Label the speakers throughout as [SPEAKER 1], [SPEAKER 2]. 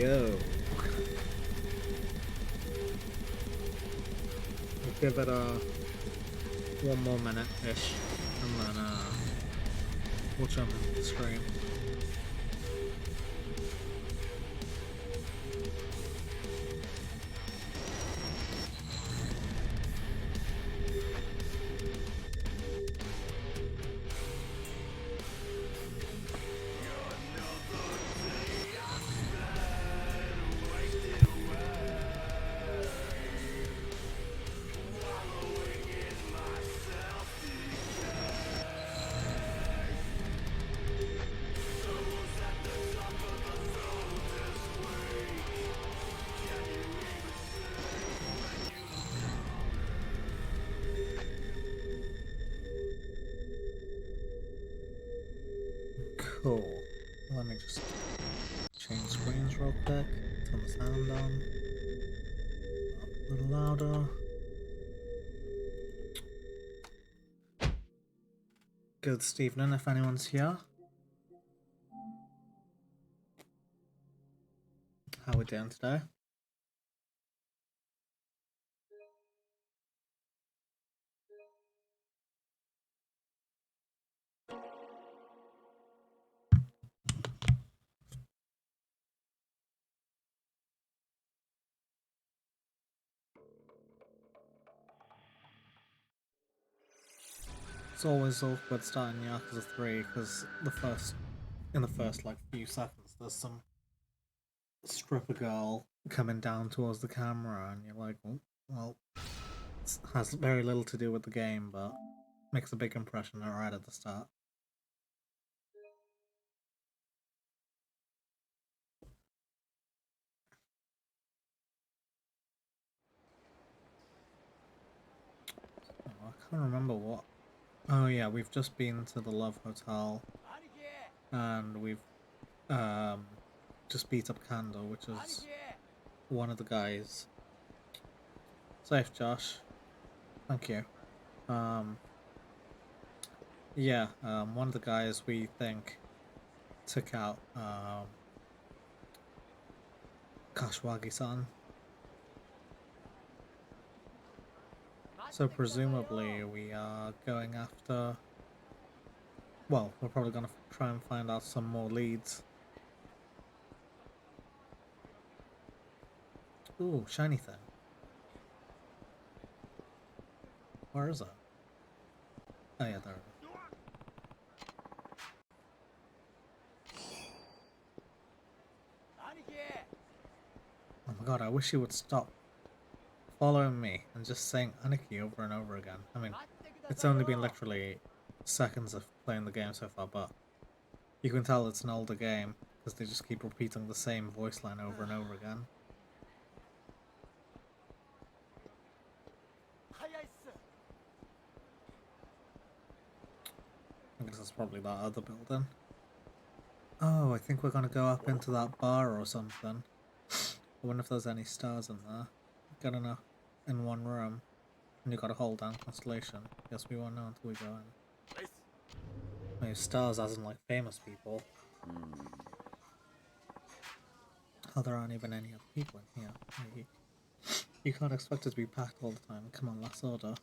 [SPEAKER 1] Yo. We'll give it one more minute-ish, and then we'll jump into the stream. Cool. Let me just change screens real quick. Turn the sound on. Up a little louder. Good evening if anyone's here. How we doing today? It's always awkward starting Yakuza 3 because in the first like few seconds there's some stripper girl coming down towards the camera and you're like, oh, well, it has very little to do with the game, but makes a big impression right at the start. Oh, I can't remember what. Oh yeah, we've just been to the Love Hotel, and we've just beat up Candle, which is one of the guys. Safe, Josh. Thank you. Yeah, one of the guys we think took out Kashwagi-san. So presumably we are going after... Well, we're probably going to try and find out some more leads. Ooh, shiny thing. Where is it? Oh yeah, there it is. Oh my god, I wish you would stop following me and just saying Aniki over and over again. I mean, it's only been literally seconds of playing the game so far, but you can tell it's an older game because they just keep repeating the same voice line over and over again. I guess that's probably that other building. Oh, I think we're gonna go up into that bar or something. I wonder if there's any stars in there. Get enough in one room, and you gotta hold down Constellation. Guess we won't know until we go in. Maybe stars as in like famous people. Oh, there aren't even any other people in here. Maybe. You can't expect it to be packed all the time. Come on, last order.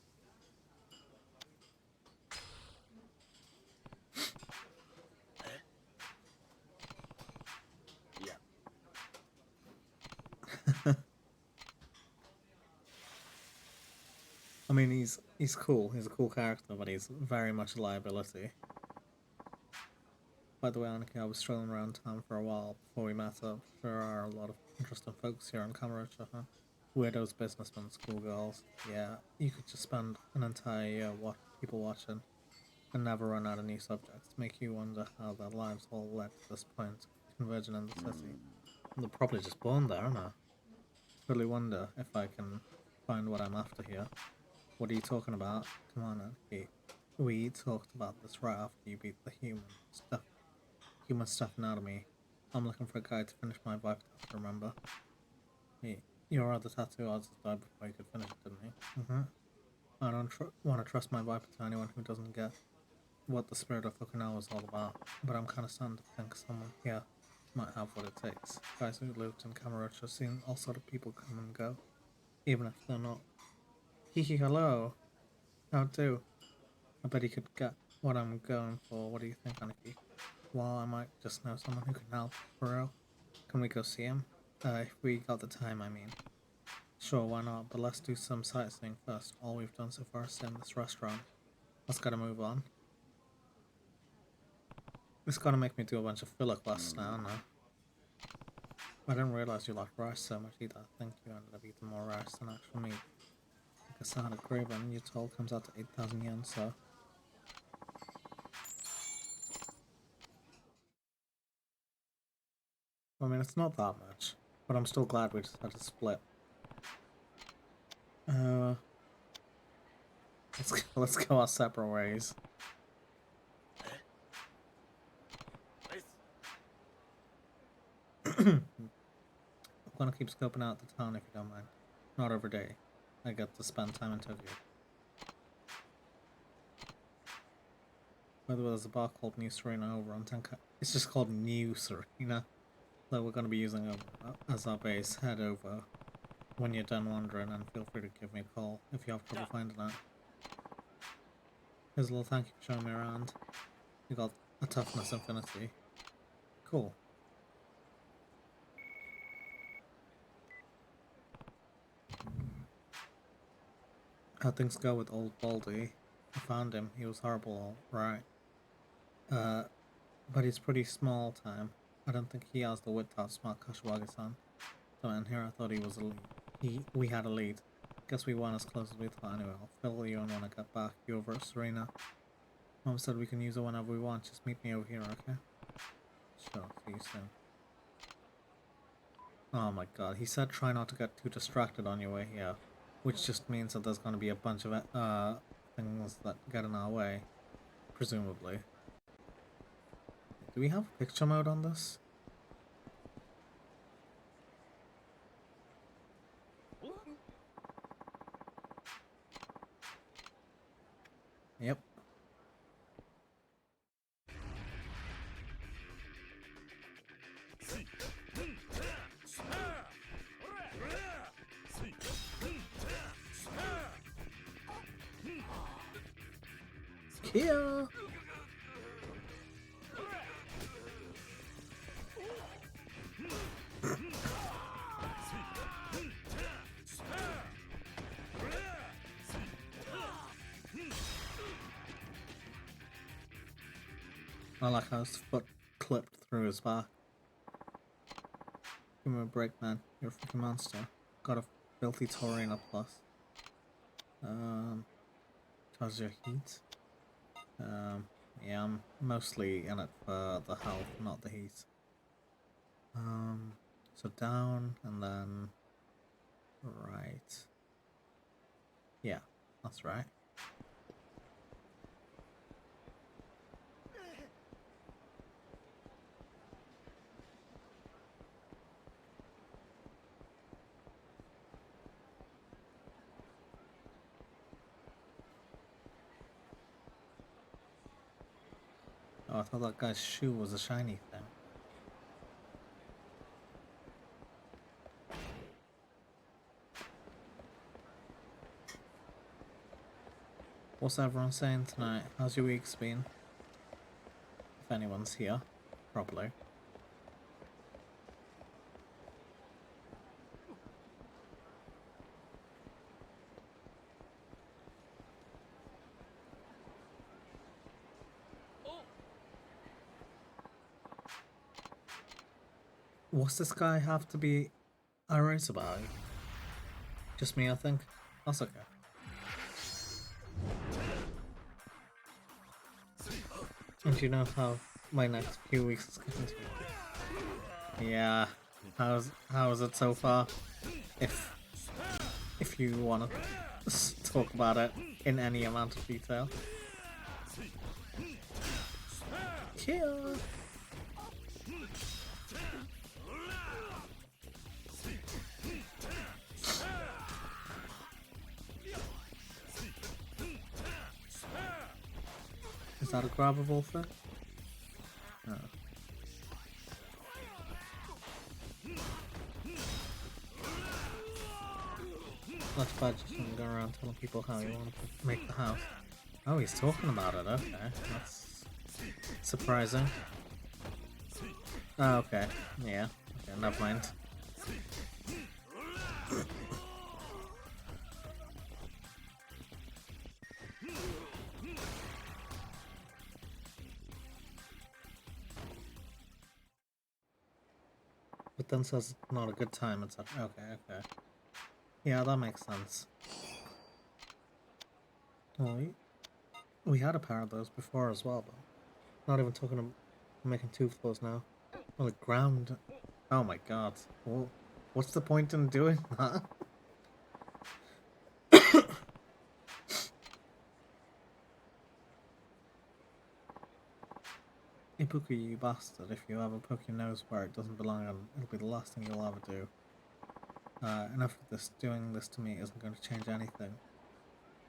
[SPEAKER 1] I mean, he's cool. He's a cool character, but he's very much a liability. By the way, Annika, I was strolling around town for a while before we met up. There are a lot of interesting folks here on camera, huh? Weirdos, businessmen, schoolgirls. Yeah, you could just spend an entire year people watching and never run out of new subjects. Make you wonder how their lives all led to this point, converging in the city. They're probably just born there, aren't they? Really wonder if I can find what I'm after here. What are you talking about? Come on, Anki. We talked about this right after you beat the human stuff anatomy. I'm looking for a guide to finish my vibe test, remember? Hey, your other tattoo artist died before you could finish it, didn't he? I don't want to trust my viper to anyone who doesn't get what the spirit of Okinawa is all about, but I'm kind of starting to think someone here might have what it takes. Guys who lived in Kamurocho have seen all sort of people come and go, even if they're not. Hee hello. How do? I bet he could get what I'm going for. What do you think, Aniki? Well, I might just know someone who can help, for real. Can we go see him? If we got the time, I mean. Sure, why not? But let's do some sightseeing first. All we've done so far is sit in this restaurant. Let's gotta move on. It's gonna make me do a bunch of filler quests now, no? I didn't realize you liked rice so much either. I think you ended up eating more rice than actual meat. Like a salad of gravy you told comes out to 8,000 yen, so... I mean, it's not that much, but I'm still glad we just had to split. Let's go our separate ways. I'm gonna keep scoping out the town if you don't mind. Not every day. I get to spend time in Tokyo. By the way, there's a bar called New Serena over on Tenkai. It's just called New Serena. That we're gonna be using as our base. Head over when you're done wandering and feel free to give me a call if you have trouble finding it. Here's a little thank you for showing me around. You got a toughness infinity. Cool. How'd things go with old Baldy? I found him. He was horrible, alright. But he's pretty small time. I don't think he has the wit to outsmart Kashiwagi-san. So in here I thought he was a lead. We had a lead. Guess we weren't as close as we thought anyway. I'll fill you in when I get back. You over at Serena. Mom said we can use it whenever we want. Just meet me over here, okay? Sure, see you soon. Oh my god, he said try not to get too distracted on your way here. Which just means that there's going to be a bunch of things that get in our way. Presumably. Do we have picture mode on this? Yep. Here. I like how his foot clipped through his back. Give me a break, man. You're a freaking monster. Got a filthy Taurina plus. Charge your heat. Yeah, I'm mostly in it for the health, not the heat. So down and then right. Yeah, that's right. Oh, I thought that guy's shoe was a shiny thing. What's everyone saying tonight? How's your week's been? If anyone's here, probably. What's this guy have to be irate about? Just me, I think. That's okay. And you know how my next few weeks is going to be? Yeah. How is it so far? If you want to talk about it in any amount of detail. Kill. Is that a grabbable thing? No. That's bad, just shouldn't go around telling people how you want to make the house. Oh, he's talking about it, okay. That's surprising. Oh, okay. Yeah. Okay, never mind. But then says it's not a good time, it's like, okay, okay. Yeah, that makes sense. Well, we had a pair of those before as well, but not even talking about making 2 floors now. Well, the ground... Oh my god. Well, what's the point in doing that? Ibuki, you bastard. If you ever poke your nose where it doesn't belong, it'll be the last thing you'll ever do. Enough of this. Doing this to me isn't going to change anything.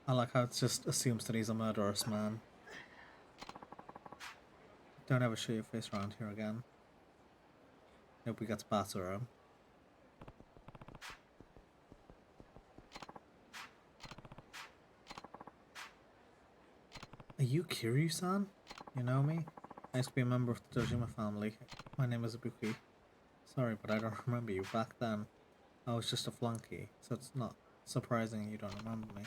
[SPEAKER 1] I like how it just assumes that he's a murderous man. Don't ever show your face around here again. Hope we get to batter him. Are you Kiryu-san? You know me? I used to be a member of the Dojima family. My name is Ibuki. Sorry, but I don't remember you. Back then, I was just a flunky, so it's not surprising you don't remember me.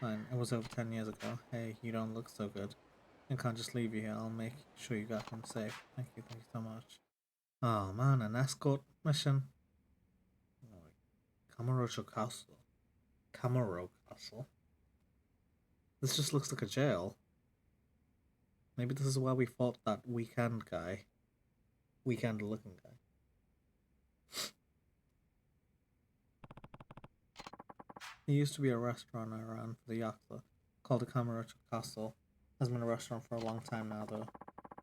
[SPEAKER 1] Fine, it was over 10 years ago. Hey, you don't look so good. I can't just leave you here. I'll make sure you got him safe. Thank you so much. Oh man, an escort mission? Kamurocho Castle. Kamuro Castle? This just looks like a jail. Maybe this is where we fought that weekend guy. Weekend looking guy. There used to be a restaurant I ran for the Yakuza called the Kamurocho Castle. Has been a restaurant for a long time now though.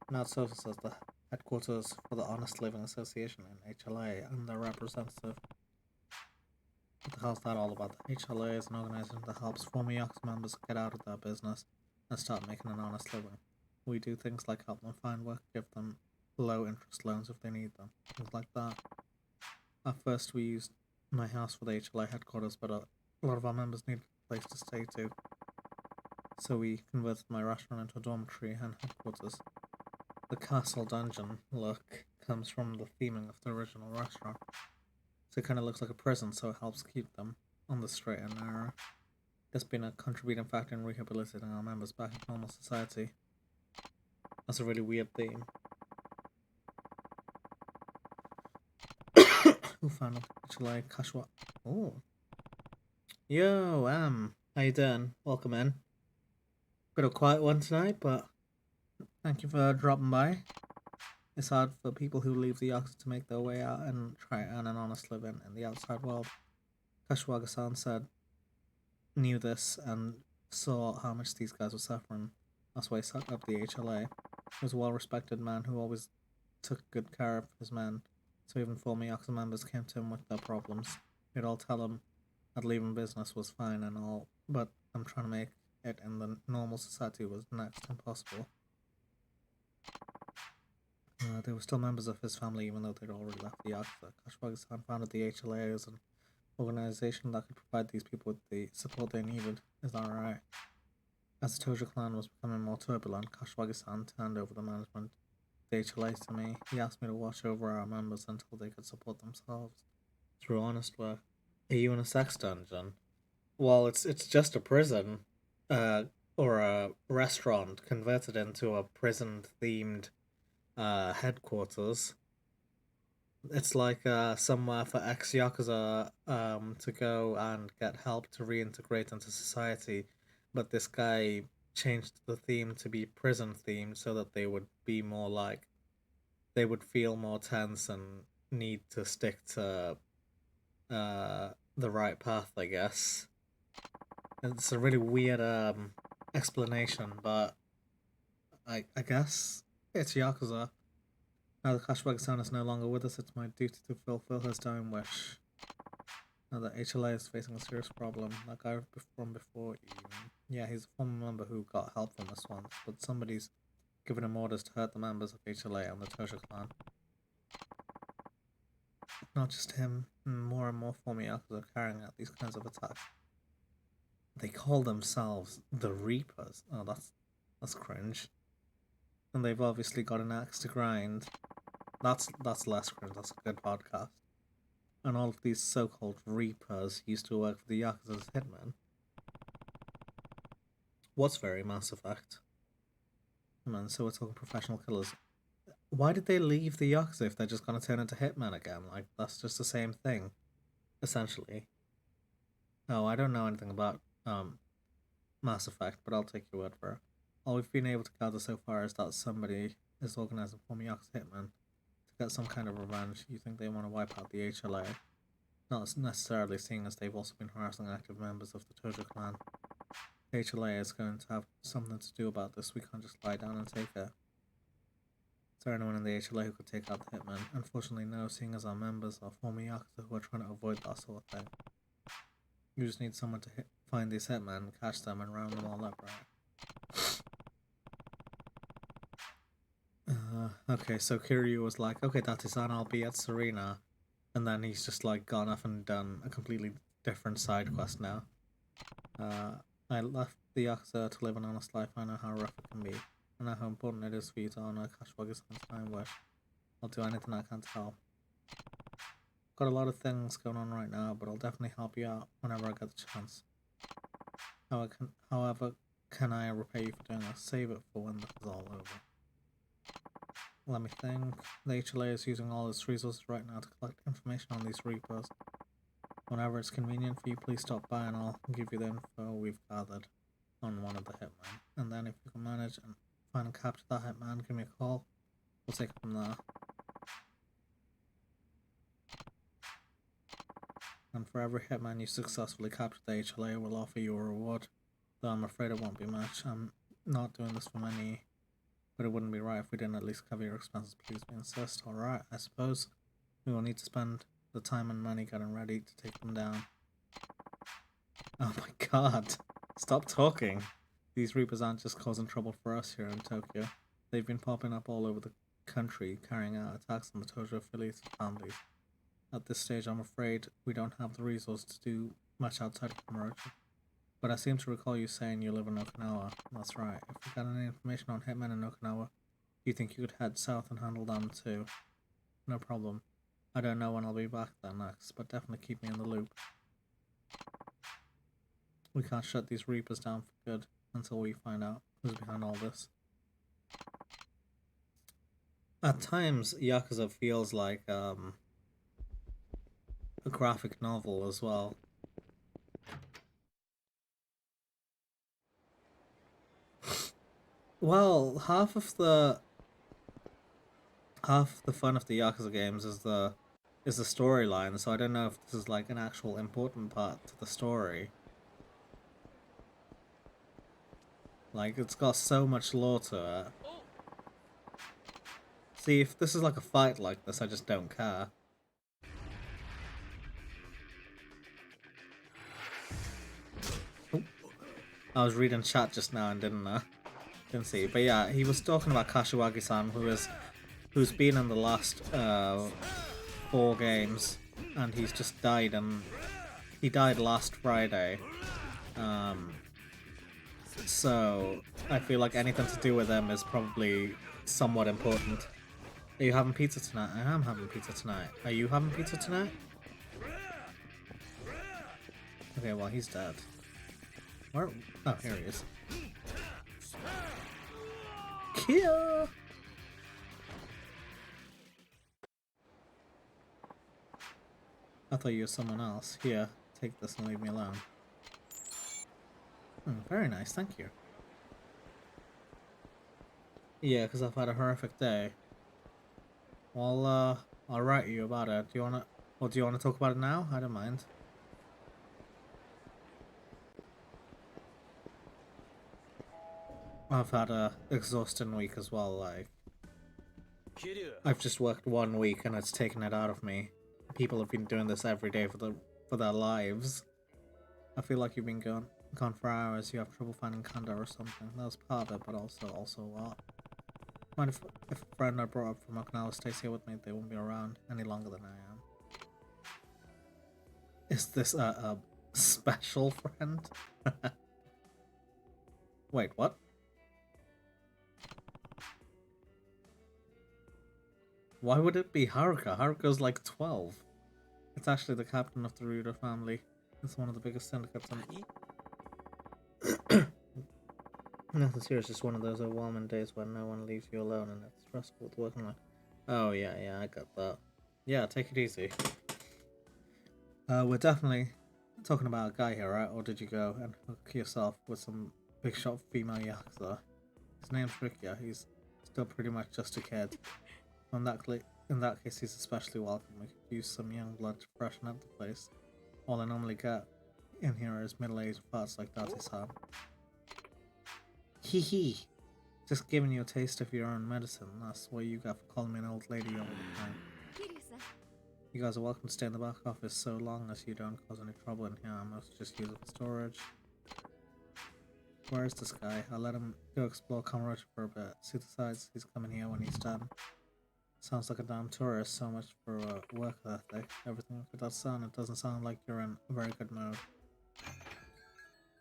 [SPEAKER 1] Now it serves as the headquarters for the Honest Living Association in HLA and their representative. What the hell's that all about? The HLA is an organization that helps former Yakuza members get out of their business and start making an honest living. We do things like help them find work, give them low interest loans if they need them, things like that. At first we used my house for the HLA headquarters, but a lot of our members needed a place to stay too. So we converted my restaurant into a dormitory and headquarters. The castle dungeon look comes from the theming of the original restaurant. So it kind of looks like a prison, so it helps keep them on the straight and narrow. It's been a contributing factor in rehabilitating our members back in normal society. That's a really weird theme. Who found it? HLA Kashwa. Oh. Yo, how you doing? Welcome in. Got a quiet one tonight, but thank you for dropping by. It's hard for people who leave the Yakuza to make their way out and try to earn an honest living in the outside world. Kashiwagi-san knew this and saw how much these guys were suffering. That's why he set up the HLA. He was a well-respected man who always took good care of his men, so even former Yakuza members came to him with their problems. He'd all tell him that leaving business was fine and all, but I'm trying to make it in the normal society was next impossible. They were still members of his family even though they'd already left the Yakuza. Kashiwagi-san founded the HLA as an organization that could provide these people with the support they needed. Is that right? As the Tojo clan was becoming more turbulent, Kashiwagi-san turned over the management of the HLA to me. He asked me to watch over our members until they could support themselves through honest work. Are you in a sex dungeon? Well, it's just a prison, or a restaurant converted into a prison-themed headquarters. It's like somewhere for ex-Yakuza to go and get help to reintegrate into society, but this guy changed the theme to be prison-themed so that they would be more like... they would feel more tense and need to stick to the right path, I guess. It's a really weird explanation, but I guess it's Yakuza. Now that Kashiwagi-san is no longer with us, it's my duty to fulfill his dying wish. Now that HLA is facing a serious problem, that guy from before, yeah, he's a former member who got help from us once, but somebody's given him orders to hurt the members of HLA and the Tojo clan. Not just him, more and more former Yakuza are carrying out these kinds of attacks. They call themselves the Reapers. Oh, that's cringe. And they've obviously got an axe to grind. That's less cringe. That's a good podcast. And all of these so-called Reapers used to work for the Yakuza's hitmen. What's very Mass Effect? Man, so we're talking professional killers. Why did they leave the Yakuza if they're just gonna turn into hitmen again? Like, that's just the same thing, essentially. Oh, I don't know anything about Mass Effect, but I'll take your word for it. All we've been able to gather so far is that somebody is organising former Yakuza hitmen to get some kind of revenge. You think they want to wipe out the HLA? Not necessarily, seeing as they've also been harassing active members of the Tojo clan. The HLA is going to have something to do about this. We can't just lie down and take it. Is there anyone in the HLA who could take out the hitman? Unfortunately, no, seeing as our members are former Yakuza who are trying to avoid that sort of thing. You just need someone to find these hitmen, catch them, and round them all up, right? Okay, so Kiryu was like, okay, that is on, I'll be at Serena. And then he's just like gone off and done a completely different side quest now. I left the Yakuza to live an honest life. I know how rough it can be. I know how important it is for you to honor Kashiwagi-san's time wish. I'll do anything I can to help. Got a lot of things going on right now, but I'll definitely help you out whenever I get the chance. However, can I repay you for doing this? Save it for when this is all over. Let me think. The HLA is using all its resources right now to collect information on these Reapers. Whenever it's convenient for you, please stop by and I'll give you the info we've gathered on one of the hitmen. And then if you can manage and find and capture that hitman, give me a call. We'll take it from there. And for every hitman you successfully capture, the HLA will offer you a reward. Though I'm afraid it won't be much. I'm not doing this for money. But it wouldn't be right if we didn't at least cover your expenses, please. We insist. Alright, I suppose we will need to spend the time and money getting ready to take them down. Oh my god. Stop talking. These Reapers aren't just causing trouble for us here in Tokyo. They've been popping up all over the country, carrying out attacks on the Tojo affiliates and families. At this stage, I'm afraid we don't have the resources to do much outside of Kamurocho. But I seem to recall you saying you live in Okinawa. That's right. If you got any information on hitmen in Okinawa, you think you could head south and handle them too? No problem. I don't know when I'll be back there next, but definitely keep me in the loop. We can't shut these Reapers down for good until we find out who's behind all this. At times, Yakuza feels like a graphic novel as well. Well, half the fun of the Yakuza games is the storyline, so I don't know if this is like an actual important part to the story. Like, it's got so much lore to it. See, if this is like a fight like this, I just don't care. Ooh. I was reading chat just now and didn't see. But yeah, he was talking about Kashiwagi-san, who's been in the last 4 games, and he's just died, and he died last Friday. So I feel like anything to do with him is probably somewhat important. Are you having pizza tonight? I am having pizza tonight. Are you having pizza tonight? Okay, well, he's dead. Where? Oh, here he is. Kia! I thought you were someone else. Here, take this and leave me alone. Very nice, thank you. Yeah, because I've had a horrific day. Well, I'll write you about it. Do you wanna talk about it now? I don't mind. I've had a exhausting week as well, like... I've just worked 1 week and it's taken it out of me. People have been doing this every day for their lives. I feel like you've been gone for hours, you have trouble finding Kanda or something. That was part of it, but also what? Mind if a friend I brought up from Okinawa stays here with me, they won't be around any longer than I am. Is this a special friend? Wait, what? Why would it be Haruka? Haruka's like 12. It's actually the captain of the Ruda family. It's one of the biggest syndicates in... Nothing serious, just one of those overwhelming days when no one leaves you alone and it's stressful to work on. Oh yeah, I got that. Yeah, take it easy. We're definitely talking about a guy here, right? Or did you go and hook yourself with some big shot female Yakuza? His name's Rikia. He's still pretty much just a kid. In that case, he's especially welcome. We could use some young blood to freshen up the place. All I normally get in here is middle-aged farts like Daddy-san. Hee hee. Just giving you a taste of your own medicine. That's what you got for calling me an old lady all the time. You guys are welcome to stay in the back office so long as you don't cause any trouble in here. I must just use it for storage. Where is this guy? I'll let him go explore Kamurocho for a bit. See the sights? He's coming here when he's done. Sounds like a damn tourist. So much for work ethic. Everything with that sound. It doesn't sound like you're in a very good mood.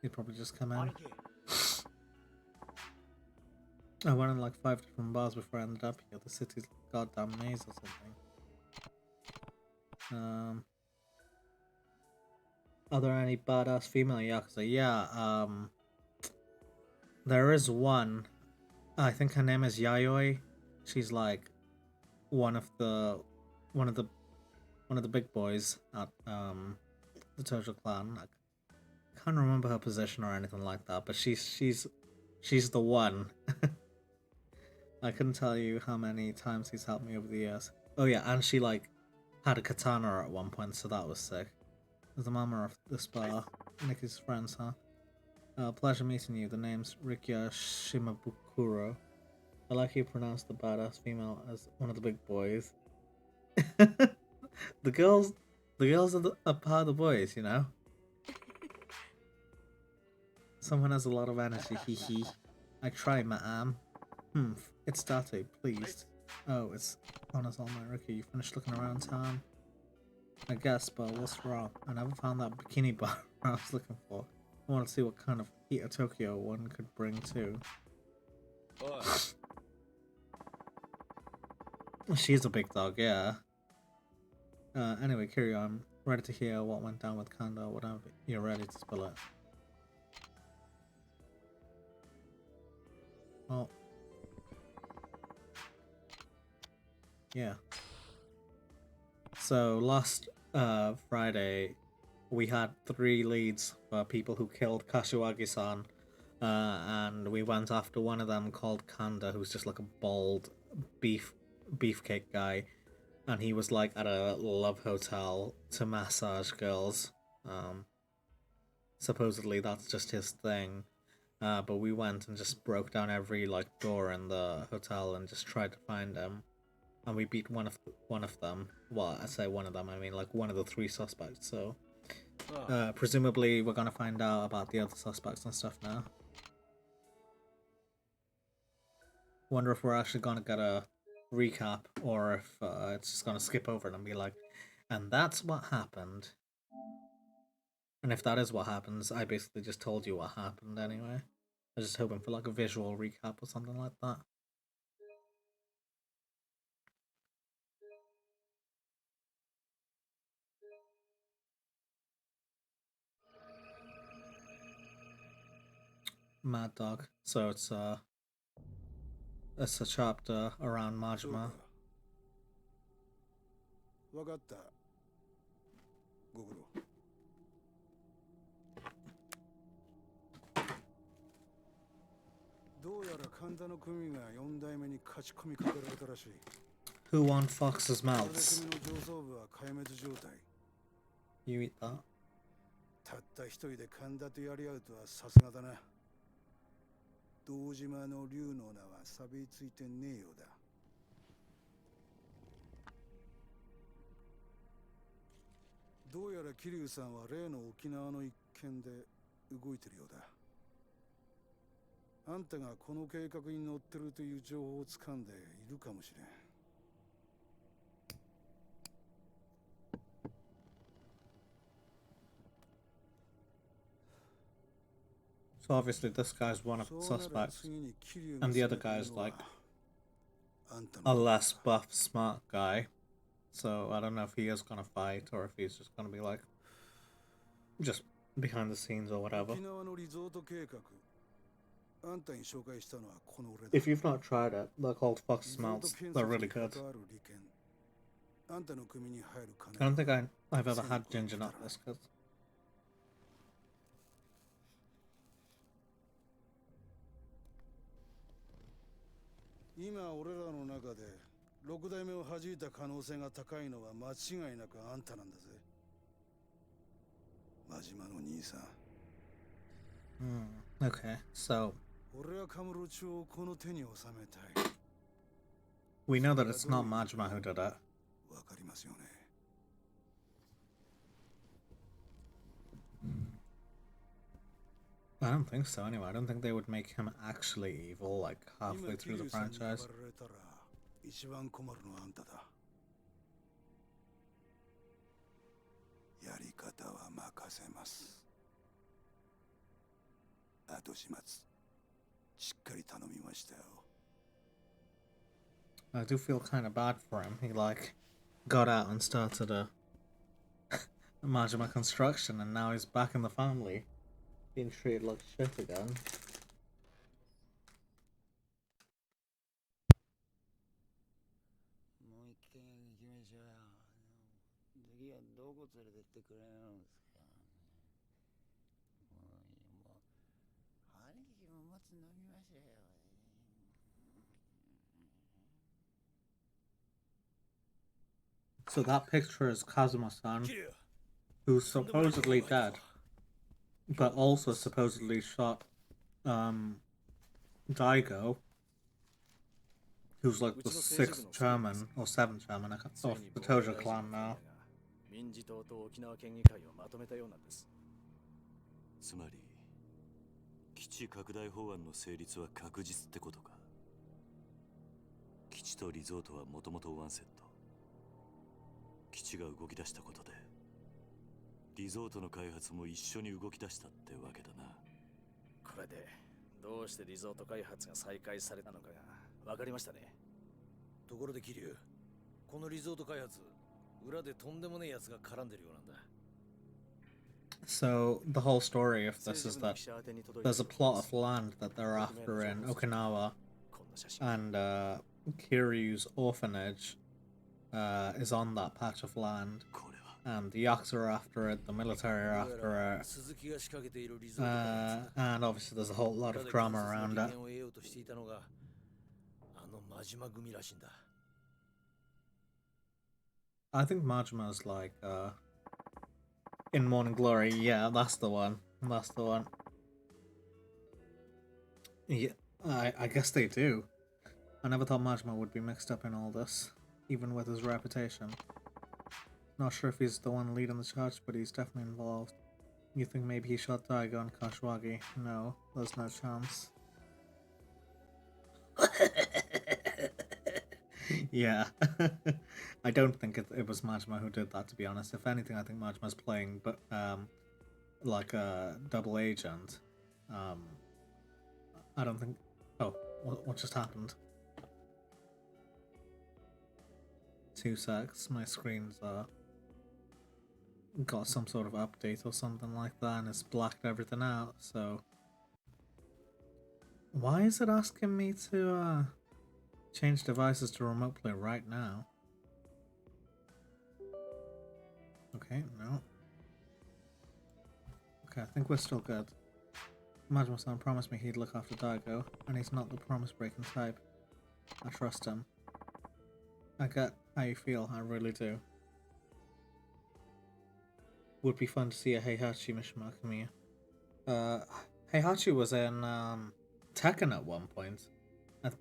[SPEAKER 1] He'd probably just come in. I went in like 5 different bars before I ended up here. The city's a goddamn maze or something. Are there any badass female Yakuza? Yeah, there is one. I think her name is Yayoi. She's like one of the big boys at the Tojo clan. I can't remember her position or anything like that, but she's the one. I couldn't tell you how many times he's helped me over the years. Oh yeah, and she like had a katana at one point, so that was sick. There's the mama of this bar. Nikki's friends, huh? Pleasure meeting you. The name's Rikia Shimabukuro. I like you pronounce the badass female as one of the big boys. the girls are part of the boys, you know? Someone has a lot of energy, hee hee. I try, ma'am. It's Date, please. Oh, it's Honest All My Ricky. You finished looking around town? I guess, but what's wrong? I never found that bikini bar I was looking for. I want to see what kind of heat of Tokyo one could bring too. She's a big dog, yeah. Anyway, Kiryu, I'm ready to hear what went down with Kanda. Whatever you're ready to spill it. Well, yeah. So last Friday, we had 3 leads for people who killed Kashiwagi-san, and we went after one of them called Kanda, who's just like a bald beefcake guy, and he was like at a love hotel to massage girls. Supposedly that's just his thing, but we went and just broke down every like door in the hotel and just tried to find him. And we beat one of them. Well, I say one of them, I mean like one of the 3 suspects, so... presumably we're gonna find out about the other suspects and stuff now. Wonder if we're actually gonna get a recap, or if it's just gonna skip over it and be like, and that's what happened. And if that is what happens, I basically just told you what happened anyway. I was just hoping for like a visual recap or something like that. Mad Dog. So it's a chapter around Majima.
[SPEAKER 2] わかった。ご苦労。どうやら神田の組が4代目に勝ち込みかけられたらしい。
[SPEAKER 1] Who won Fox's Mouths?
[SPEAKER 2] 組の上層部は壊滅状態。
[SPEAKER 1] You eat that?
[SPEAKER 2] たった一人で神田とやり合うとはさすがだな。堂島の竜の名は錆びついてねえようだ。どうやら桐生さんは例の沖縄の一件で動いてるようだ。あんたがこの計画に乗ってるという情報をつかんでいるかもしれん。
[SPEAKER 1] So obviously this guy's one of the
[SPEAKER 2] そうなら
[SPEAKER 1] suspects,
[SPEAKER 2] 次に桐生
[SPEAKER 1] and
[SPEAKER 2] が
[SPEAKER 1] the
[SPEAKER 2] 攻
[SPEAKER 1] other
[SPEAKER 2] めてい
[SPEAKER 1] guy's
[SPEAKER 2] るのは
[SPEAKER 1] like
[SPEAKER 2] あんた
[SPEAKER 1] a
[SPEAKER 2] の
[SPEAKER 1] less buff, smart guy. So I don't know if he is gonna fight or if he's just gonna be like just behind the scenes or whatever.
[SPEAKER 2] 沖縄のリゾート計画あんたに紹介したのはこの俺だ
[SPEAKER 1] If you've not tried it, they're called Fox
[SPEAKER 2] リゾート
[SPEAKER 1] Smelts.
[SPEAKER 2] 建
[SPEAKER 1] They're
[SPEAKER 2] 設
[SPEAKER 1] really
[SPEAKER 2] に
[SPEAKER 1] good.
[SPEAKER 2] 関わる利権あんたの組に入る
[SPEAKER 1] I don't
[SPEAKER 2] 金
[SPEAKER 1] think I've ever had
[SPEAKER 2] 戦
[SPEAKER 1] ginger
[SPEAKER 2] 力
[SPEAKER 1] nut
[SPEAKER 2] だな
[SPEAKER 1] biscuits.
[SPEAKER 2] 今俺らの中で6代目を弾いた可能性が高いのは間違いなくあんたなんだぜ真島の兄さん
[SPEAKER 1] Okay, so
[SPEAKER 2] 俺はカムロ町をこの手に収めたい
[SPEAKER 1] we know that it's not Majima who did it.
[SPEAKER 2] わかりますよね
[SPEAKER 1] I don't think so anyway. I don't think they would make him actually evil like halfway through the franchise.
[SPEAKER 2] 一番困るのはあんただやり方は任せます後始末しっかり頼みましたよ
[SPEAKER 1] I do feel kind of bad for him. He like got out and started a Majima construction and now he's back in the family being treated like shit again.
[SPEAKER 2] もう一軒行きましょうよ次はどこ連れてってくれるんですかもう兄貴ももつ飲みましょうよ
[SPEAKER 1] So that picture is Kazuma-san, who's supposedly dead, but also supposedly shot Daigo, who's like the 6th chairman or 7th chairman of the Toja clan now.
[SPEAKER 3] 民事党と沖縄県議会をまとめたようなんです。
[SPEAKER 4] つまり基地拡大法案の成立は確実ってことか。基地とリゾートはもともとワンセット。基地が動き出したことでリゾートの開発も一緒に動き出したってわけだな。
[SPEAKER 3] これでどうしてリゾート開発が再開されたのかが分かりましたね。
[SPEAKER 5] ところで桐生、このリゾート開発、裏でとんでもねえやつが絡んでるようなんだ。
[SPEAKER 1] So the whole story of this is that there's a plot of land that they're after in Okinawa, and Kiryu's orphanage is on that patch of land, and the Yakuza are after it, the military are after it, and obviously there's a whole lot of drama around it. I think Majima's like, in Morning Glory, yeah, that's the one. That's the one. Yeah, I guess they do. I never thought Majima would be mixed up in all this, even with his reputation. Not sure if he's the one leading the charge, but he's definitely involved. You think maybe he shot Daigo and Kashwagi? No, there's no chance. Yeah. I don't think it was Majima who did that, to be honest. If anything, I think Majima's playing, but like a double agent. I don't think... Oh, what just happened? 2 secs, my screen's got some sort of update or something like that, and it's blacked everything out, so... Why is it asking me to change devices to remote play right now? Okay, no. Okay, I think we're still good. Majima-san promised me he'd look after Daigo, and he's not the promise-breaking type. I trust him. I get how you feel, I really do. Would be fun to see a Heihachi Mishima cameo. Heihachi was in Tekken at one point,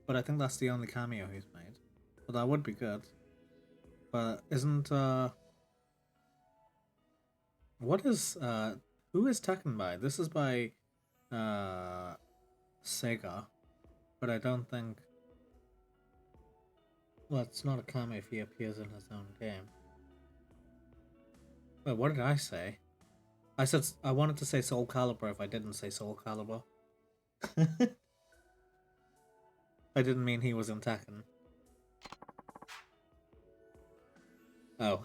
[SPEAKER 1] but I think that's the only cameo he's made. But that would be good. But isn't what is who is Tekken by? This is by Sega, but I don't think. Well, it's not a cameo if he appears in his own game. Wait, what did I say? I wanted to say Soul Calibur if I didn't say Soul Calibur. I didn't mean he was in Tekken. Oh.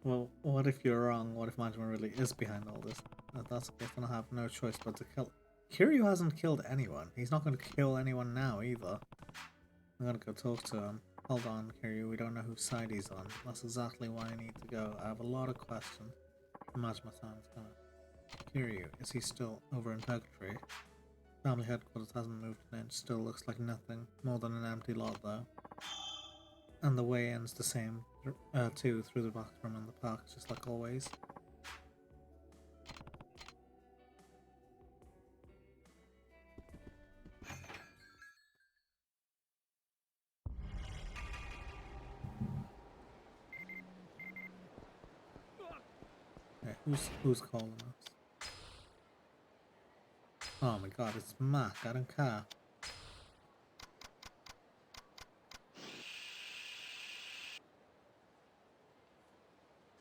[SPEAKER 1] Well, what if you're wrong? What if Majima really is behind all this? That's the case, then I have no choice but to kill. Kiryu hasn't killed anyone. He's not going to kill anyone now either. I'm going to go talk to him. Hold on, Kiryu. We don't know whose side he's on. That's exactly why I need to go. I have a lot of questions. Majima-san's gonna. Kiryu, is he still over in Purgatory? Family headquarters hasn't moved an inch. Still looks like nothing. More than an empty lot, though. And the way ends the same, too, through the bathroom in the park, just like always. Okay, who's calling us? Oh my god, it's Mac, I don't care.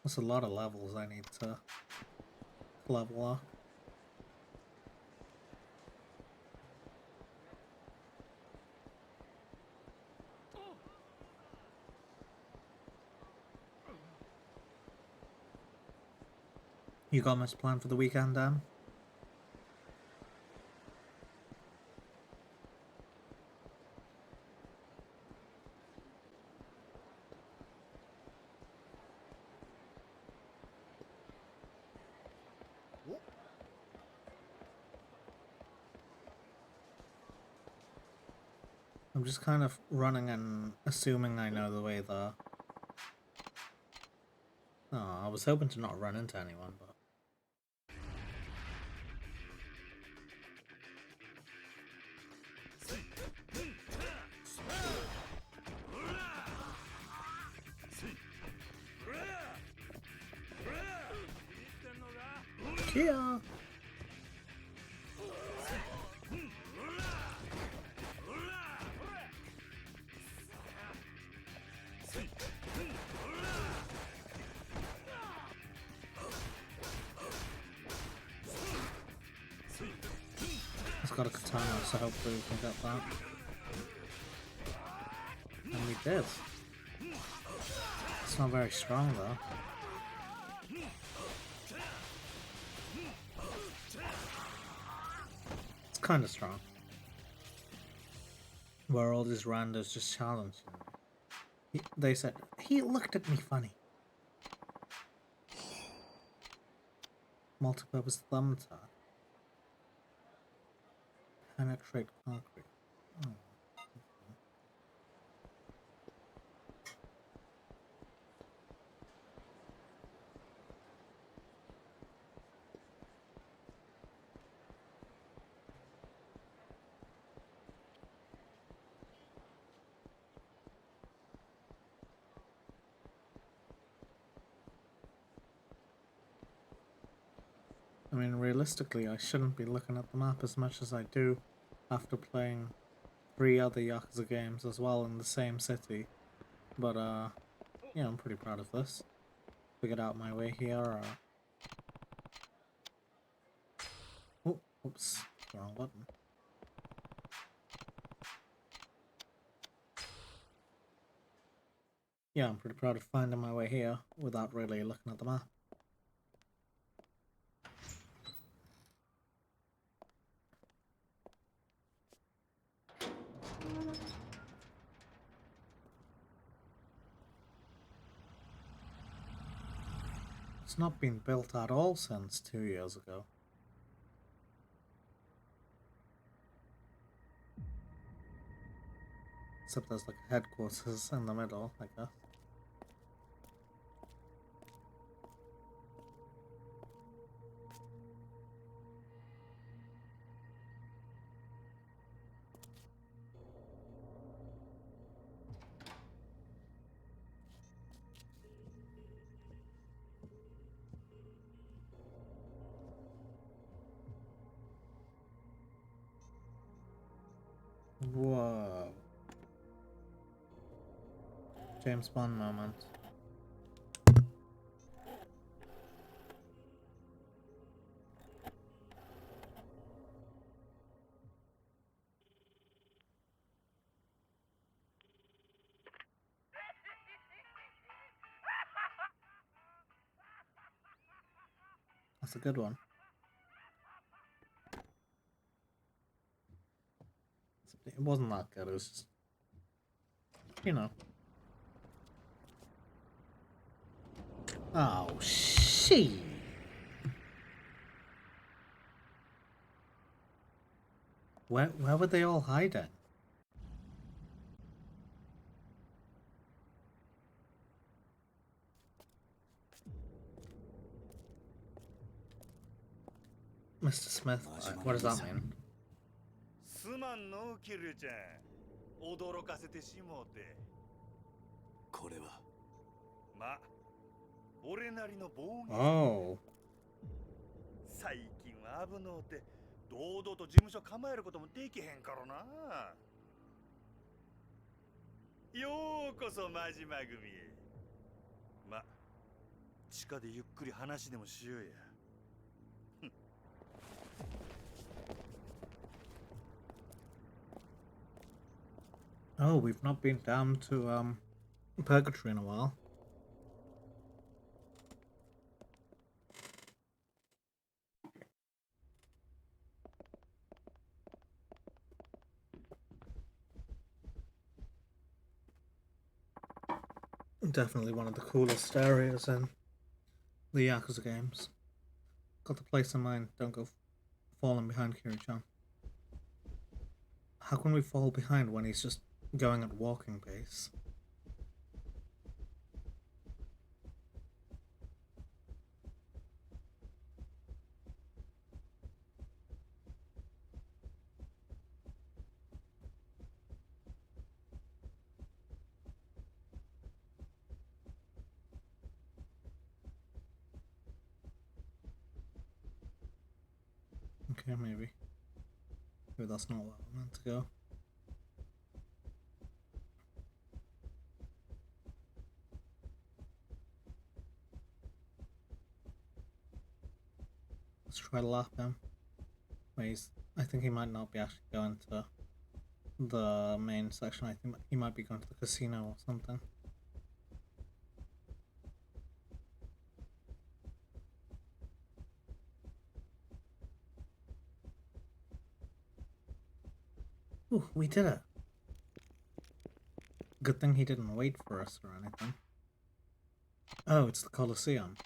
[SPEAKER 1] That's a lot of levels I need to level up. You got much planned for the weekend, Dan? I'm just kind of running and assuming I know the way there. Oh, I was hoping to not run into anyone, but... Kia! It's got a katana, so hopefully we can get that. And we did. It's not very strong though. It's kind of strong. Where all these randos just challenging me. They said, he looked at me funny. Multi-purpose thumb tap. Penetrate concrete. Oh. I mean, realistically, I shouldn't be looking at the map as much as I do after playing 3 other Yakuza games as well in the same city. But, yeah, I'm pretty proud of this. Figured out my way here. Oh, oops, wrong button. Yeah, I'm pretty proud of finding my way here without really looking at the map. It's not been built at all since 2 years ago. Except there's like a headquarters in the middle, I guess. Whoa. James Bond moment. That's a good one. It wasn't that good, it was just, you know. Oh, shit. Where were they all hiding? Mr. Smith, what does that mean?
[SPEAKER 6] すまんのキルちゃん驚かせてしもうて
[SPEAKER 4] これは
[SPEAKER 6] ま俺なりの防御
[SPEAKER 1] Oh.
[SPEAKER 6] 最近は危のうて堂々と事務所構えることもできへんからなようこそ真島組へま地下でゆっくり話でもしようや
[SPEAKER 1] Oh, we've not been down to Purgatory in a while. Definitely one of the coolest areas in the Yakuza games. Got the place in mind, don't go falling behind Kiryu-chan. How can we fall behind when he's just going at walking pace? Okay, maybe. Maybe that's not where I meant to go. Let's try to lap him. Wait, I think he might not be actually going to the main section. I think he might be going to the casino or something. Ooh, we did it. Good thing he didn't wait for us or anything. Oh, it's the Colosseum.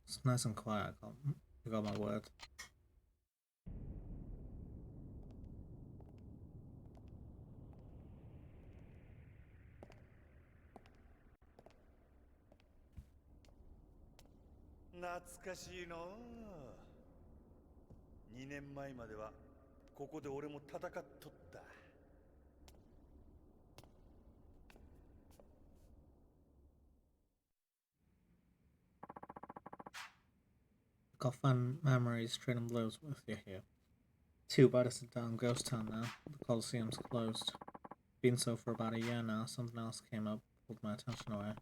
[SPEAKER 1] It's nice and quiet. I got my word.
[SPEAKER 6] ...2年前まではここで俺も戦っとった。
[SPEAKER 1] Got fun memories trading blows with you here. Too bad it's a damn ghost town now. The Colosseum's closed. Been so for about a year now. Something else came up, pulled my attention away.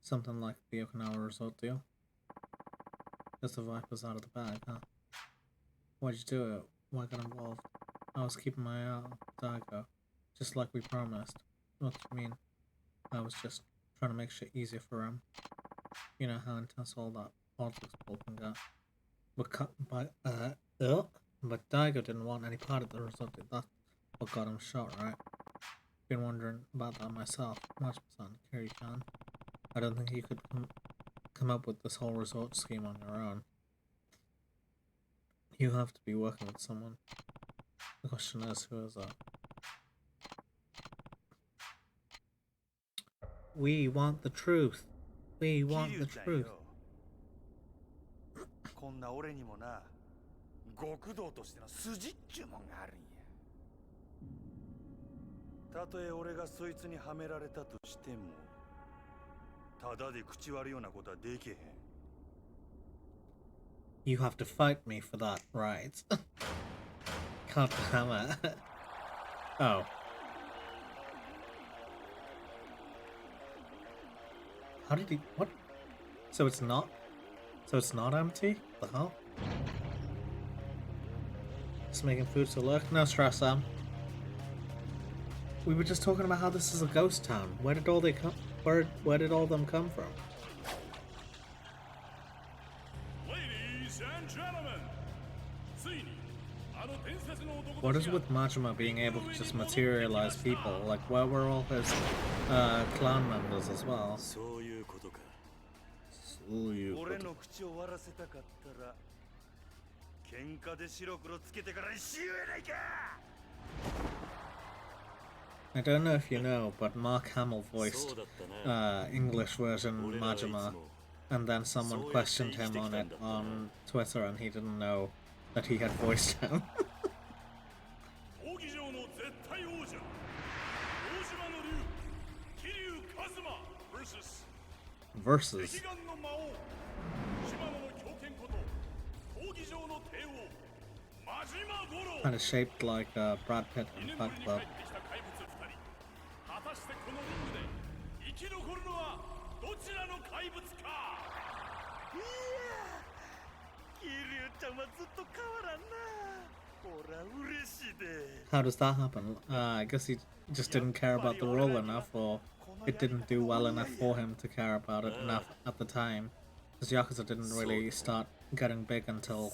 [SPEAKER 1] Something like the Okinawa resort deal. Guess the Viper's out of the bag, huh? Why'd you do it? Why get involved? I was keeping my eye on Daigo, just like we promised. What do you mean? I was just trying to make shit easier for him. You know how intense all that politics pull can get. But Daigo didn't want any part of the result. That's what got him shot, right? Been wondering about that myself. Much son, Kiryu-chan. I don't think you could come up with this whole resort scheme on your own. You have to be working with someone. The question is, who is that? We want the truth. We want the truth.
[SPEAKER 6] こんな俺にもな、極道としての筋っちゅうもんがあるんや。たとえ俺がそいつにはめられたとしても、ただで口割るようなことはできへん。
[SPEAKER 1] You have to fight me for that, right? God damn it. Oh. How did he... What? So it's not... So it's not empty? What the hell? Just making food to look? No stress, Sam. We were just talking about how this is a ghost town. Where did all they come... Where did all them come from? What is with Majima being able to just materialize people? Like, where were all his clan members as well?
[SPEAKER 4] そういうことか。
[SPEAKER 1] そういうこと。
[SPEAKER 6] 俺の口を割らせたかったら喧嘩で白黒つけてからにしようやないか。
[SPEAKER 1] I don't know if you know, but Mark Hamill voiced English version Majima, and then someone questioned him on it on Twitter, and he didn't know that he had voiced him. Versus. And it's shaped like Brad Pitt in Fight Club.
[SPEAKER 7] 果たしてこのリングで生き残るのはどちらの怪物か。
[SPEAKER 6] いや桐生ちゃんはずっと変わらんな。ほら嬉しいで。
[SPEAKER 1] How does that happen? I guess he just didn't care about the role enough, or it didn't do well enough for him to care about it enough at the time. Because Yakuza didn't really start getting big until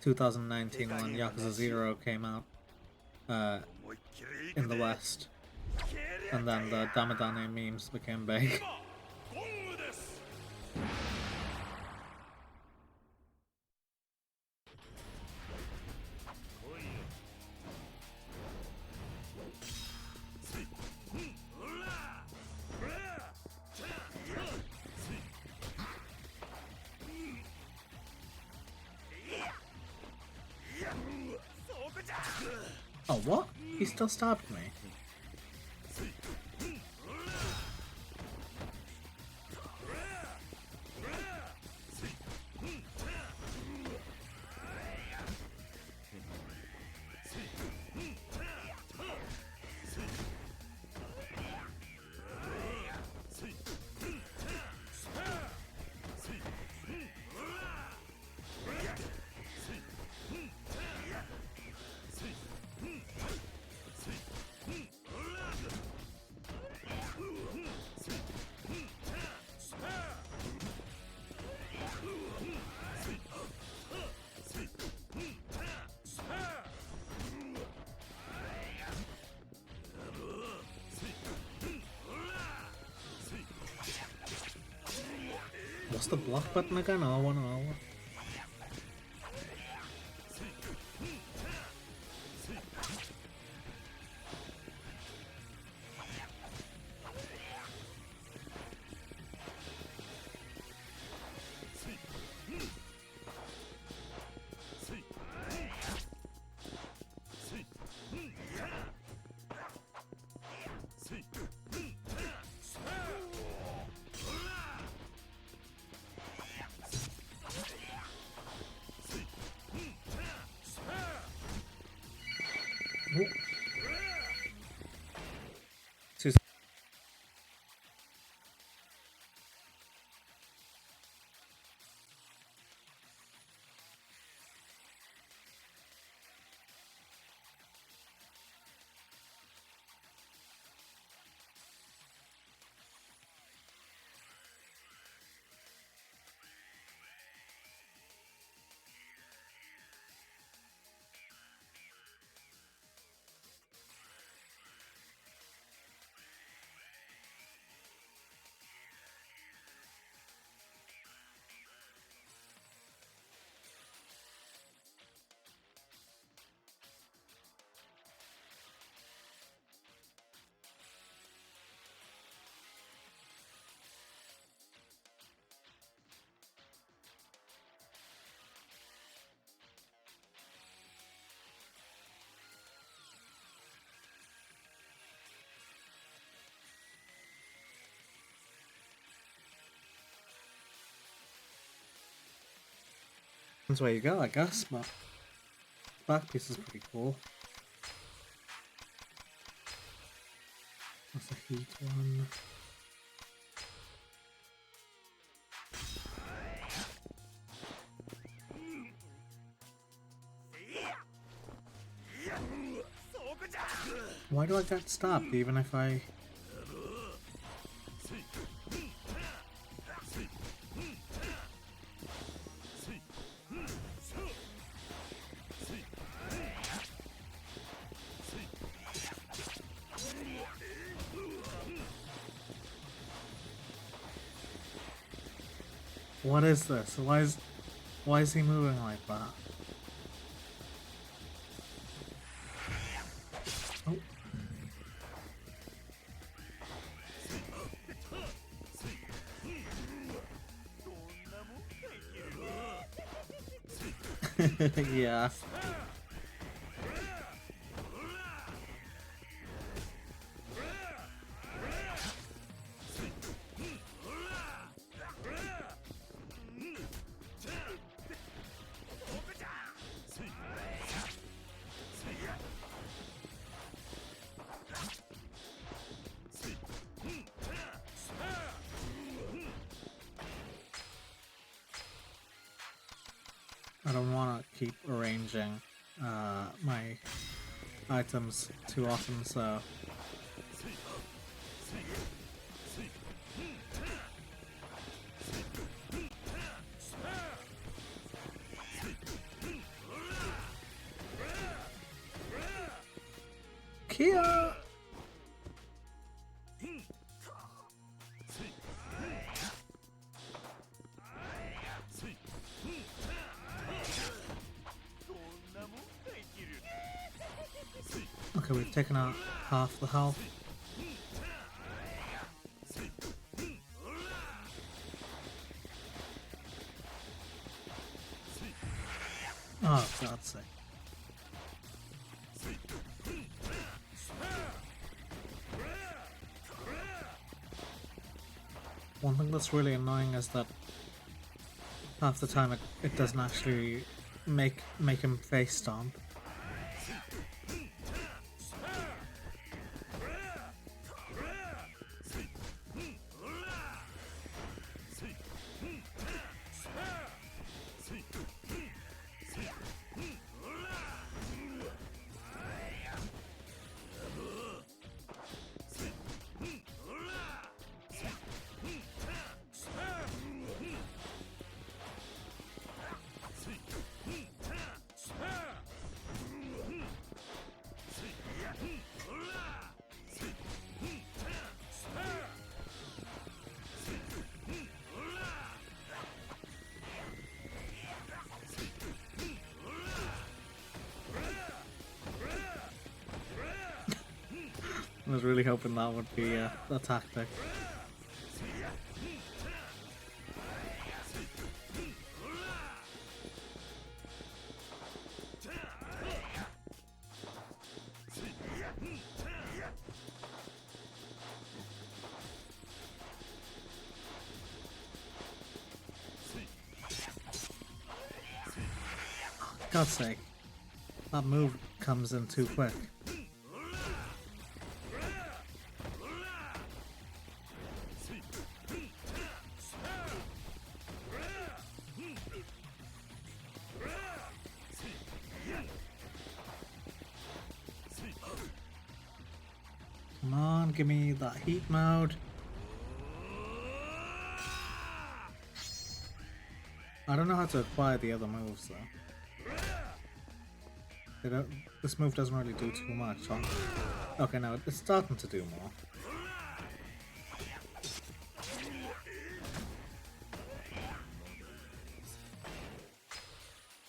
[SPEAKER 1] 2019 when Yakuza 0 came out in the West. And then the Damadane memes became big. Oh, what? He still stabbed me. What's the block button again? R1, R1. That's where you go, I guess, but back piece is pretty cool. That's a heat one. Why do I get stabbed even if I... What is this? Why is he moving like that? Oh. Yeah. I don't want to keep arranging my items too often, so Kia! Okay, we've taken out half the health. Oh, God's sake. One thing that's really annoying is that half the time it doesn't actually make him face stomp. I was really hoping that would be a tactic. God's sake. That move comes in too quick. Come on, give me that heat mode. I don't know how to acquire the other moves though. This move doesn't really do too much. Okay, no, it's starting to do more.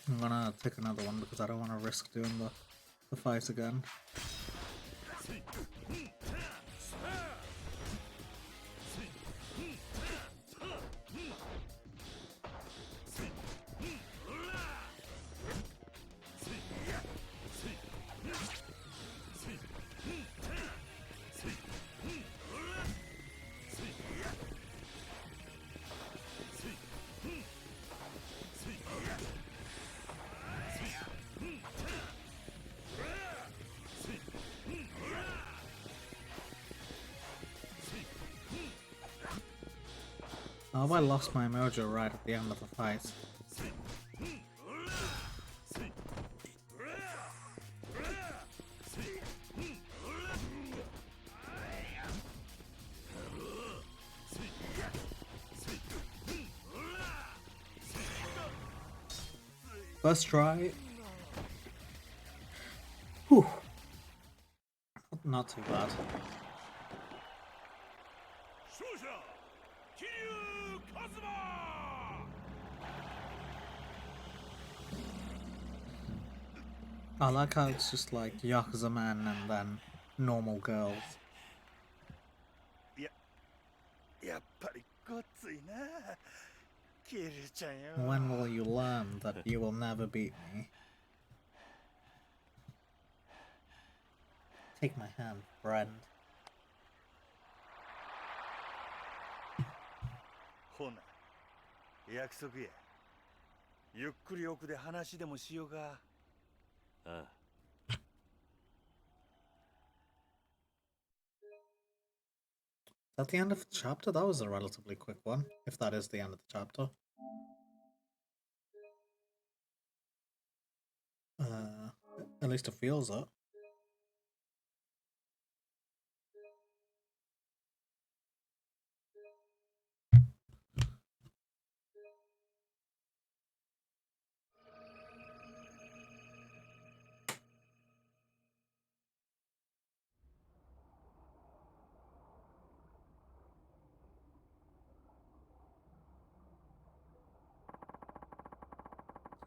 [SPEAKER 1] I'm gonna take another one because I don't want to risk doing the fight again. Oh, I lost my mojo right at the end of the fight. First try. Whew. Not too bad. I like how it's just like Yakuza men and then normal girls.
[SPEAKER 6] やっぱりごっついなキルちゃんよ
[SPEAKER 1] When will you learn that you will never beat me? Take my hand, friend.
[SPEAKER 6] ほな約束やゆっくり奥で話でもしようか
[SPEAKER 4] ああ
[SPEAKER 1] Is that the end of the chapter? That was a relatively quick one, if that is the end of the chapter. At least it feels it.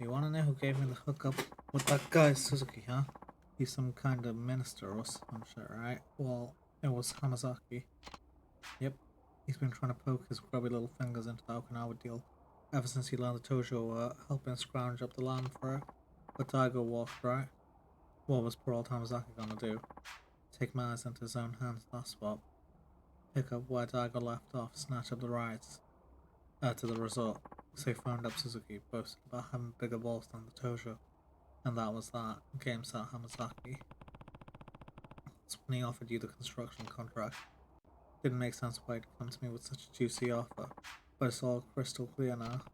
[SPEAKER 1] You wanna know who gave me the hookup with that guy, Suzuki, huh? He's some kind of minister or some shit, right? Well, it was Hamazaki. Yep, he's been trying to poke his grubby little fingers into the Okinawa deal ever since he learned the Tojo were helping scrounge up the land for it. But Daigo walked, right? What was poor old Hamazaki gonna do? Take matters into his own hands, that's what. Pick up where Daigo left off, snatch up the rides to the resort. So he phoned up Suzuki, boasted about having bigger balls than the Tojo. And that was that. Game set Hamazaki. That's when he offered you the construction contract. Didn't make sense why he'd come to me with such a juicy offer, but it's all crystal clear now.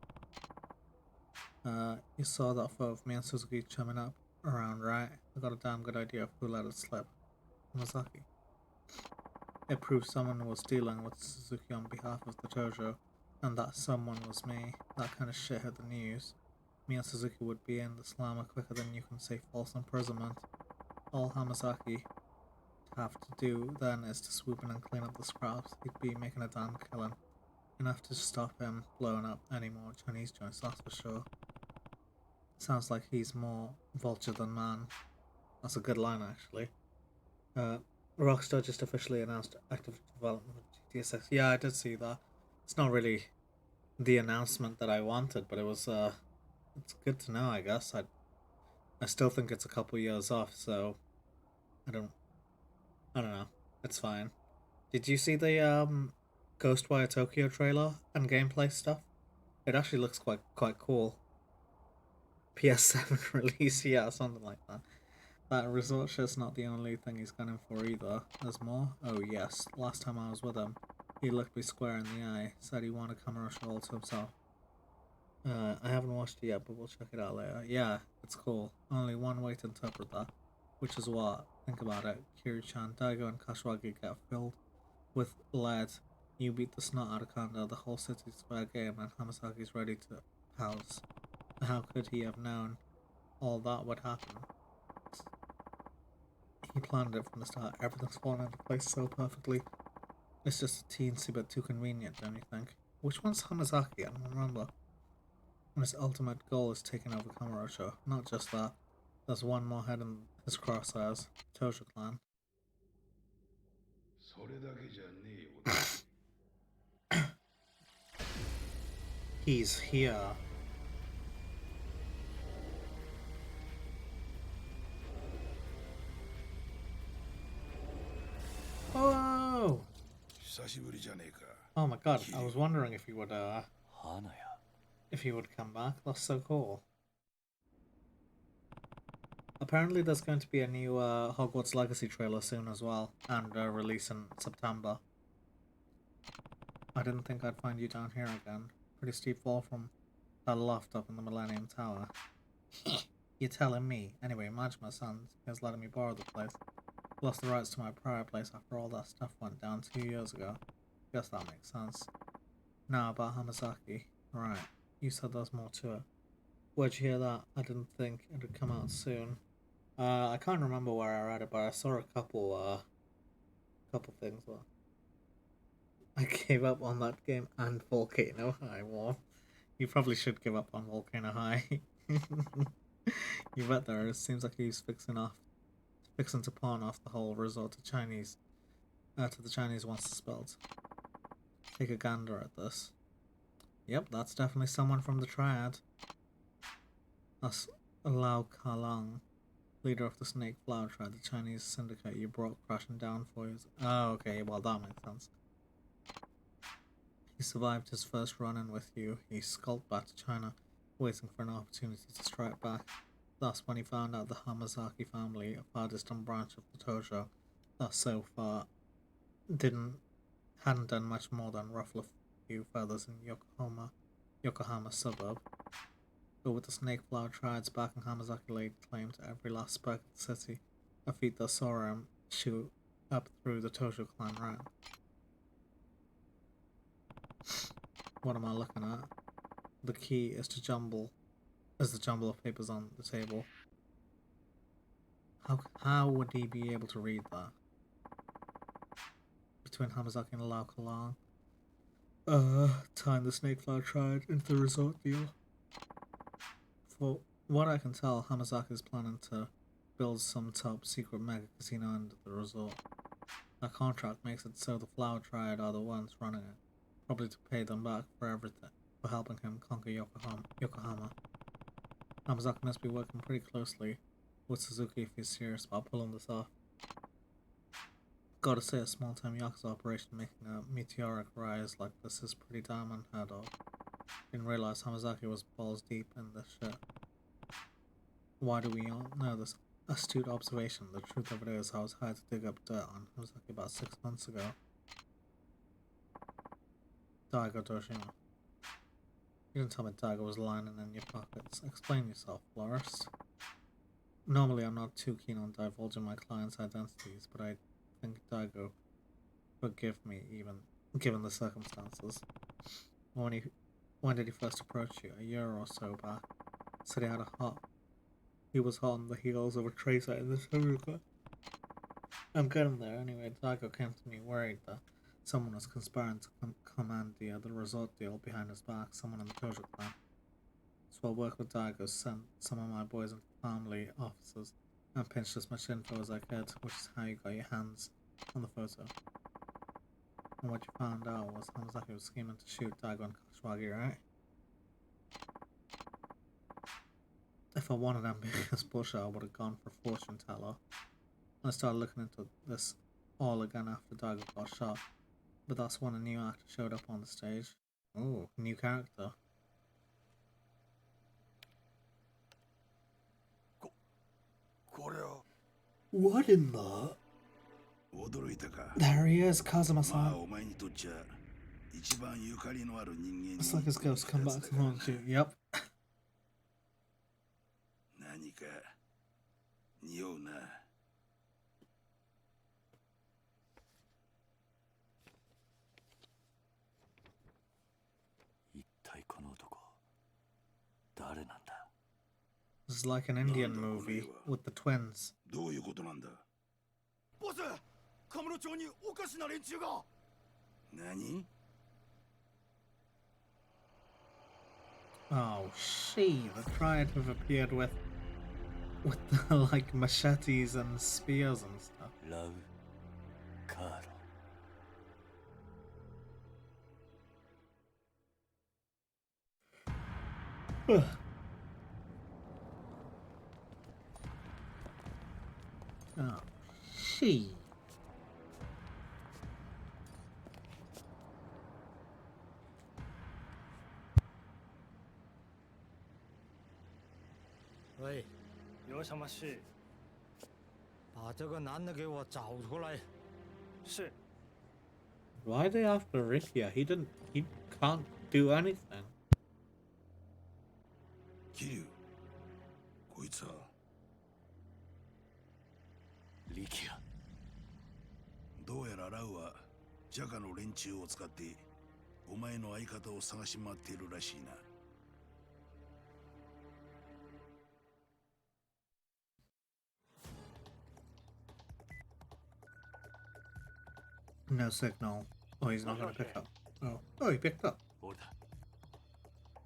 [SPEAKER 1] You saw that photo of me and Suzuki chumming up around, right? I got a damn good idea of who let it slip. Hamazaki. It proved someone was dealing with Suzuki on behalf of the Tojo, and that someone was me. That kind of shit hit the news. Me and Suzuki would be in the slammer quicker than you can say false imprisonment. All Hamazaki have to do then is to swoop in and clean up the scraps. He'd be making a damn killing. Enough to stop him blowing up any more Chinese joints, that's for sure. Sounds like he's more vulture than man. That's a good line, actually. Rockstar just officially announced active development of GTA 6. Yeah, I did see that. It's not really the announcement that I wanted, but it was, it's good to know, I guess. I still think it's a couple years off, so I don't know. It's fine. Did you see the Ghostwire Tokyo trailer and gameplay stuff? It actually looks quite cool. PS7 release, yeah, something like that. That resort shit's not the only thing he's gunning for either. There's more? Oh yes, last time I was with him, he looked me square in the eye, said he wanted commercial all to himself. I haven't watched it yet, but we'll check it out later. Yeah, it's cool. Only one way to interpret that, which is what? Think about it. Kiri-chan, Daigo, and Kashiwagi get filled with lead. You beat the snot out of Kanda, the whole city's fair game, and Hamasaki's ready to pounce. How could he have known all that would happen? He planned it from the start. Everything's fallen into place so perfectly. It's just a teensy bit too convenient, don't you think? Which one's Hamazaki? I don't remember. When his ultimate goal is taking over Kamurocho. Not just that. There's one more head in his crosshairs. Tojo clan. He's here. Oh! Oh my god, I was wondering if he would,
[SPEAKER 4] 花屋
[SPEAKER 1] if he would come back. That's so cool. Apparently there's going to be a new Hogwarts Legacy trailer soon as well, and release in September. I didn't think I'd find you down here again. Pretty steep fall from that loft up in the Millennium Tower. You're telling me. Anyway, Majima-san is letting me borrow the place. Lost the rights to my prior place after all that stuff went down 2 years ago. Guess that makes sense. Now about Hamazaki. Right, you said there's more to it. Where'd you hear that? I didn't think it would come out soon. I can't remember where I read it, but I saw a couple things. Well, I gave up on that game and Volcano High. Well, you probably should give up on Volcano High. You bet there is. Seems like he's fixing to pawn off the whole resort to the Chinese once the spelled. Take a gander at this. Yep, that's definitely someone from the Triad. That's Lao Kalang, leader of the Snake Flower Triad, the Chinese syndicate you brought crashing down for you. Oh, okay, well that makes sense. He survived his first run-in with you. He skulked back to China, waiting for an opportunity to strike back. Thus, when he found out the Hamazaki family, a far distant branch of the Tojo, thus so far hadn't done much more than ruffle a few feathers in Yokohama suburb. But with the Snake Flower Triads back in Hamazaki laid claim to every last speck of the city, a feat that saw him shoot up through the Tojo clan rank. What am I looking at? The key is the jumble of papers on the table. How would he be able to read that? Between Hamazaki and Lao Kalang. Tying the Snake Flower Triad into the resort deal. For what I can tell, Hamazaki is planning to build some top secret mega casino under the resort. That contract makes it so the Flower Triad are the ones running it, probably to pay them back for everything, for helping him conquer Yokohama. Hamazaki must be working pretty closely with Suzuki if he's serious about pulling this off. Gotta say, a small-time Yakuza operation making a meteoric rise like this is pretty damn unheard of. Didn't realize Hamazaki was balls deep in this shit. Why do we all know this astute observation? The truth of it is, I was hired to dig up dirt on Hamazaki about 6 months ago. Daigo Dojima. You didn't tell me Daigo was lying in your pockets. Explain yourself, florist. Normally, I'm not too keen on divulging my clients' identities, but I think Daigo forgive me, even given the circumstances. When did he first approach you? A year or so back. Said he was hot on the heels of a tracer in the Suzuka. I'm getting there anyway. Daigo came to me worried that someone was conspiring to command the resort deal behind his back, someone in the Tojo clan. So I'll work with Daigo, send some of my boys into family offices, and pinched as much info as I could, which is how you got your hands on the photo. And what you found out was Hamazaki was scheming to shoot Daigo and Kashiwagi, right? If I wanted ambiguous bullshit, I would have gone for fortune teller. I started looking into this all again after Daigo got shot. But that's when a new actor showed up on the stage. Ooh, new character. What in the? There he is, Kazuma-san. It's like his ghost come back to haunt you. Yep. This is like an Indian movie with the twins.
[SPEAKER 2] どういうことなんだボスカムロ町におかしな連中が何
[SPEAKER 1] Oh, the Triad have appeared with the, like, machetes and spears and stuff.
[SPEAKER 4] Love Caro.
[SPEAKER 1] Oh, she.
[SPEAKER 5] Hey.
[SPEAKER 3] 有什么事？
[SPEAKER 5] 把这个男的给我找出来。
[SPEAKER 3] 是。
[SPEAKER 1] Why are they after Rikia? He can't do anything.
[SPEAKER 2] 桐生こいつは
[SPEAKER 4] リキア。
[SPEAKER 2] どうやらラウはジャカの連中を使ってお前の相方を探し回っているらしいな。
[SPEAKER 1] No signal. Oh, he's not gonna pick up. Oh, he picked up.
[SPEAKER 4] 俺だ。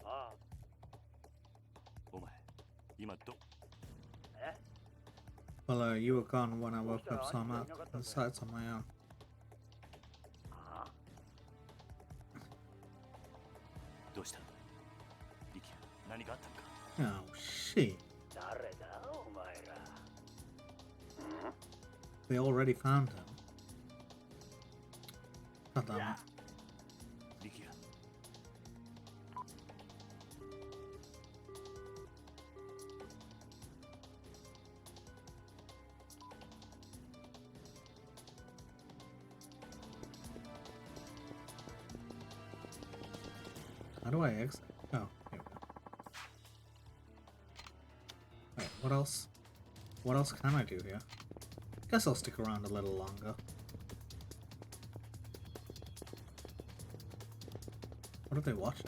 [SPEAKER 3] ああ。
[SPEAKER 4] お前、今ど
[SPEAKER 1] Well, you were gone when I woke up, so I'm out on the sites on my own.
[SPEAKER 4] どうしたリキ何かあったのか
[SPEAKER 1] Oh, shit.
[SPEAKER 3] 誰だお前ら。
[SPEAKER 1] They already found him. God damn it.
[SPEAKER 4] リキや
[SPEAKER 1] How do I exit? Oh, here we go. Wait, what else? What else can I do here? Guess I'll stick around a little longer. What are they watching?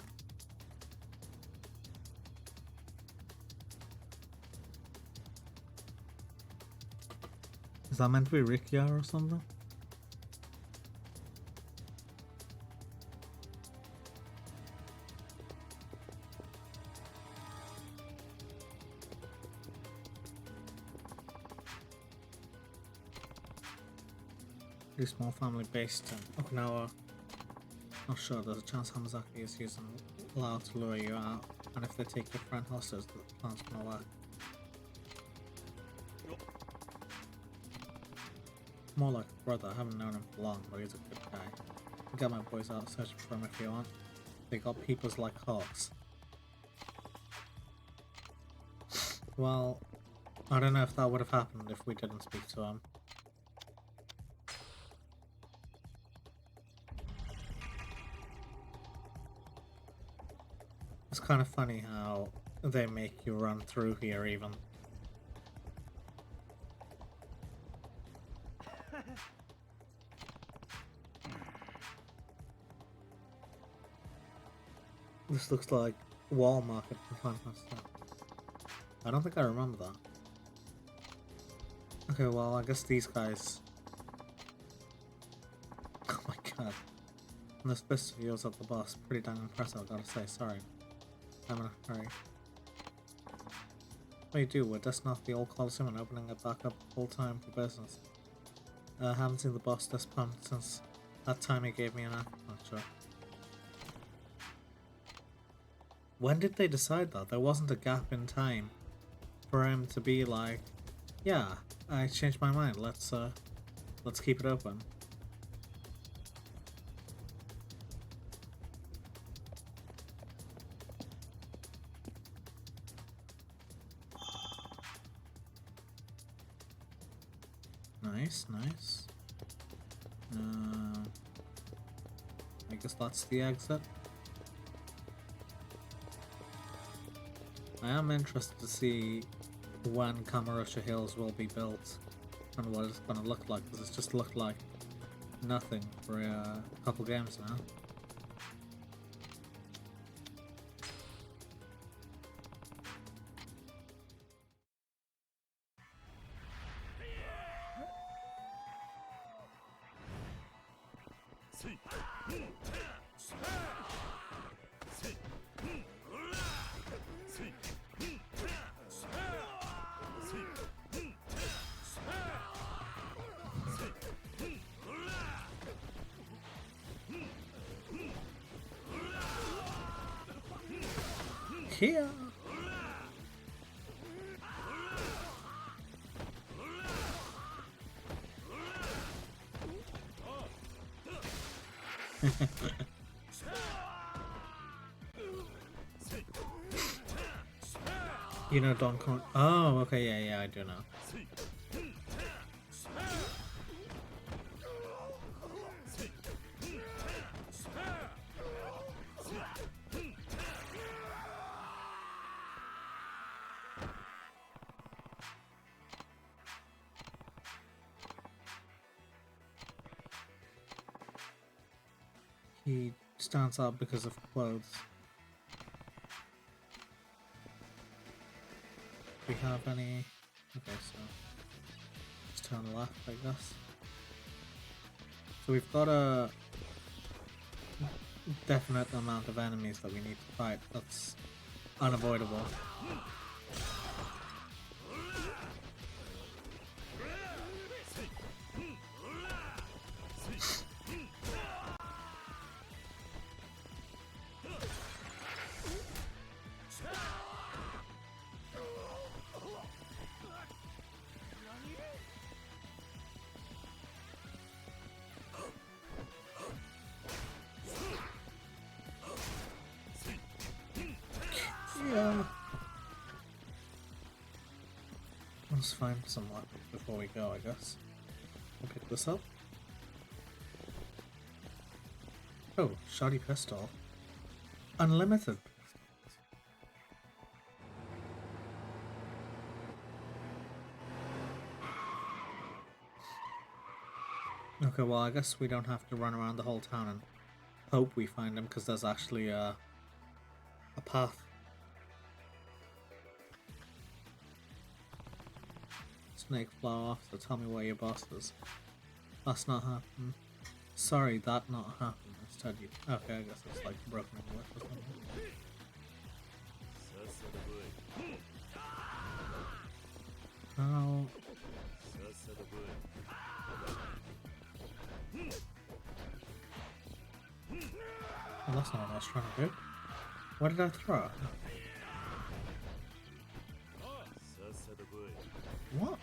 [SPEAKER 1] Is that meant to be Rikia or something? Pretty small family based in Okinawa. Not sure, there's a chance Hamazaki is using Lao to lure you out, and if they take your friend hostage, the plan's gonna work. More like a brother, I haven't known him for long, but he's a good guy. I'll get my boys out searching for him if you want. They got peepers like hawks. Well, I don't know if that would have happened if we didn't speak to him. It's kind of funny how they make you run through here even. This looks like Walmart in Final Fantasy. I don't think I remember that. Okay, well, I guess these guys... Oh my god. And this fist of yours at the boss, pretty dang impressive, I gotta say, sorry. I'm in a hurry. What do you do? We're dusting off the old Coliseum and opening it back up full time for business. I haven't seen the boss this pumped since that time he gave me an acupuncture. When did they decide that? There wasn't a gap in time for him to be like, yeah, I changed my mind, let's keep it open. Nice, nice. I guess that's the exit. I am interested to see when Kamarusha Hills will be built and what it's going to look like, because it's just looked like nothing for a couple games now. Here. You know Don Con. Oh, okay, yeah, I do know. He stands out because of clothes. Do we have any? Okay, so just turn left, I guess. So we've got a definite amount of enemies that we need to fight. That's unavoidable. Yeah. Let's find some weapons before we go, I guess. We'll pick this up. Oh, shoddy pistol. Unlimited pistols. Okay, well, I guess we don't have to run around the whole town and hope we find him, because there's actually a path. Snake flower off, so tell me where your boss is. That's not happened. Sorry, that not happened. Instead you... Okay, I guess it's like broken English or something. How... Well, that's not what I was trying to do. What did I throw? What?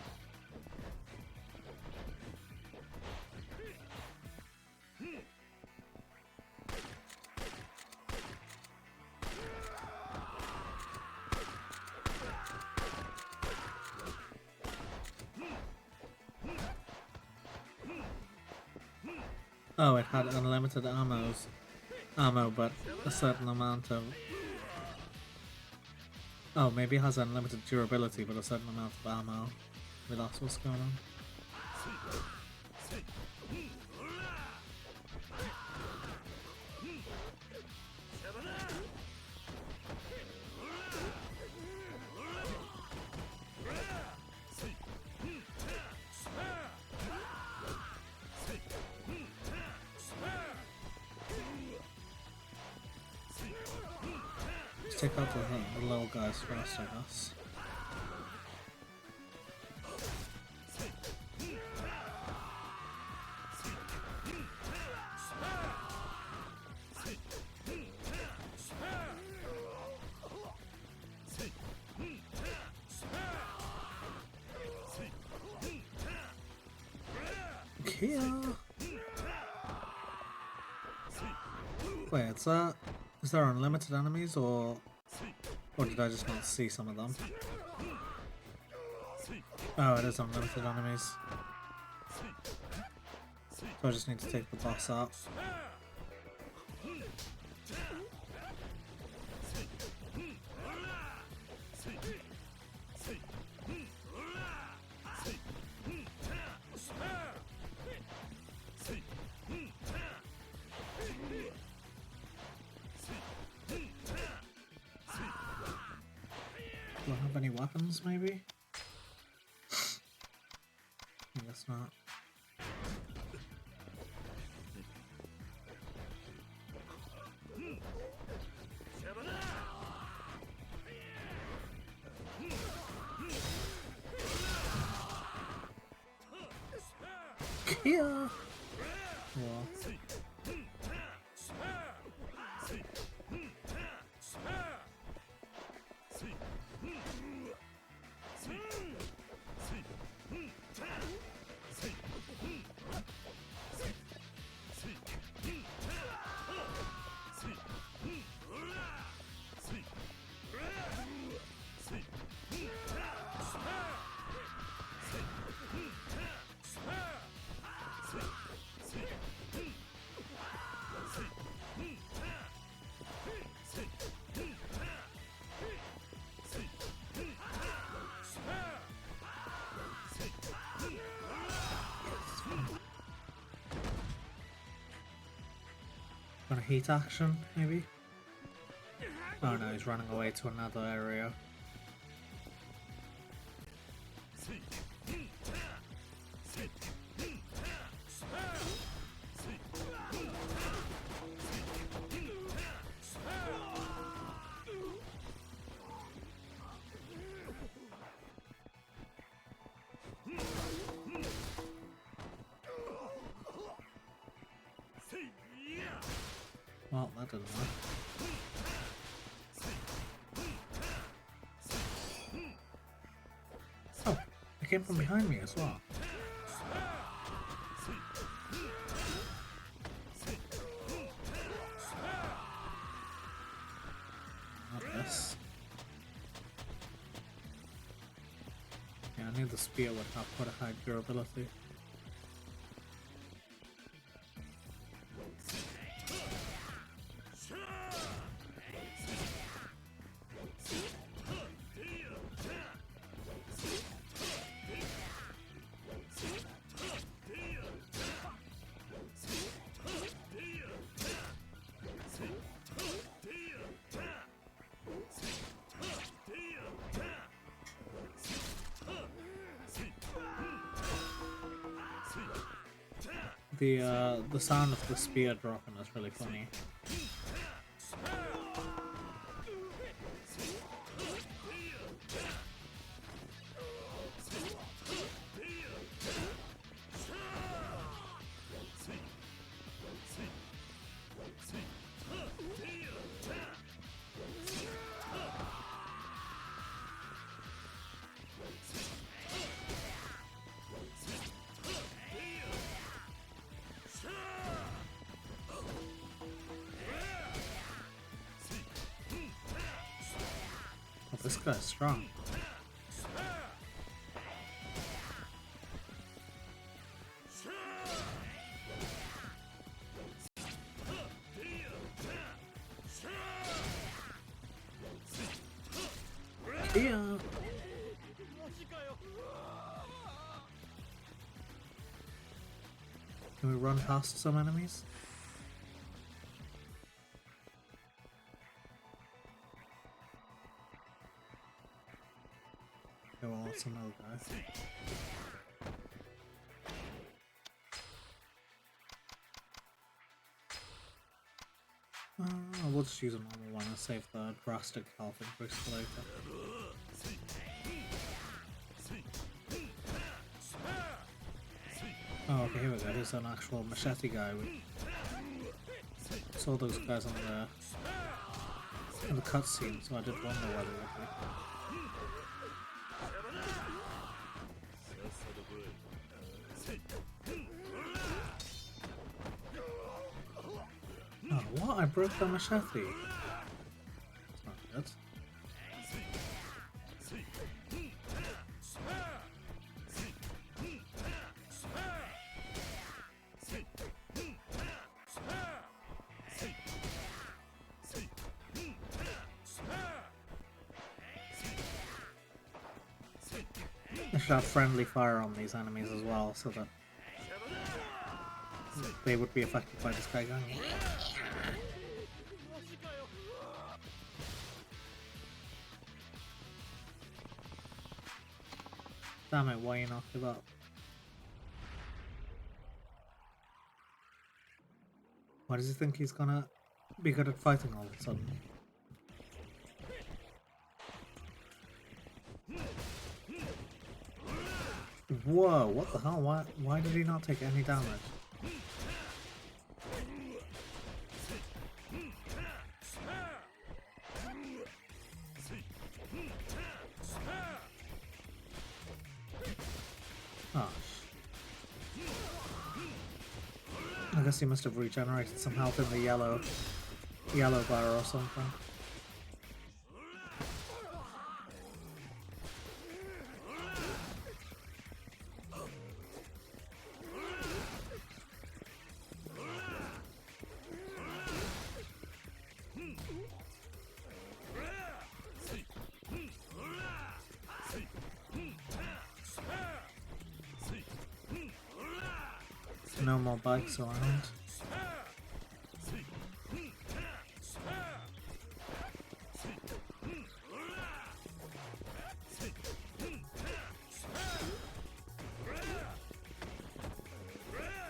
[SPEAKER 1] Oh, it had unlimited ammo, but a certain amount of... Oh, maybe it has unlimited durability, but a certain amount of ammo. Maybe that's what's going on. Let's take out the little guys first, I guess. Kia! Wait, is there unlimited enemies, or did I just not see some of them? Oh, it is unlimited enemies. So I just need to take the boss out. Do I have any weapons, maybe? I guess not. Kia! Well. Got a heat action, maybe? Oh no, he's running away to another area. That didn't work. Oh, it came from behind me as well. Not this. Yeah, I knew the spear would have quite a high durability. The sound of the spear dropping is really funny. Oh, this guy's strong. Yeah. Can we run past some enemies? Okay, well, it's another guy. We'll just use a normal one and save the drastic health increase for later. Oh, okay, here we go. Here's an actual machete guy. We saw those guys on in the cutscene, so I did wonder where they would be. Oh, what? I broke the machete. That's not good. I should have friendly fire on these enemies as well, so that they would be affected by this guy going. Damn it, why you not give up? Why does he think he's gonna be good at fighting all of a sudden? Whoa, what the hell? Why did he not take any damage? Oh. I guess he must have regenerated some health in the yellow bar or something. No more bikes around.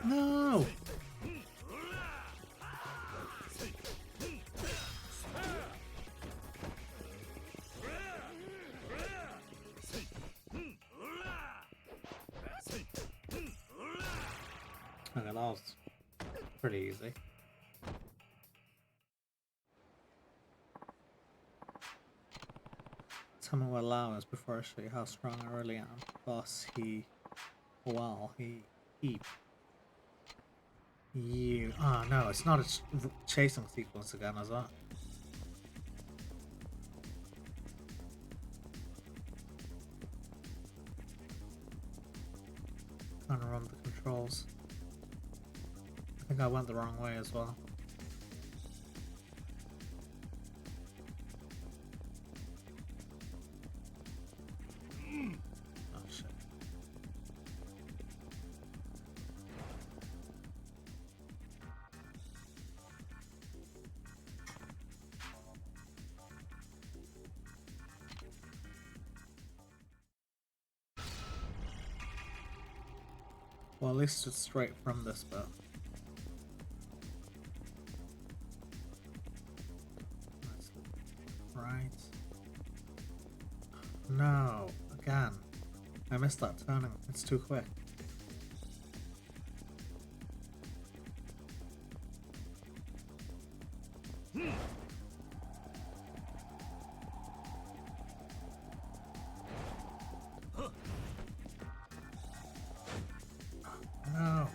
[SPEAKER 1] No! Okay, that was pretty easy. tell me what Lao is before I show you how strong I really am. Boss, he... You... Oh no, it's not a chasing sequence again, is it? Trying to run the controls. I think I went the wrong way as well. Oh shit. Well, at least it's straight from this bit. Right. No, again. I missed that turning. It's too quick. No.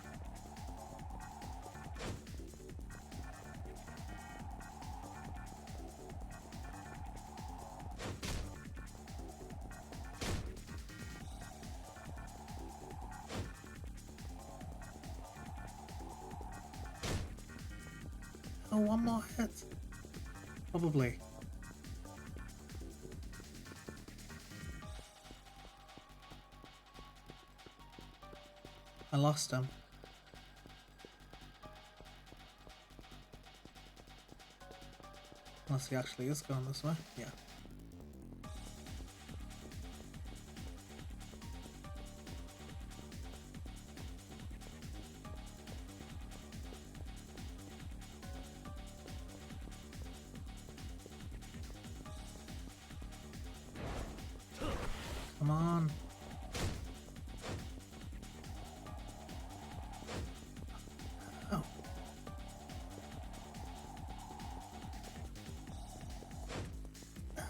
[SPEAKER 1] Oh, one more hit. Probably. I lost him. Unless he actually is going this way. Yeah. Come on. Oh.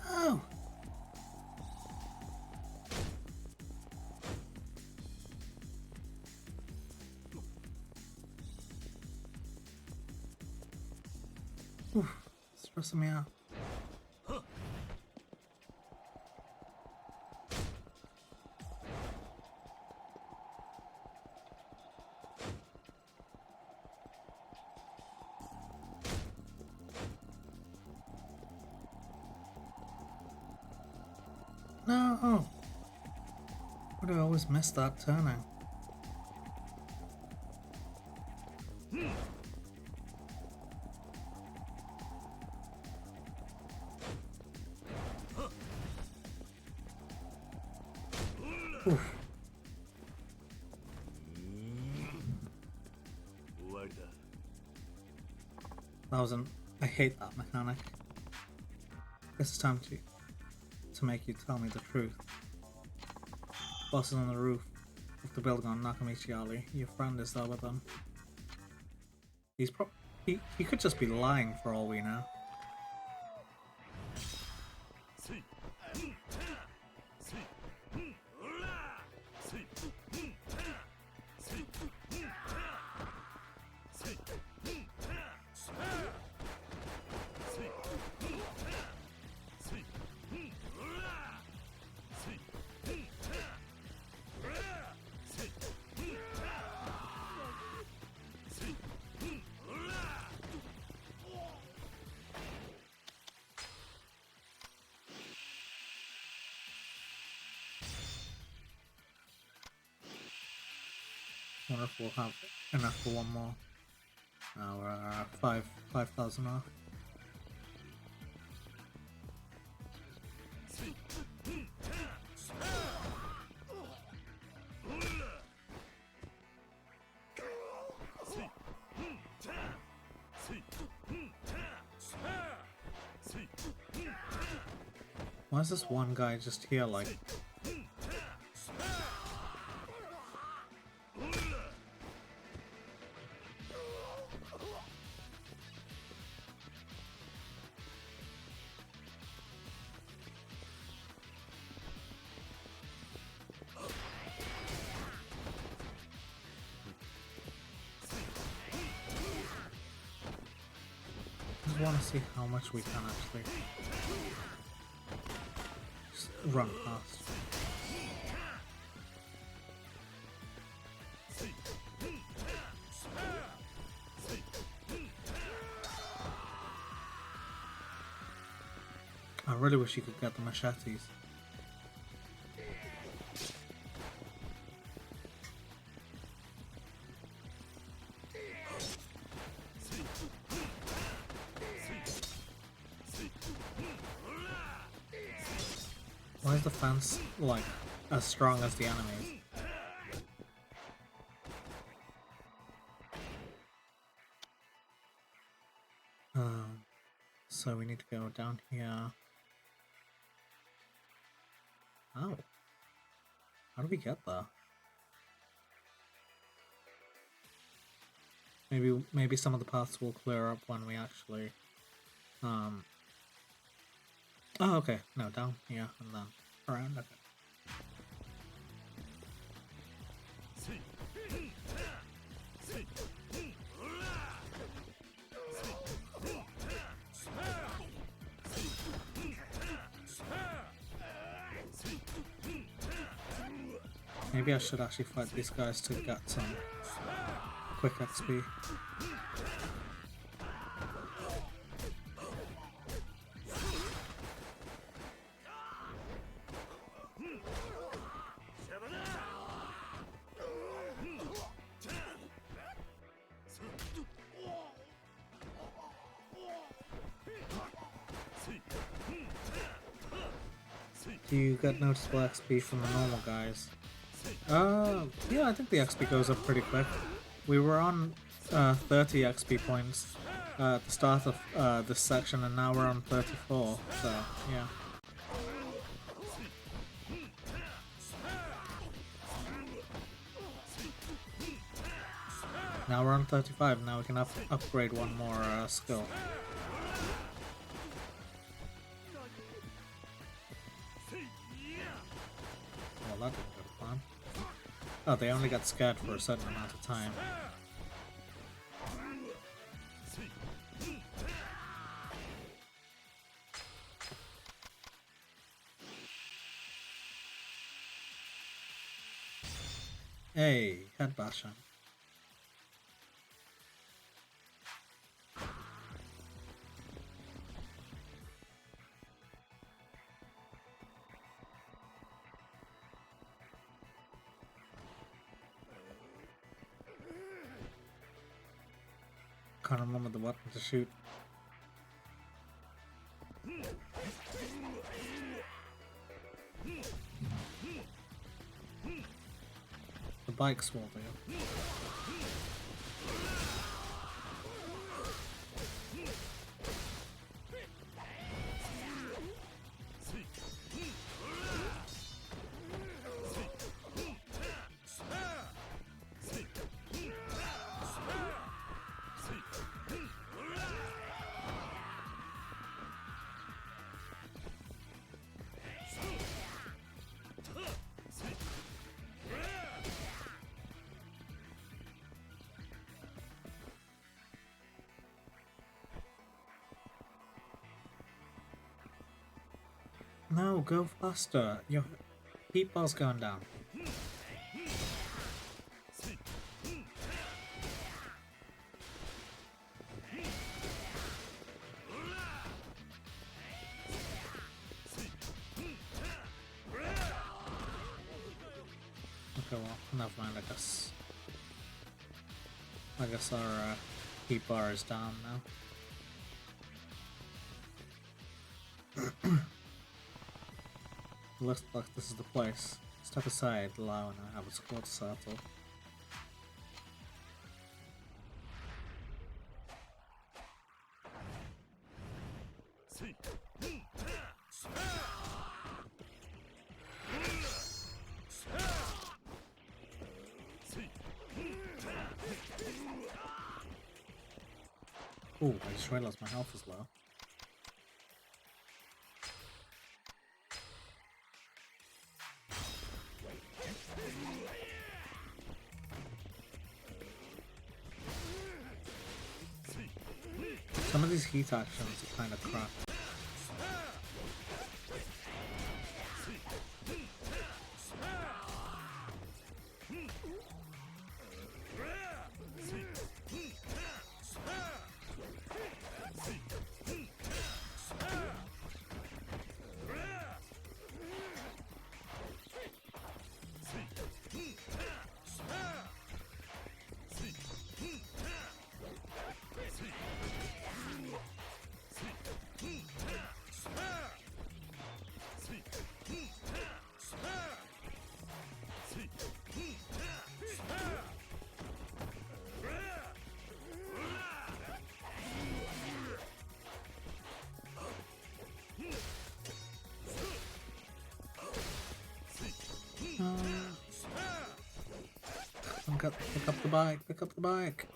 [SPEAKER 1] Oh. Oof, stressing me out. No! Why do I always miss that turning? Oof. That was an... I hate that mechanic. Guess it's time to make you tell me the truth. Boss is on the roof of the building on Nakamichi Alley. Your friend is there with him. He's he could just be lying for all we know. I wonder if we'll have enough for one more. Now we're 5,000 off. Why is this one guy just here like... want to see how much we can actually just run past. I really wish you could get the machetes. Why is the fence like as strong as the enemies? So we need to go down here. Oh. How do we get there? Maybe some of the paths will clear up when we actually oh, okay. No, down here and then around. Okay. Maybe I should actually fight these guys to get some quick XP. Do you get noticeable XP from the normal guys? Yeah, I think the XP goes up pretty quick. We were on 30 XP points at the start of this section, and now we're on 34, so yeah. Now we're on 35, now we can upgrade one more skill. Well, that didn't go to plan. Oh, they only got scared for a certain amount of time. Hey, head bashing. Can't remember the button to shoot. The bikes will do. No, go faster. Your heat bar's going down. Okay, well, never mind, I guess our heat bar is down now. Looks like this is the place. Step aside, allow, and I have a score to settle. Ooh, I just realized my health is low. Some of these heat actions are kind of crap. Pick up the bike, pick up the bike.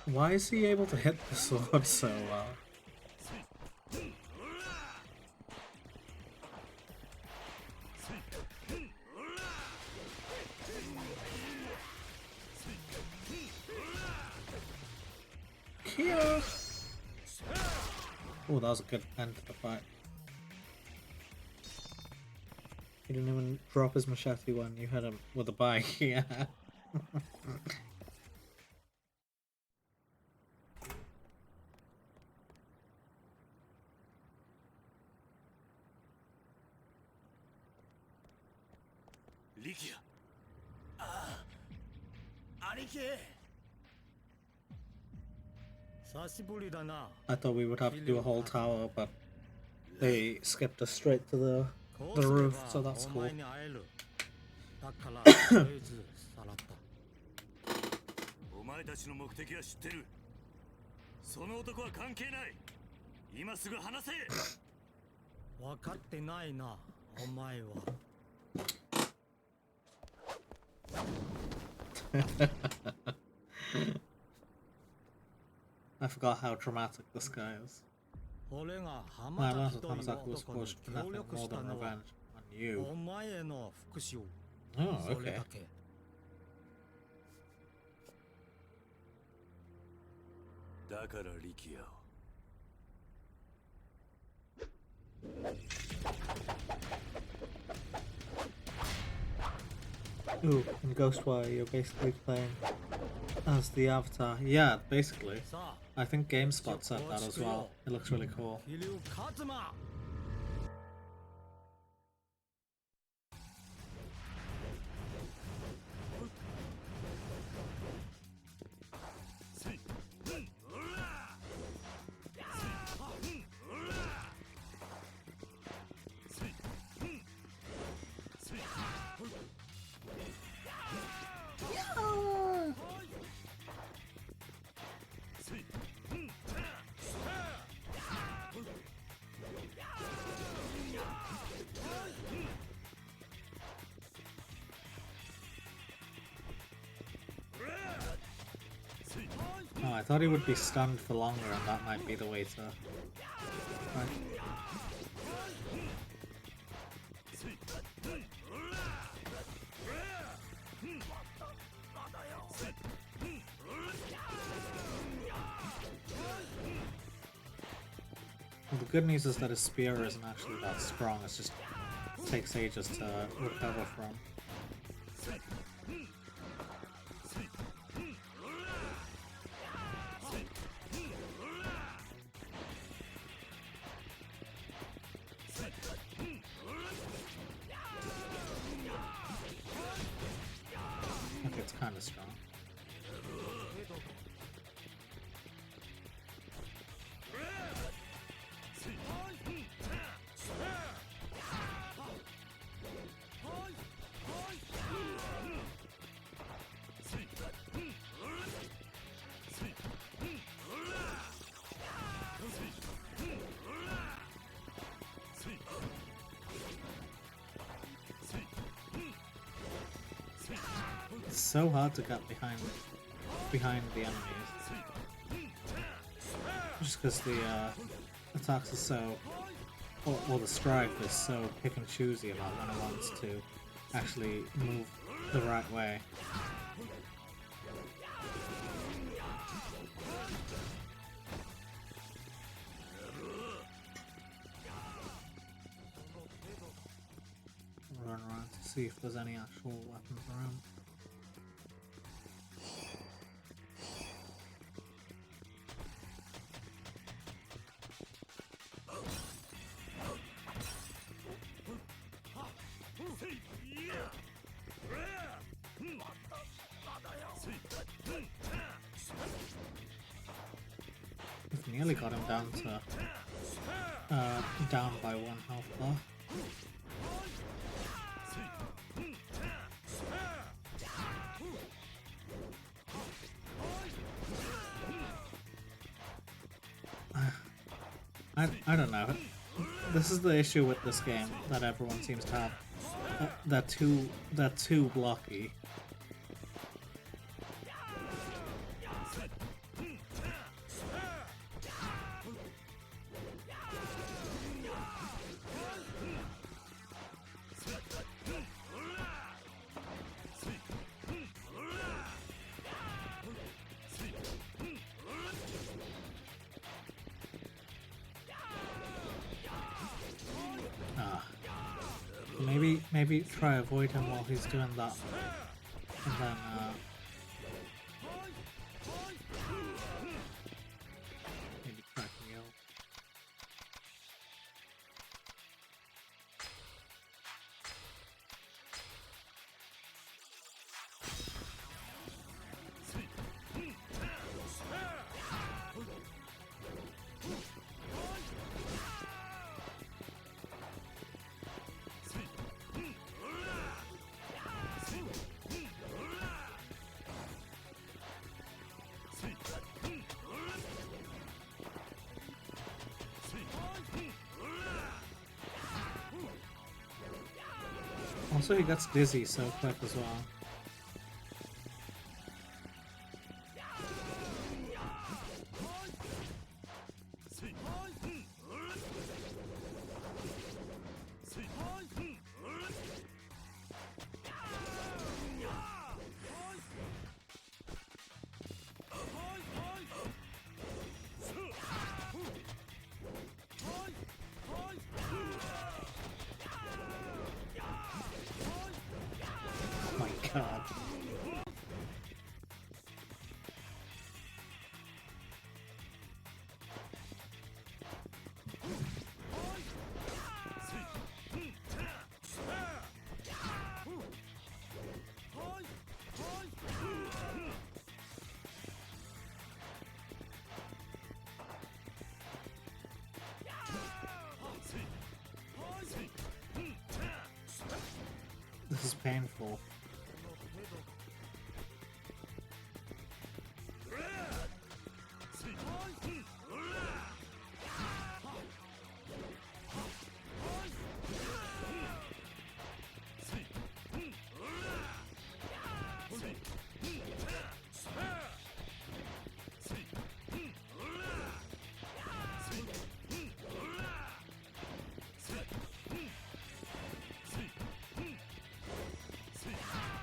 [SPEAKER 1] Why is he able to hit the sword so well? Oh, that was a good end to the fight. He didn't even drop his machete when you hit him with a bike, yeah.
[SPEAKER 5] Likia. Aniki.
[SPEAKER 1] I thought we would have to do a whole tower, but they skipped us straight to the roof, so that's cool.
[SPEAKER 4] お前たちの目的は知ってる。その男は関係ない。今すぐ話せ。
[SPEAKER 8] 分かってないな、お前は。
[SPEAKER 1] I forgot how dramatic this guy is. I learned that Hamazaki was forged for nothing more than revenge on you. Oh, okay. Ooh, in Ghostwire you're basically playing as the avatar. Yeah, basically. I think GameSpot said that as well. It looks really cool. Oh, I thought he would be stunned for longer, and that might be the way to... Right. Well, the good news is that his spear isn't actually that strong, it just takes ages to recover from. Okay, it's kind of strong. It's so hard to get behind the enemies. Just because the attacks are so, or the strife is so pick and choosy about when it wants to actually move the right way. Run around to see if there's any actual weapons around. We've nearly got him down to down by 1 health bar. I don't know. This is the issue with this game that everyone seems to have. They're too blocky. Maybe try avoid him while he's doing that, and then maybe crack me out. Also, he gets dizzy so quick as well. God. This is painful.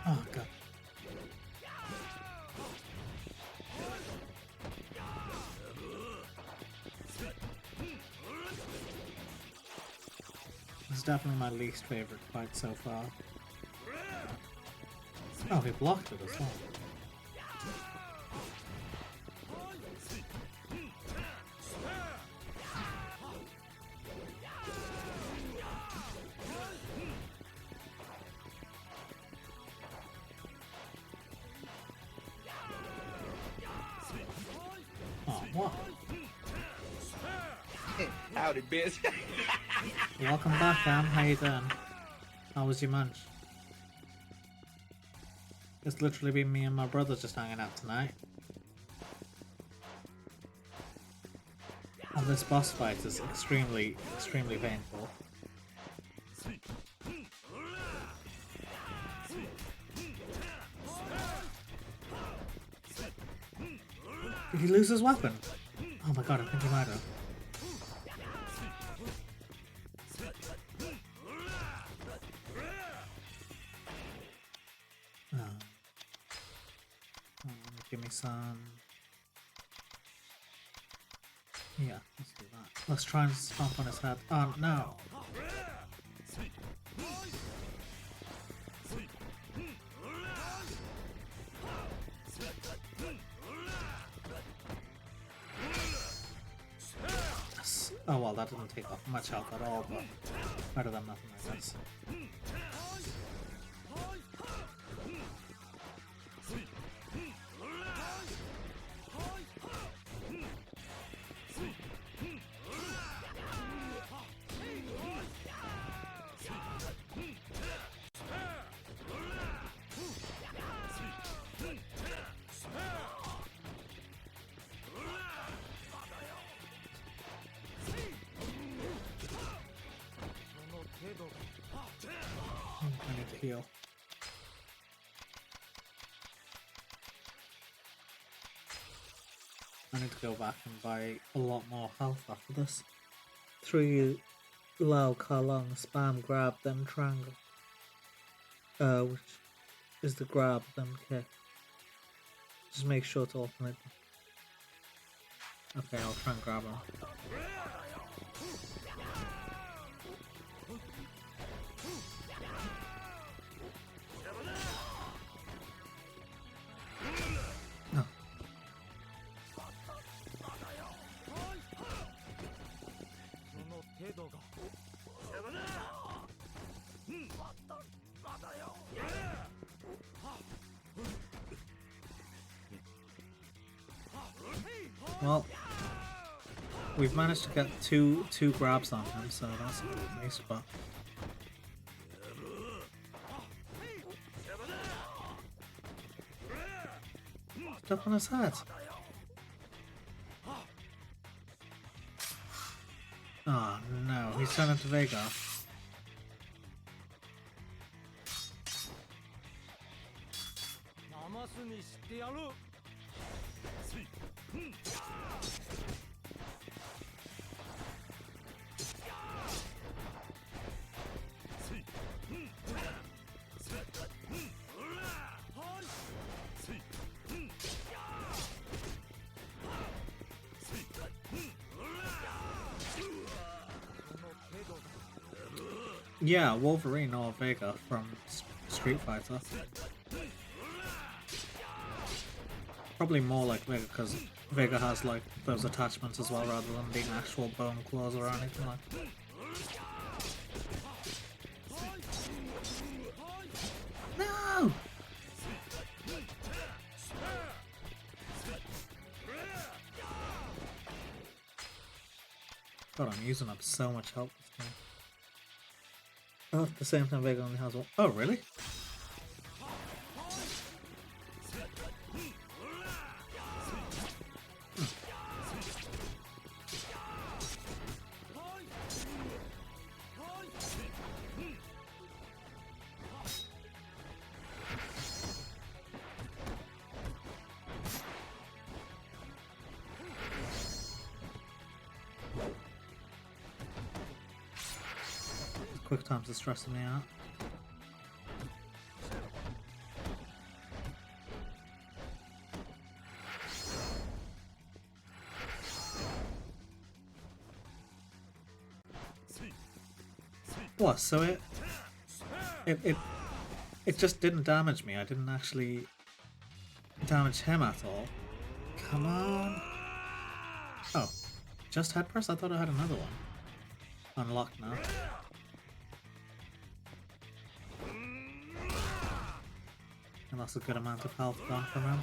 [SPEAKER 1] Oh god. This is definitely my least favorite fight so far. Oh, he blocked it as well. Oh, what?
[SPEAKER 9] Howdy, bitch.
[SPEAKER 1] Welcome back, Cam. How you doing? How was your munch? It's literally been me and my brother just hanging out tonight. And this boss fight is extremely painful. Did he lose his weapon? Oh Oh my god, I think he might have. Give me some. Yeah, let's do that. Let's try and stomp on his head. Oh no! Oh well, that didn't take off much health at all, but better than nothing, I guess. I need to heal. I need to go back and buy a lot more health after this. 3 Lao Kalong, spam, grab, then triangle. Which is the grab, then kick. Just make sure to alternate them. Okay, I'll try and grab him. No. Well, we've managed to get two grabs on him, so that's a nice spot. Step on his head. Oh no, he's turned into Vega. Yeah, Wolverine or Vega from Street Fighter. Probably more like Vega, because Vega has like those attachments as well, rather than being actual bone claws or anything like that. No! God, I'm using up so much health this time. Oh, at the same time Vega only has one. Oh, really? Quick times are stressing me out. What? So it just didn't damage me. I didn't actually damage him at all. Come on. Oh, just head press? I thought I had another one. Unlocked now. And that's a good amount of health gone from him.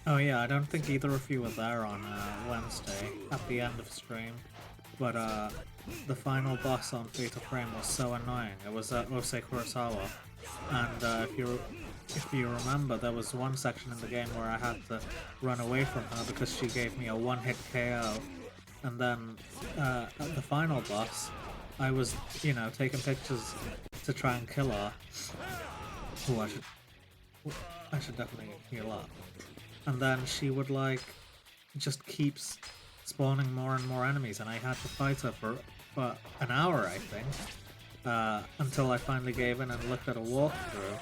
[SPEAKER 1] Oh yeah, I don't think either of you were there on Wednesday at the end of stream. but the final boss on Fatal Frame was so annoying. It was Ose Kurosawa, and if you remember, there was one section in the game where I had to run away from her because she gave me a one-hit KO, and then at the final boss, I was, you know, taking pictures to try and kill her. Oh, I should definitely heal up. And then she would like just keeps spawning more and more enemies, and I had to fight her for an hour, I think, until I finally gave in and looked at a walkthrough.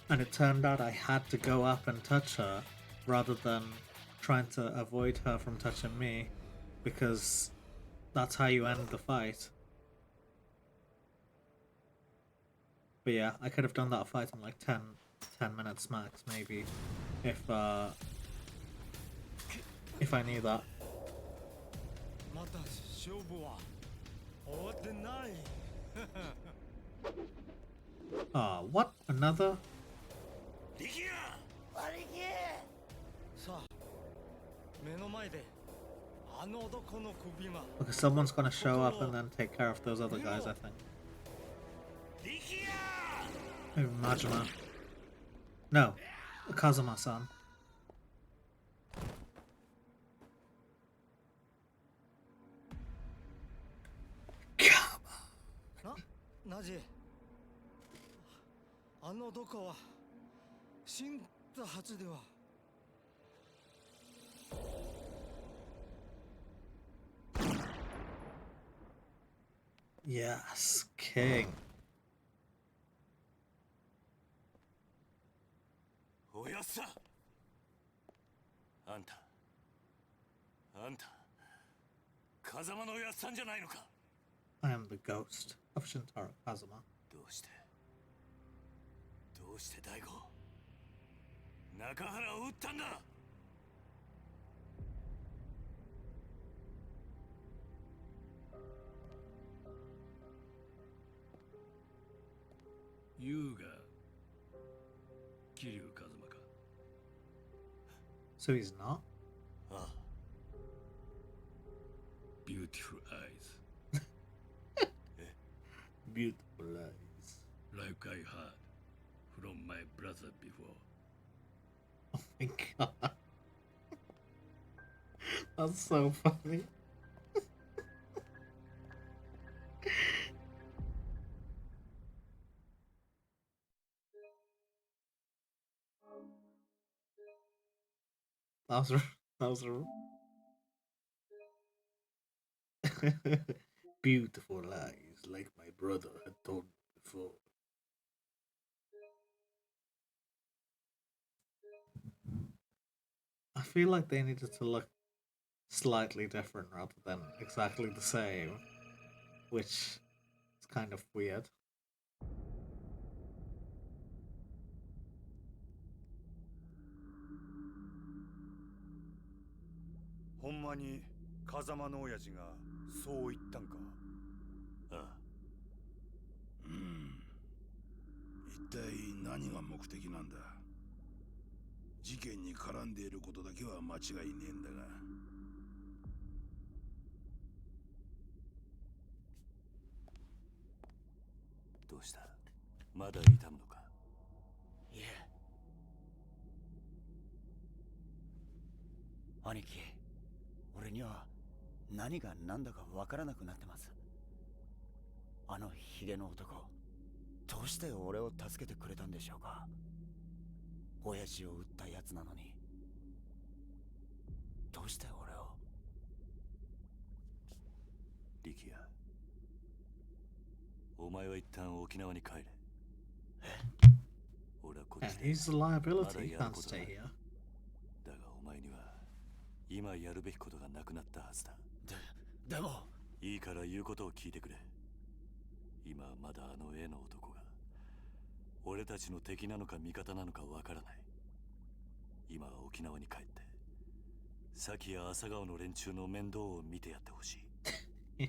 [SPEAKER 1] And it turned out I had to go up and touch her rather than trying to avoid her from touching me, because that's how you end the fight. But yeah, I could have done that fight in like 10 minutes max, maybe, if I knew that.
[SPEAKER 8] また勝負は終わってない。
[SPEAKER 1] What? Another?
[SPEAKER 8] さあ、目の前であの男の首が。
[SPEAKER 1] Because someone's gonna show up and then take care of those other guys, I think. Maybe Majima. No, Kazuma-san.
[SPEAKER 8] なぜあの男は死んだはずでは。
[SPEAKER 1] Yes, King.
[SPEAKER 4] おやっさあんた風間のおやっさんじゃないのか。
[SPEAKER 1] I am the ghost of Shintaro Kazuma.
[SPEAKER 4] どうして大吾中原を撃ったんだ。
[SPEAKER 7] 優が桐生一馬か。
[SPEAKER 1] So he's not?
[SPEAKER 4] ああ
[SPEAKER 7] Beautiful eyes
[SPEAKER 1] Beautiful eyes.
[SPEAKER 7] like I heard from my brother before.
[SPEAKER 1] Oh my god. That's so funny. That was beautiful eyes, like my brother had told me before. I feel like they needed to look slightly different rather than exactly the same, which is kind of weird.
[SPEAKER 6] ほんまに風間の親父がそう言ったんか。
[SPEAKER 4] ああ。
[SPEAKER 9] 一体何が目的なんだ。事件に絡んでいることだけは間違いねえんだが。
[SPEAKER 4] どうした？まだ痛むのか？
[SPEAKER 3] いえ。兄貴、俺には何が何だかわからなくなってます。あのヒゲの男、どうして俺を助けてくれたんでしょうか。親父を撃ったやつなのに、どうして俺を。
[SPEAKER 4] 力也、お前は一旦沖縄に帰れ。俺はこっ
[SPEAKER 1] Yeah,
[SPEAKER 4] ちで
[SPEAKER 1] he's a
[SPEAKER 4] まだ
[SPEAKER 1] liability. He
[SPEAKER 4] やる
[SPEAKER 1] can't
[SPEAKER 4] ことが
[SPEAKER 1] stay
[SPEAKER 4] ある。
[SPEAKER 1] here.
[SPEAKER 4] だがお前には今やるべきことがなくなったはずだ。
[SPEAKER 3] でも
[SPEAKER 4] いいから言うことを聞いてくれ。今はまだあの絵の男が俺たちの敵なのか味方なのかわからない。今は沖縄に帰って崎や朝顔の連中の面倒を見てやってほしい。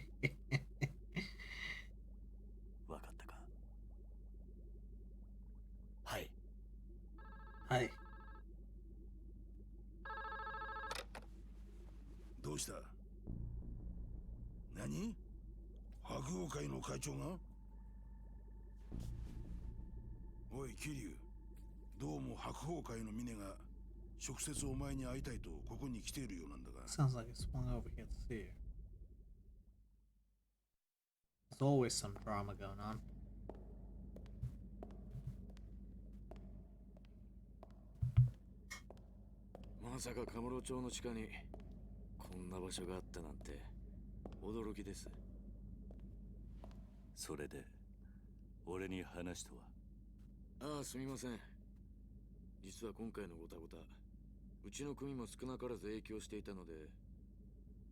[SPEAKER 4] わかったか？
[SPEAKER 3] はい。
[SPEAKER 1] はい。
[SPEAKER 9] どうした？何？白鵬会の会長が？おい桐生、どうも白鵬会の峰が直接お前に会いたいとここに来ているようなんだが。
[SPEAKER 1] Sounds like he swung over here to see you. There's always some drama going on.
[SPEAKER 5] まさかカムロ町の地下にこんな場所があったなんて驚きです。
[SPEAKER 4] それで俺に話とは？
[SPEAKER 5] ああ、すみません。実は今回のごたごた、うちの組も少なからず影響していたので、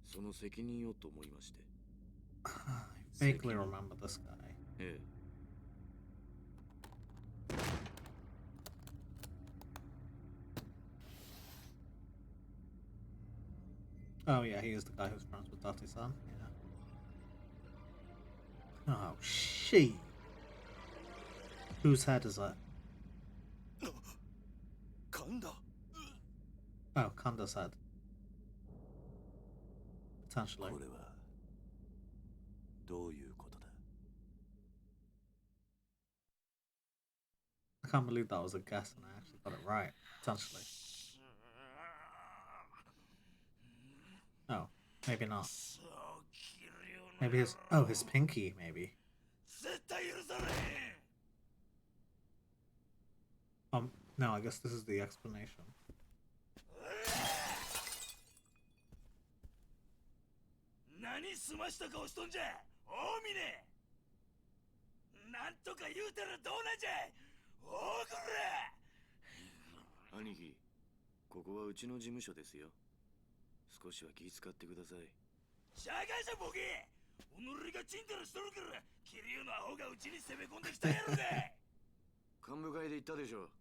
[SPEAKER 5] その責任をと思いまして。
[SPEAKER 1] I vaguely remember this guy.
[SPEAKER 5] ええ。
[SPEAKER 1] Oh yeah, he is the guy who's friends with Dati-san. Yeah. Oh, she. Whose head is that?
[SPEAKER 5] 神田。
[SPEAKER 1] Oh, Kanda's head. Potentially.
[SPEAKER 4] これはどういうことだ？
[SPEAKER 1] I can't believe that was a guess and I actually got it right. Potentially. Oh, maybe not. Maybe his... Oh, his pinky, maybe. No, I guess this is the explanation.
[SPEAKER 7] 何済ました顔しとんじゃ、大峰。なんとか言うたらどうなんじゃ、大黒。
[SPEAKER 5] 兄貴、ここはうちの事務所ですよ。少しは気遣ってください。
[SPEAKER 7] しゃがしゃボケ。おのりがチンタラしとるから、桐生のアホがうちに攻め込んできたやろが。
[SPEAKER 5] 幹部会で言ったでしょ。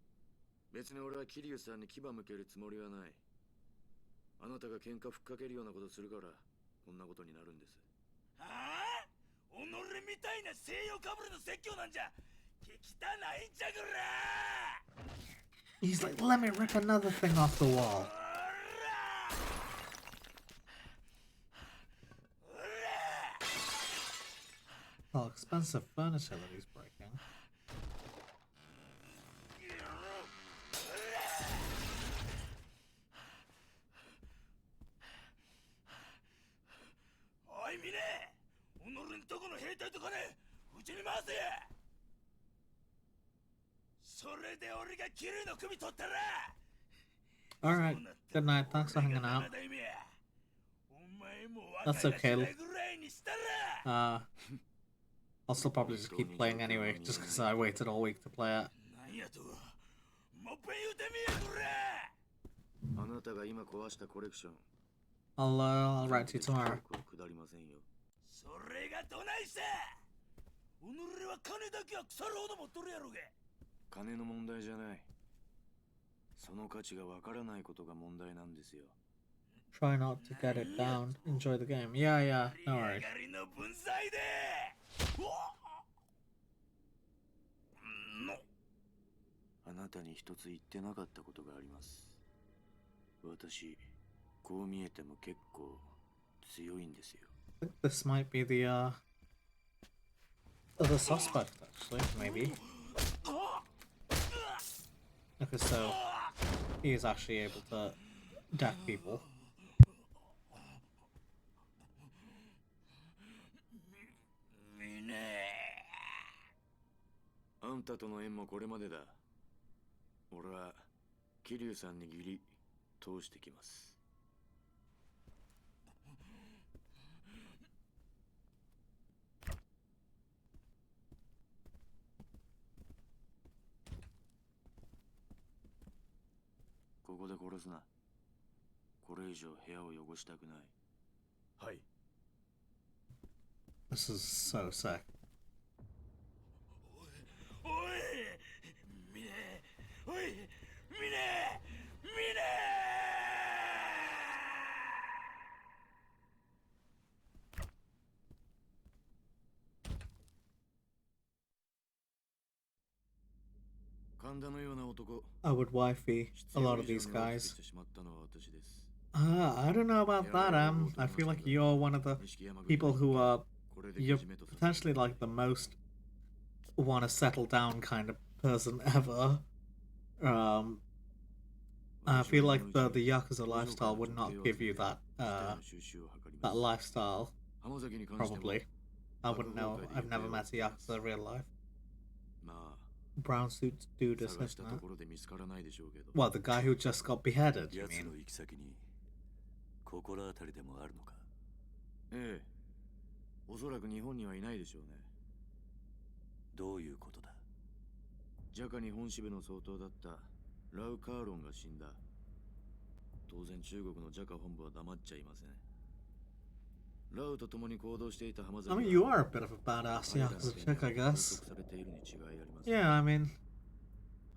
[SPEAKER 5] 別に俺は桐生さんに牙向けるつもりはない。あなたが喧嘩ふっかけるようなことするからこんなことになるんです。
[SPEAKER 7] はあ？おのりみたいな西洋かぶれの説教なんじゃ。汚いんじゃくら。
[SPEAKER 1] He's like, let me rip another thing off the wall. Oh, expensive furniture that he's breaking.
[SPEAKER 7] Oi, Mine! おのりんとこの兵隊とかね、うちに回せや。それで俺が桐生の首取ったら。
[SPEAKER 1] Alright, good night, thanks for hanging out. That's okay. I'll still probably just keep playing anyway, just because I waited all week to play it.
[SPEAKER 5] あなたが今壊したコレクション。
[SPEAKER 1] I'll write to you tomorrow.
[SPEAKER 5] 下りませんよ。
[SPEAKER 7] それがどないさ。おのりは金だけは腐るほど持っとるやろが。
[SPEAKER 5] 金の問題じゃない。その価値がわからないことが問題なんですよ。
[SPEAKER 1] Try not to get it down. Enjoy the game. Yeah, yeah, no worries.
[SPEAKER 5] あなたに一つ言ってなかったことがあります。私、こう見えても結構強いんですよ。
[SPEAKER 1] I think this might be the suspect, actually, maybe. Okay, so he is actually able to deck people.
[SPEAKER 5] あんたとの縁もこれまでだ。俺は桐生さんに義理通してきます。ここで殺すな。これ以上部屋を汚したくない。はい。
[SPEAKER 1] This is so sick.
[SPEAKER 7] おい、ミネ、おい、ミネ、ミネ。
[SPEAKER 5] 神田のような男。
[SPEAKER 1] I would wifey a lot of these guys. I don't know about that, I feel like you're one of the people who are... You're potentially like the most want to settle down kind of person ever. I feel like the Yakuza lifestyle would not give you that that lifestyle. Probably. I wouldn't know. I've never met a Yakuza in real life. Brown suits dude is, isn't it? Well, the guy who just got beheaded, you mean?
[SPEAKER 4] 心当たりでもあるのか。
[SPEAKER 5] ええ、おそらく日本にはいないでしょうね。
[SPEAKER 4] どういうことだ。
[SPEAKER 5] ジャカ日本支部の総統だったラウ・カーロンが死んだ。当然中国のジャカ本部は黙っちゃいません。ラウと共に行動していた浜崎。
[SPEAKER 1] I mean, you are a bit of a badass Yakuza chick, I guess.
[SPEAKER 5] されているに違いありません。
[SPEAKER 1] Yeah, I mean,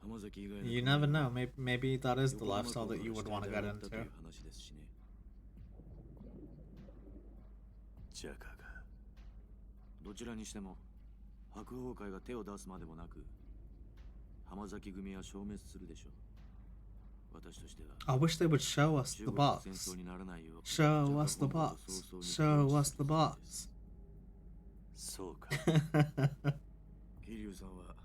[SPEAKER 5] 浜崎以外の
[SPEAKER 1] you never know. Maybe that is the lifestyle that you would want to get into.
[SPEAKER 5] 話ですしね。
[SPEAKER 4] ジャカが。
[SPEAKER 5] どちらにしても白鵬会が手を出すまでもなく浜崎組は消滅するでしょう。私としては
[SPEAKER 1] I wish they would show us the box. Show us the box. Show us the box.
[SPEAKER 4] そうか。
[SPEAKER 5] 桐生さんは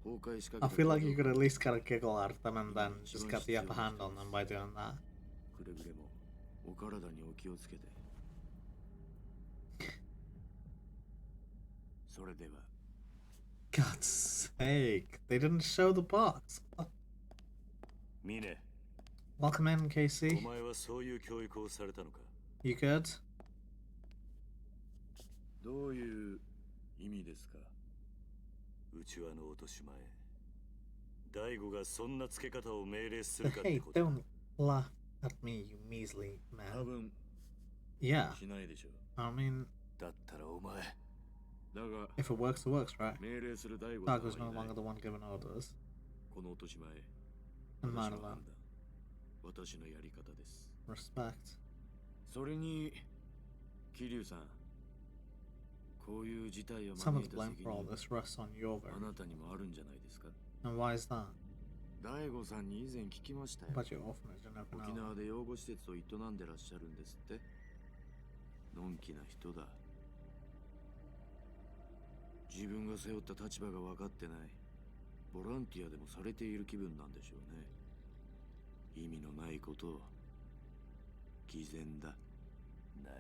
[SPEAKER 5] 崩壊しか
[SPEAKER 1] I
[SPEAKER 5] けた
[SPEAKER 1] feel like you could at least get a giggle out of them and then just get the upper hand on them by doing that.
[SPEAKER 5] くれぐれもお体にお気をつけて。それでは。
[SPEAKER 1] God's sake, they didn't show the box.
[SPEAKER 4] ミネ。
[SPEAKER 1] Welcome in, KC.
[SPEAKER 4] お前はそういう教育をされたのか。
[SPEAKER 1] You good?
[SPEAKER 5] どういう意味ですか。
[SPEAKER 4] うちわの落とし前。大悟がそんな付け方を命令するかって
[SPEAKER 1] Hey,
[SPEAKER 4] こと。
[SPEAKER 1] don't laugh at me, you measly
[SPEAKER 5] 多
[SPEAKER 1] man.
[SPEAKER 5] 分
[SPEAKER 1] Yeah,
[SPEAKER 5] しないでしょう。
[SPEAKER 1] I mean,
[SPEAKER 4] だったらお前。
[SPEAKER 5] だが
[SPEAKER 1] if it works, it works, right?
[SPEAKER 5] 命令する大悟さん
[SPEAKER 1] Daigo's
[SPEAKER 5] は
[SPEAKER 1] no
[SPEAKER 5] いない
[SPEAKER 1] longer the one giving orders.
[SPEAKER 5] この落とし前。
[SPEAKER 1] And
[SPEAKER 5] 私
[SPEAKER 1] mine
[SPEAKER 5] の判
[SPEAKER 1] alone.
[SPEAKER 5] 断。私のやり方です。
[SPEAKER 1] Respect.
[SPEAKER 5] それに桐生さん、こういう事態を
[SPEAKER 1] Some
[SPEAKER 5] 招
[SPEAKER 1] of
[SPEAKER 5] い
[SPEAKER 1] the
[SPEAKER 5] た
[SPEAKER 1] blame
[SPEAKER 5] 責
[SPEAKER 1] for all
[SPEAKER 5] 任は
[SPEAKER 1] this rests on your
[SPEAKER 5] あ
[SPEAKER 1] very.
[SPEAKER 5] なたにもあるんじゃないですか。
[SPEAKER 1] And why is that?
[SPEAKER 5] 大悟さんに以前聞きましたよ。
[SPEAKER 1] About your orphanage in
[SPEAKER 5] 沖
[SPEAKER 1] Okinawa.
[SPEAKER 5] 縄で養護施設を営んでらっしゃるんですって。のんきな人だ。自分が背負った立場が分かってない。ボランティアでもされている気分なんでしょうね。意味のないことを。偽善だ。
[SPEAKER 4] 何。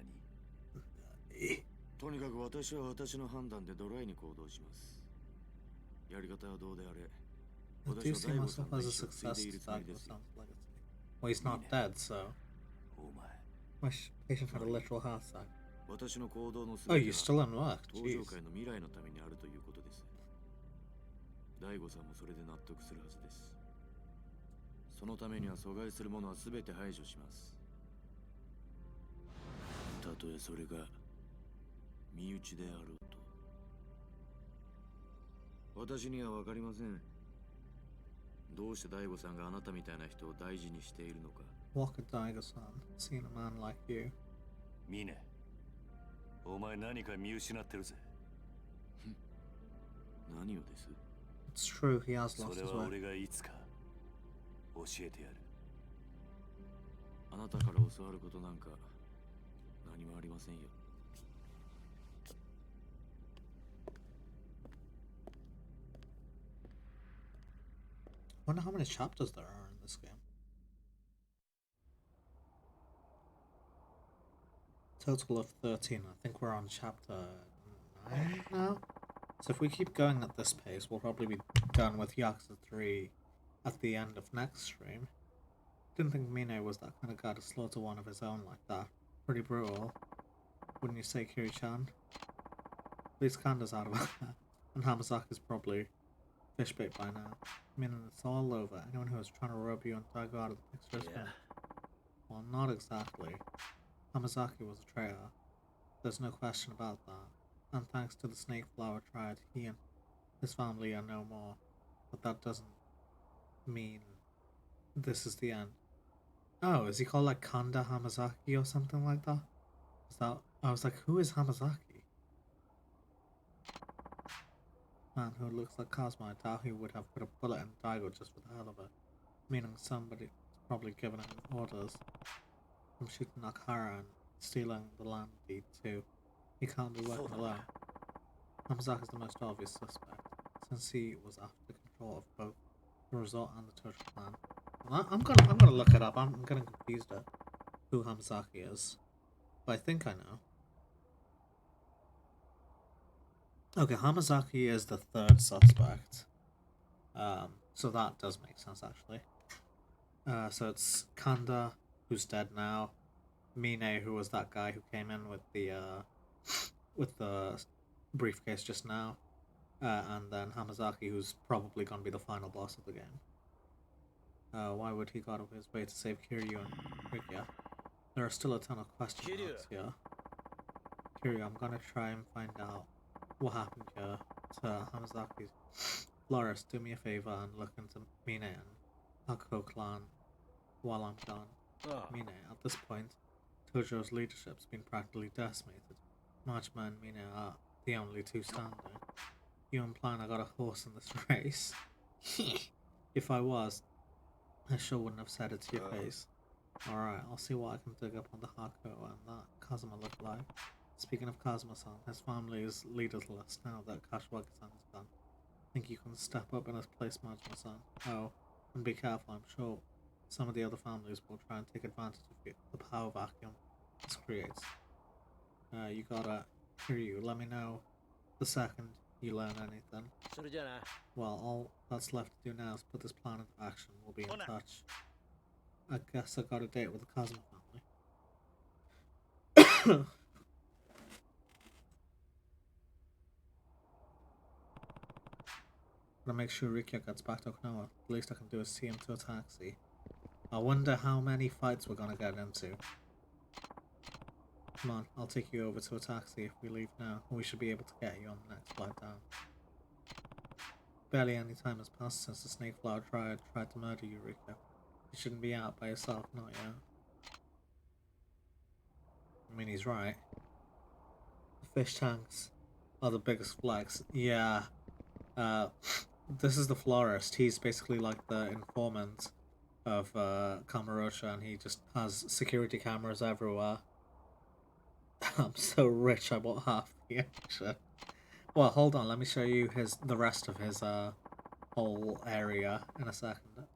[SPEAKER 5] とにかく私は私の判断でドライに行動します。やり方はどうであれ。
[SPEAKER 1] I do see myself as a success to Daigo's legacy. Well, he's not dead, so.
[SPEAKER 4] お前。
[SPEAKER 1] My patient had a literal heart attack.
[SPEAKER 5] 私の行動の
[SPEAKER 1] Oh,
[SPEAKER 5] 全
[SPEAKER 1] you're
[SPEAKER 5] て
[SPEAKER 1] still
[SPEAKER 5] は
[SPEAKER 1] in work?
[SPEAKER 5] 登場
[SPEAKER 1] Jeez.
[SPEAKER 5] 界の未来のためにあるということです。大悟さんもそれで納得するはずです。そのためには阻害するものは全て排除します。たとえそれが身内であろうと。私には分かりません。どうして大悟さんがあなたみたいな人を大事にしているのか。
[SPEAKER 1] Walker Daigo-san, seeing a man like you.
[SPEAKER 4] ミネ。お前何か見失ってるぜ。
[SPEAKER 5] 何をです。
[SPEAKER 1] It's true, he has
[SPEAKER 4] そ
[SPEAKER 1] lost
[SPEAKER 4] れ
[SPEAKER 1] his
[SPEAKER 4] は
[SPEAKER 1] way.
[SPEAKER 4] 俺がいつか教えてやる。
[SPEAKER 5] あなたから教わることなんか何もありませんよ。
[SPEAKER 1] Wonder how many chapters there are in this game. Total of 13. I think we're on chapter 9 now. So if we keep going at this pace, we'll probably be done with Yakuza 3 at the end of next stream. Didn't think Mine was that kind of guy to slaughter one of his own like that. Pretty brutal. Wouldn't you say, Kiri-chan? At least Kanda's out of that. And Hamasaki's probably fish bait by now. I mean, it's all over. Anyone who was trying to rope you and Daigo out of the picture is gone. Well, not exactly. Hamazaki was a traitor. There's no question about that. And thanks to the Snake Flower Triad, he and his family are no more. But that doesn't mean this is the end. Oh, is he called like Kanda Hamazaki or something like that? Is that... I was like, who is Hamazaki? Man who looks like Cosmo, I doubt he would have put a bullet in Daigo just for the hell of it. Meaning somebody's probably given him orders. from shooting Nakara and stealing the land deed too. He can't be working alone. Hamazaki's the most obvious suspect, since he was after control of both the resort and the Tojo clan. Well, I'm gonna look it up. I'm getting confused at who Hamazaki is, but I think I know. Okay, Hamazaki is the third suspect. So that does make sense actually. So it's Kanda, who's dead now, Mine, who was that guy who came in with the briefcase just now, and then Hamazaki, who's probably gonna be the final boss of the game. Why would he go out of his way to save Kiryu and Rikia? There are still a ton of question marks here. Kiryu, I'm gonna try and find out what happened here to Hamazaki's florist. Do me a favor and look into Mine and Hakuho clan while I'm gone. Mine, at this point, Tojo's leadership's been practically decimated. Majima and Mine are the only two standing. You implying I got a horse in this race? If I was, I sure wouldn't have said it to your face. Alright, I'll see what I can dig up on the Hakuho and that Kazuma look like. Speaking of Kazuma-san, his family is leaderless now that Kashiwagi-san is gone. Think you can step up in his place, Majima-san? Oh, and be careful, I'm sure some of the other families will try and take advantage of the power vacuum this creates. You gotta hear you. Let me know the second you learn anything. Well, all that's left to do now is put this plan into action. We'll be in touch. I guess I got a date with the Kazuma family. Gotta make sure Rikia gets back to Okinawa. The least I can do is see him to a taxi. I wonder how many fights we're gonna get into. Come on, I'll take you over to a taxi if we leave now. We should be able to get you on the next flight down. Barely any time has passed since the Snake Flower tried to murder you, Rikia. You shouldn't be out by yourself, not yet. I mean, he's right. The fish tanks are the biggest flex. Yeah. This is the florist. He's basically like the informant of Kamurocho, and he just has security cameras everywhere. I'm so rich, I bought half the action. Well, hold on, let me show you the rest of his whole area in a second.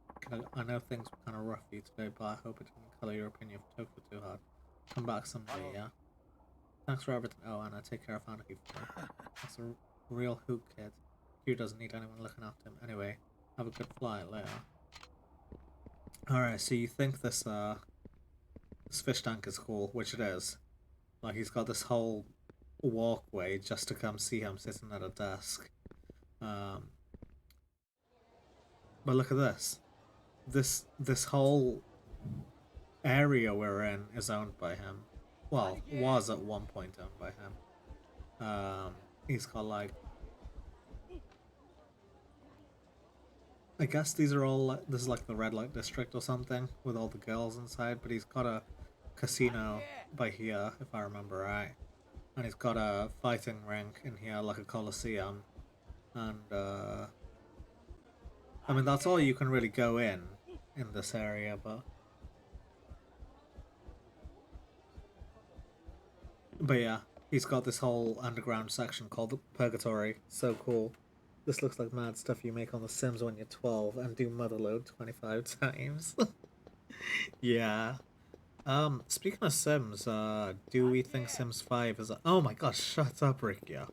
[SPEAKER 1] I know things were kind of rough for you today, but I hope it didn't colour your opinion of Tokyo too hard. Come back someday, yeah? Thanks for everything. Oh, and I take care of Anarchy for me. That's a real hoot kid. Q doesn't need anyone looking after him. Anyway, have a good flight later. Alright, so you think this fish tank is cool, which it is. Like, he's got this whole walkway just to come see him sitting at a desk. But look at this. This whole area we're in is owned by him. Well, was at one point owned by him. He's got like, I guess these are all, this is like the red light district or something with all the girls inside, but he's got a casino by here, if I remember right. And he's got a fighting rink in here, like a coliseum. And, I mean, that's all you can really go in this area, but yeah, he's got this whole underground section called the Purgatory. So cool. This looks like mad stuff you make on The Sims when you're 12 and do motherload 25 times. Yeah. Speaking of Sims, do we think Sims 5 is... Oh my gosh, shut up, Rikia.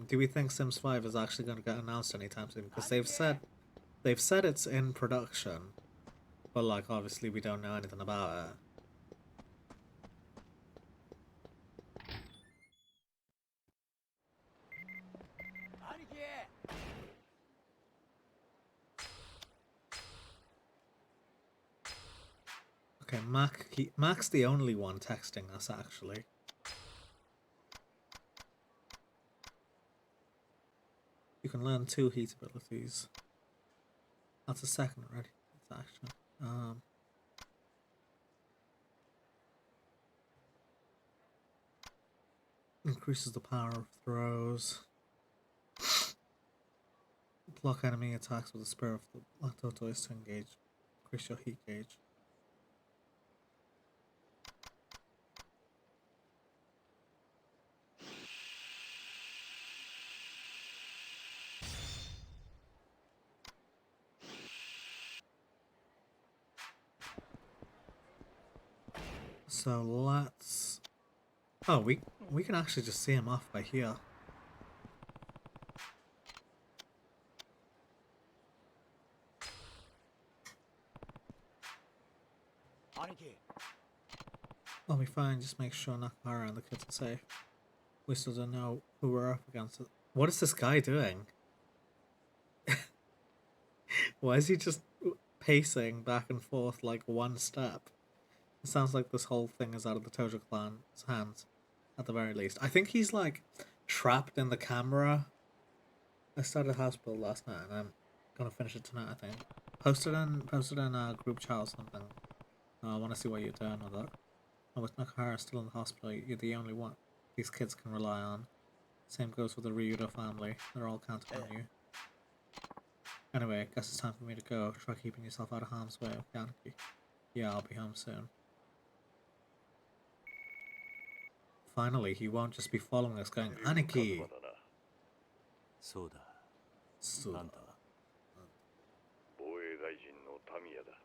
[SPEAKER 1] Do we think Sims 5 is actually going to get announced anytime soon? Because they've said it's in production, but like, obviously we don't know anything about it. Okay, Mac's the only one texting us, actually. You can learn 2 heat abilities. That's a second already. It's action. Increases the power of throws. Block enemy attacks with the Spirit of the tortoise to engage. Increase your heat gauge. So let's... Oh, we can actually just see him off by here. I'll be fine, just make sure Nakahara and the kids are safe. We still don't know who we're up against. What is this guy doing? Why is he just pacing back and forth like one step? It sounds like this whole thing is out of the Tojo clan's hands, at the very least. I think he's like trapped in the camera. I started house build last night and I'm gonna finish it tonight, I think. Posted in a group chat or something. I want to see what you're doing with it. And with Nakahara still in the hospital, you're the only one these kids can rely on. Same goes with the Ryudo family. They're all counting on you. Anyway, I guess it's time for me to go. Try keeping yourself out of harm's way, okay, Aniki? Yeah, I'll be home soon. Finally, he won't just be following us going, Aniki!
[SPEAKER 4] そうだ。
[SPEAKER 1] そうだ。
[SPEAKER 4] なんだ。
[SPEAKER 10] 防衛大臣のタミヤだ。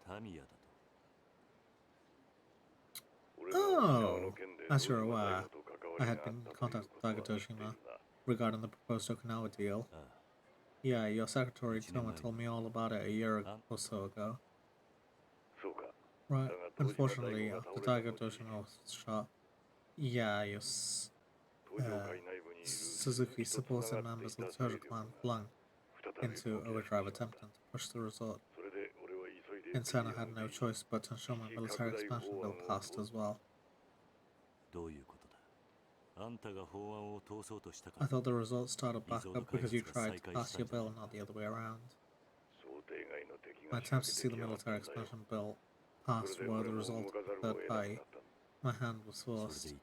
[SPEAKER 4] タミヤだと。
[SPEAKER 1] Oh, as you're aware, I had been in contact with Daigo Dojima regarding the proposed Okinawa deal. Yeah, your secretary Toma told me all about it a year or so ago. Right, unfortunately, after Daigo Dojima was shot, yeah, your Suzuki supporting members of the Tojo clan flung into overdrive attempting to push the resort. In turn, I had no choice but to ensure my military expansion bill passed as well. I thought the result started back up because you tried to pass your bill, not the other way around. My attempts to see the military expansion bill passed were the result of the third party. My hand was forced.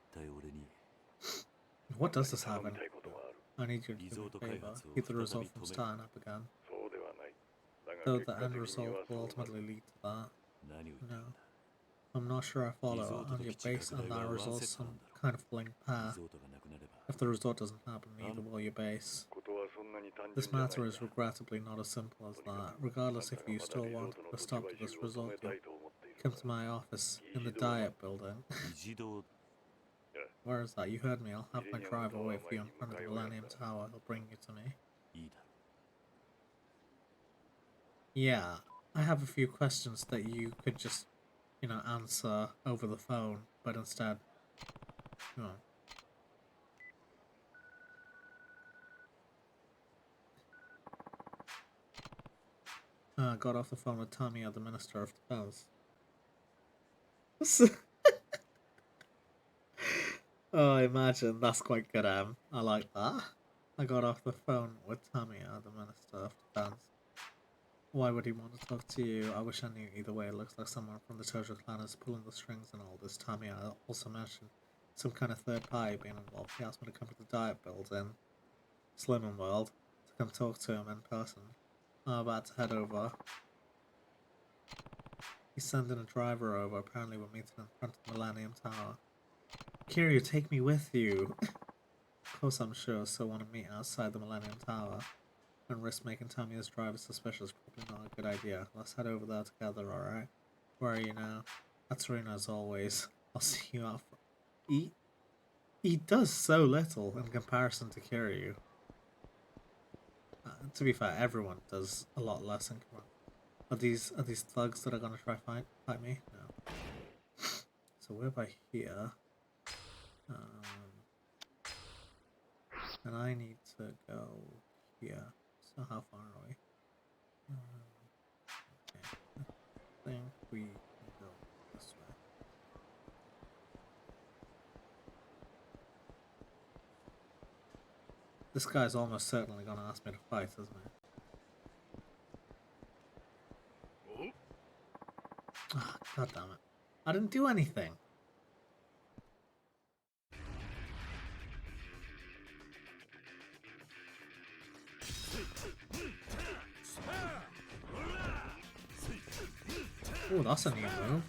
[SPEAKER 1] What does this have in it? I need you to do me a favor. Keep the result from starting up again. Though the end result will ultimately lead to that. No. I'm not sure I follow. On your base and that results some kind of linked path. If the result doesn't happen, neither will your base. This matter is regrettably not as simple as that. Regardless if you still want to put a stop to this result, come to my office in the Diet building. Where is that? You heard me. I'll have my driver wait for you in front of the Millennium Tower. He'll bring you to me. Yeah, I have a few questions that you could just, you know, answer over the phone, but instead, you know. I got off the phone with Tamiya, the Minister of Defense. Oh, imagine, that's quite good, I like that. I got off the phone with Tamiya, the Minister of Defense. Why would he want to talk to you? I wish I knew. Either way, it looks like someone from the Tojo clan is pulling the strings and all this. Tamiya also mentioned some kind of third party being involved. He asked me to come to the Diet building, Slimming World, to come talk to him in person. I'm about to head over. He's sending a driver over. Apparently we're meeting in front of the Millennium Tower. Kiryu, take me with you. Of course I'm sure, so want to meet outside the Millennium Tower. And risk making Tamiya's driver suspicious, probably not a good idea. Let's head over there together, alright? Where are you now? That's Rena as always. I'll see you out for... He does so little in comparison to Kiryu. To be fair, everyone does a lot less in comparison. Are these thugs that are gonna try fight me? No. So we're by here. And I need to go here. So how far are we? Okay. I think we can go this way. This guy's almost certainly gonna ask me to fight, isn't he? Oh, God damn it. I didn't do anything. Oh, that's a new move.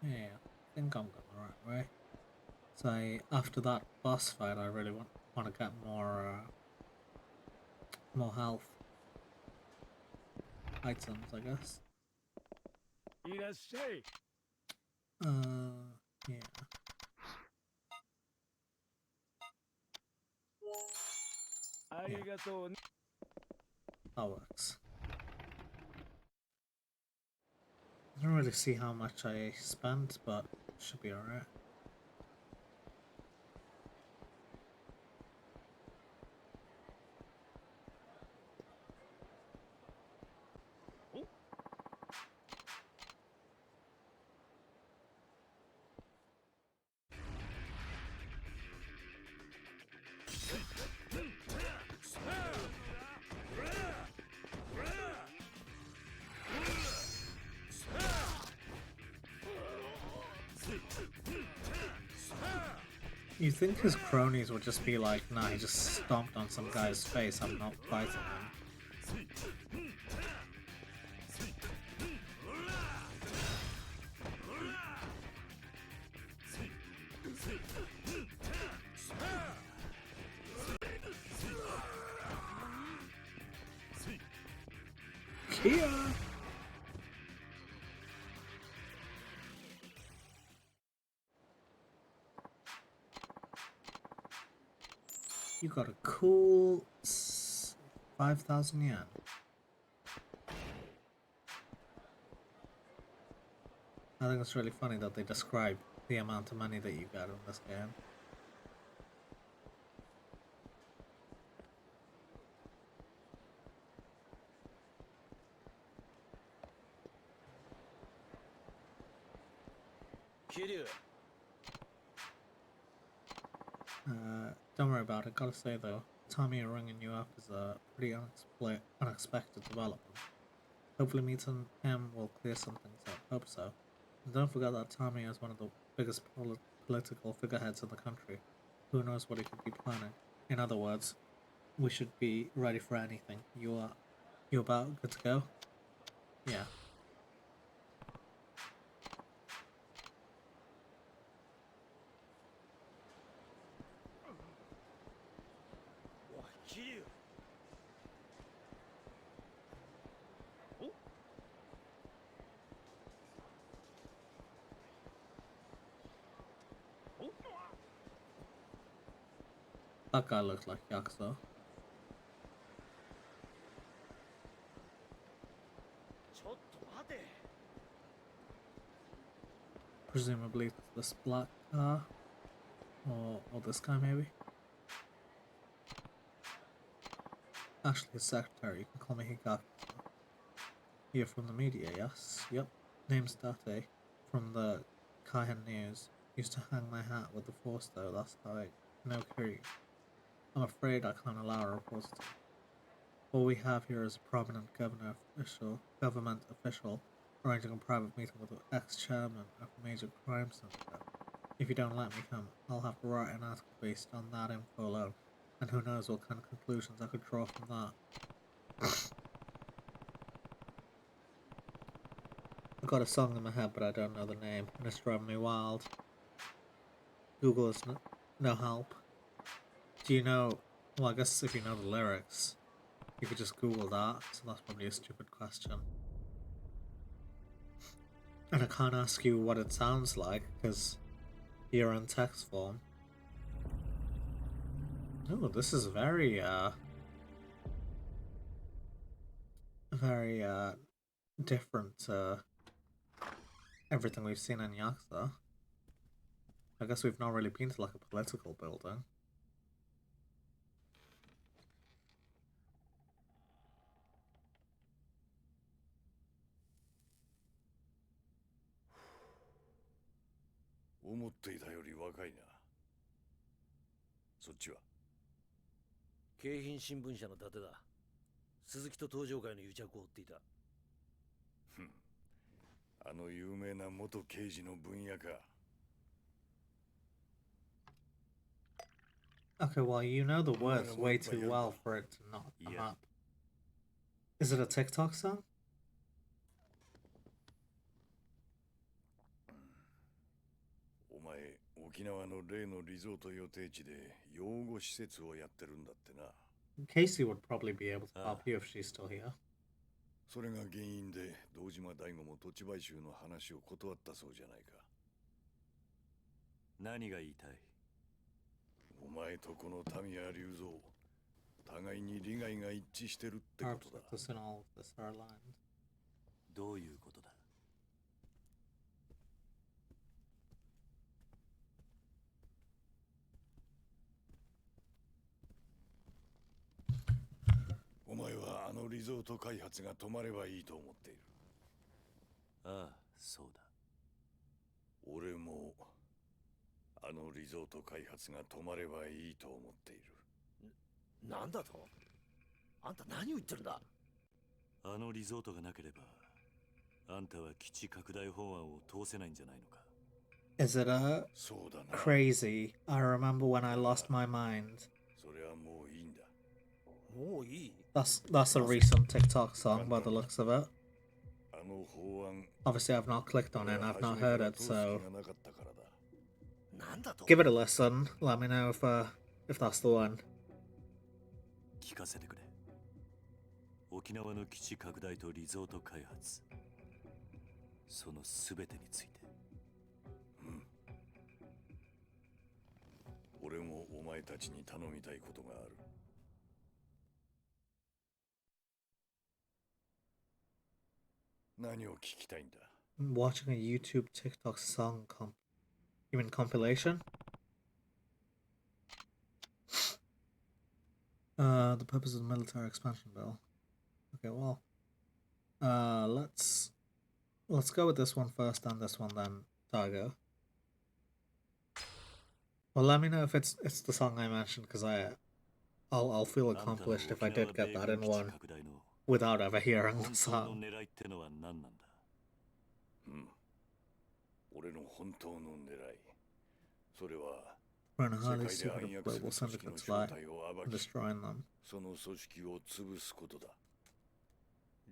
[SPEAKER 1] Yeah, I think I'm going the right way. So after that boss fight, I really want to get more health items, I guess. Yeah. That works. I don't really see how much I spent, but should be alright. You think his cronies would just be like, nah, he just stomped on some guy's face, I'm not fighting him. Kia! You got a cool 5,000 yen. I think it's really funny that they describe the amount of money that you get in this game. Don't worry about it. Gotta say though, Tommy ringing you up is a pretty unexpected development. Hopefully meeting him will clear some things up. Hope so. And don't forget that Tommy is one of the biggest political figureheads in the country. Who knows what he could be planning? In other words, we should be ready for anything. You about good to go? Yeah. That guy looks like Yakuza. Presumably this black car. Or this guy maybe. Actually, his secretary, you can call me Hikaku. You're from the media, yes? Yep. Name's Date. From the Kaihan News. Used to hang my hat with the force though, that's how I know Kiryu. I'm afraid I can't allow a reporter to. All we have here is a prominent government official arranging a private meeting with the ex-chairman of a major crime syndicate. If you don't let me come, I'll have to write an article based on that info alone, and who knows what kind of conclusions I could draw from that. I've got a song in my head, but I don't know the name, and it's driving me wild. Google is no help. Do you know, well, I guess if you know the lyrics, you could just Google that, so that's probably a stupid question. And I can't ask you what it sounds like, because you're in text form. Oh, this is very different to everything we've seen in Yakuza. I guess we've not really been to like a political building. Okay, well, you know the words way too well for it to not come up. Is it a TikTok song?
[SPEAKER 9] 沖縄の例のリゾート予定地で養護施設をやってるんだってな。
[SPEAKER 1] Casey would probably be able to help you if she's still here.
[SPEAKER 9] それが原因で堂島大吾も土地買収の話を断ったそうじゃないか。
[SPEAKER 4] 何が言いたい？
[SPEAKER 9] お前とこの民谷隆三、互いに利害が一致してるってことだ。
[SPEAKER 1] Perhaps in all of this are aligned.
[SPEAKER 4] どういうことだ？
[SPEAKER 9] お前はあのリゾート開発が止まればいいと思っている。
[SPEAKER 4] ああ、そうだ。
[SPEAKER 9] 俺もあのリゾート開発が止まればいいと思っている。
[SPEAKER 7] なんだと？あんた何を言ってるんだ？
[SPEAKER 4] あのリゾートがなければ、あんたは基地拡大法案を通せないんじゃないのか。
[SPEAKER 1] Is it a
[SPEAKER 9] そうだな。
[SPEAKER 1] crazy? I remember when I lost my mind.
[SPEAKER 9] それはもういいんだ。
[SPEAKER 7] もういい？
[SPEAKER 1] That's a recent TikTok song by the looks of it.
[SPEAKER 9] あの法案、
[SPEAKER 1] Obviously, I've not clicked on it and I've not heard it, so
[SPEAKER 9] がなかったからだ。
[SPEAKER 7] なんだと？
[SPEAKER 1] give it a listen. Let me know if that's the one.
[SPEAKER 4] 聞かせてくれ。沖縄の基地拡大とリゾート開発、その全てについて。
[SPEAKER 9] うん。俺もお前たちに頼みたいことがある。何を聞きたいんだ？
[SPEAKER 1] Watching a YouTube TikTok song You mean compilation? The purpose of the military expansion bill. Okay, well, let's go with this one first and this one then, Tiger. Well, let me know if it's the song I mentioned, because I'll feel accomplished if I did get that in one without ever hearing the song.
[SPEAKER 9] 俺の本当の狙い、それは
[SPEAKER 1] Run a highly secretive global syndicate's lie and destroying them.
[SPEAKER 9] その組織を潰すことだ。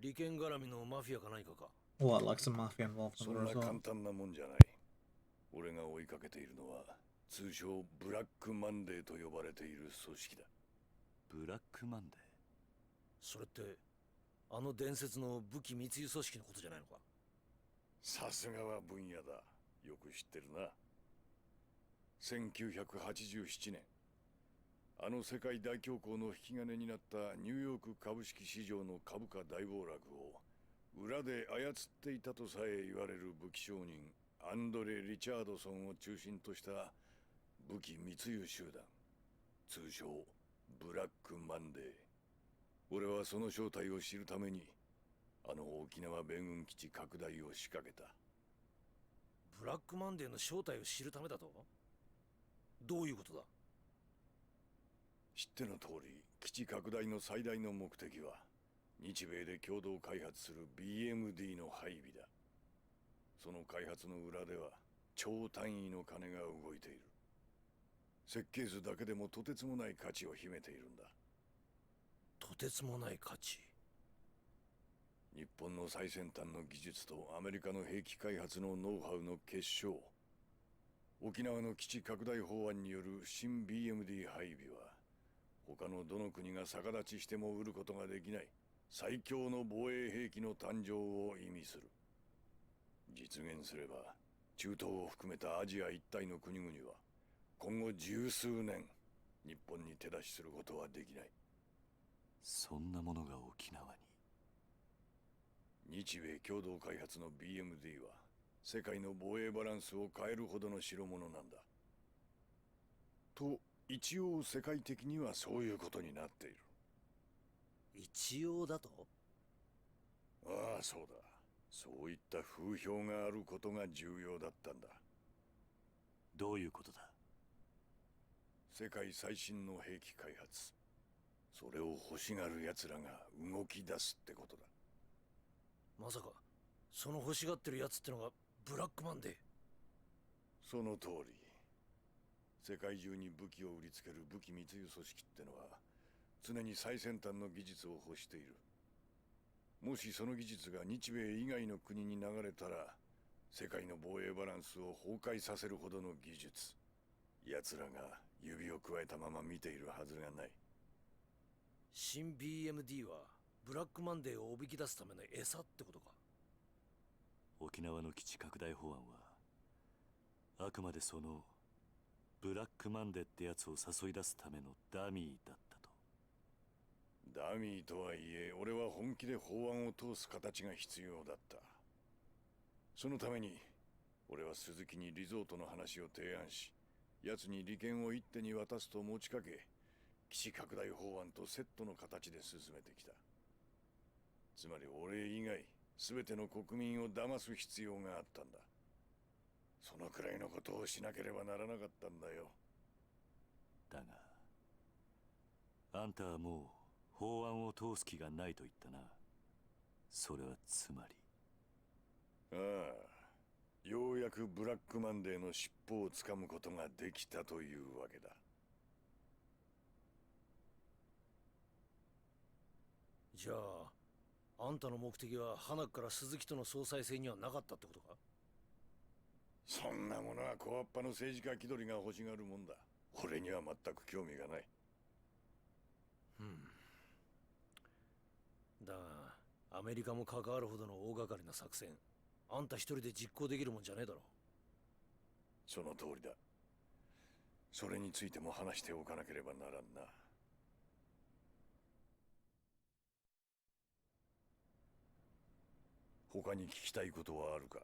[SPEAKER 7] 利権絡みのマフィアか何かか？
[SPEAKER 1] What, like some mafia involved in
[SPEAKER 9] そ
[SPEAKER 1] the
[SPEAKER 9] んな
[SPEAKER 1] result?
[SPEAKER 9] 簡単なもんじゃない。俺が追いかけているのは通称ブラックマンデーと呼ばれている組織だ。
[SPEAKER 4] ブラックマンデー？
[SPEAKER 7] それってあの伝説の武器密輸組織のことじゃないのか？
[SPEAKER 9] さすがは分野だ。よく知ってるな。1987年、あの世界大恐慌の引き金になったニューヨーク株式市場の株価大暴落を裏で操っていたとさえ言われる武器商人アンドレ・リチャードソンを中心とした武器密輸集団、通称ブラックマンデー。俺はその正体を知るためにあの沖縄米軍基地拡大を仕掛けた。
[SPEAKER 7] ブラックマンデーの正体を知るためだと？どういうことだ？
[SPEAKER 9] 知っての通り、基地拡大の最大の目的は日米で共同開発する BMD の配備だ。その開発の裏では超単位の金が動いている。設計図だけでもとてつもない価値を秘めているんだ。
[SPEAKER 7] とてつもない価値？
[SPEAKER 9] 日本の最先端の技術とアメリカの兵器開発のノウハウの結晶。沖縄の基地拡大法案による新 BMD 配備は他のどの国が逆立ちしても売ることができない最強の防衛兵器の誕生を意味する。実現すれば中東を含めたアジア一帯の国々は今後十数年日本に手出しすることはできない。
[SPEAKER 4] そんなものが沖縄に？
[SPEAKER 9] 日米共同開発の BMD は世界の防衛バランスを変えるほどの代物なんだ。と一応世界的にはそういうことになっている。
[SPEAKER 7] 一応だと？
[SPEAKER 9] ああ、そうだ。そういった風評があることが重要だったんだ。
[SPEAKER 4] どういうことだ？
[SPEAKER 9] 世界最新の兵器開発、それを欲しがる奴らが動き出すってことだ。
[SPEAKER 7] まさかその欲しがってるやつってのがブラックマンデー？
[SPEAKER 9] その通り。世界中に武器を売りつける武器密輸組織ってのは常に最先端の技術を欲している。もしその技術が日米以外の国に流れたら世界の防衛バランスを崩壊させるほどの技術、奴らが指をくわえたまま見ているはずがない。
[SPEAKER 7] 新 BMD はブラックマンデーをおびき出すための餌ってことか。
[SPEAKER 4] 沖縄の基地拡大法案はあくまでそのブラックマンデーってやつを誘い出すためのダミーだったと。
[SPEAKER 9] ダミーとはいえ、俺は本気で法案を通す形が必要だった。そのために俺は鈴木にリゾートの話を提案し、奴に利権を一手に渡すと持ちかけ、基地拡大法案とセットの形で進めてきた。つまり俺以外全ての国民を騙す必要があったんだ。そのくらいのことをしなければならなかったんだよ。
[SPEAKER 4] だがあんたはもう法案を通す気がないと言ったな。それはつまり。
[SPEAKER 9] ああ、ようやくブラックマンデーの尻尾をつかむことができたというわけだ。
[SPEAKER 7] じゃあ、あんたの目的は花から鈴木との総裁選にはなかったってことか。
[SPEAKER 9] そんなものは小っぱの政治家気取りが欲しがるもんだ。俺には全く興味がない。
[SPEAKER 7] だが、アメリカも関わるほどの大掛かりな作戦、あんた一人で実行できるもんじゃねえだろ。
[SPEAKER 9] その通りだ。それについても話しておかなければならんな。他に聞きたいことはあるか？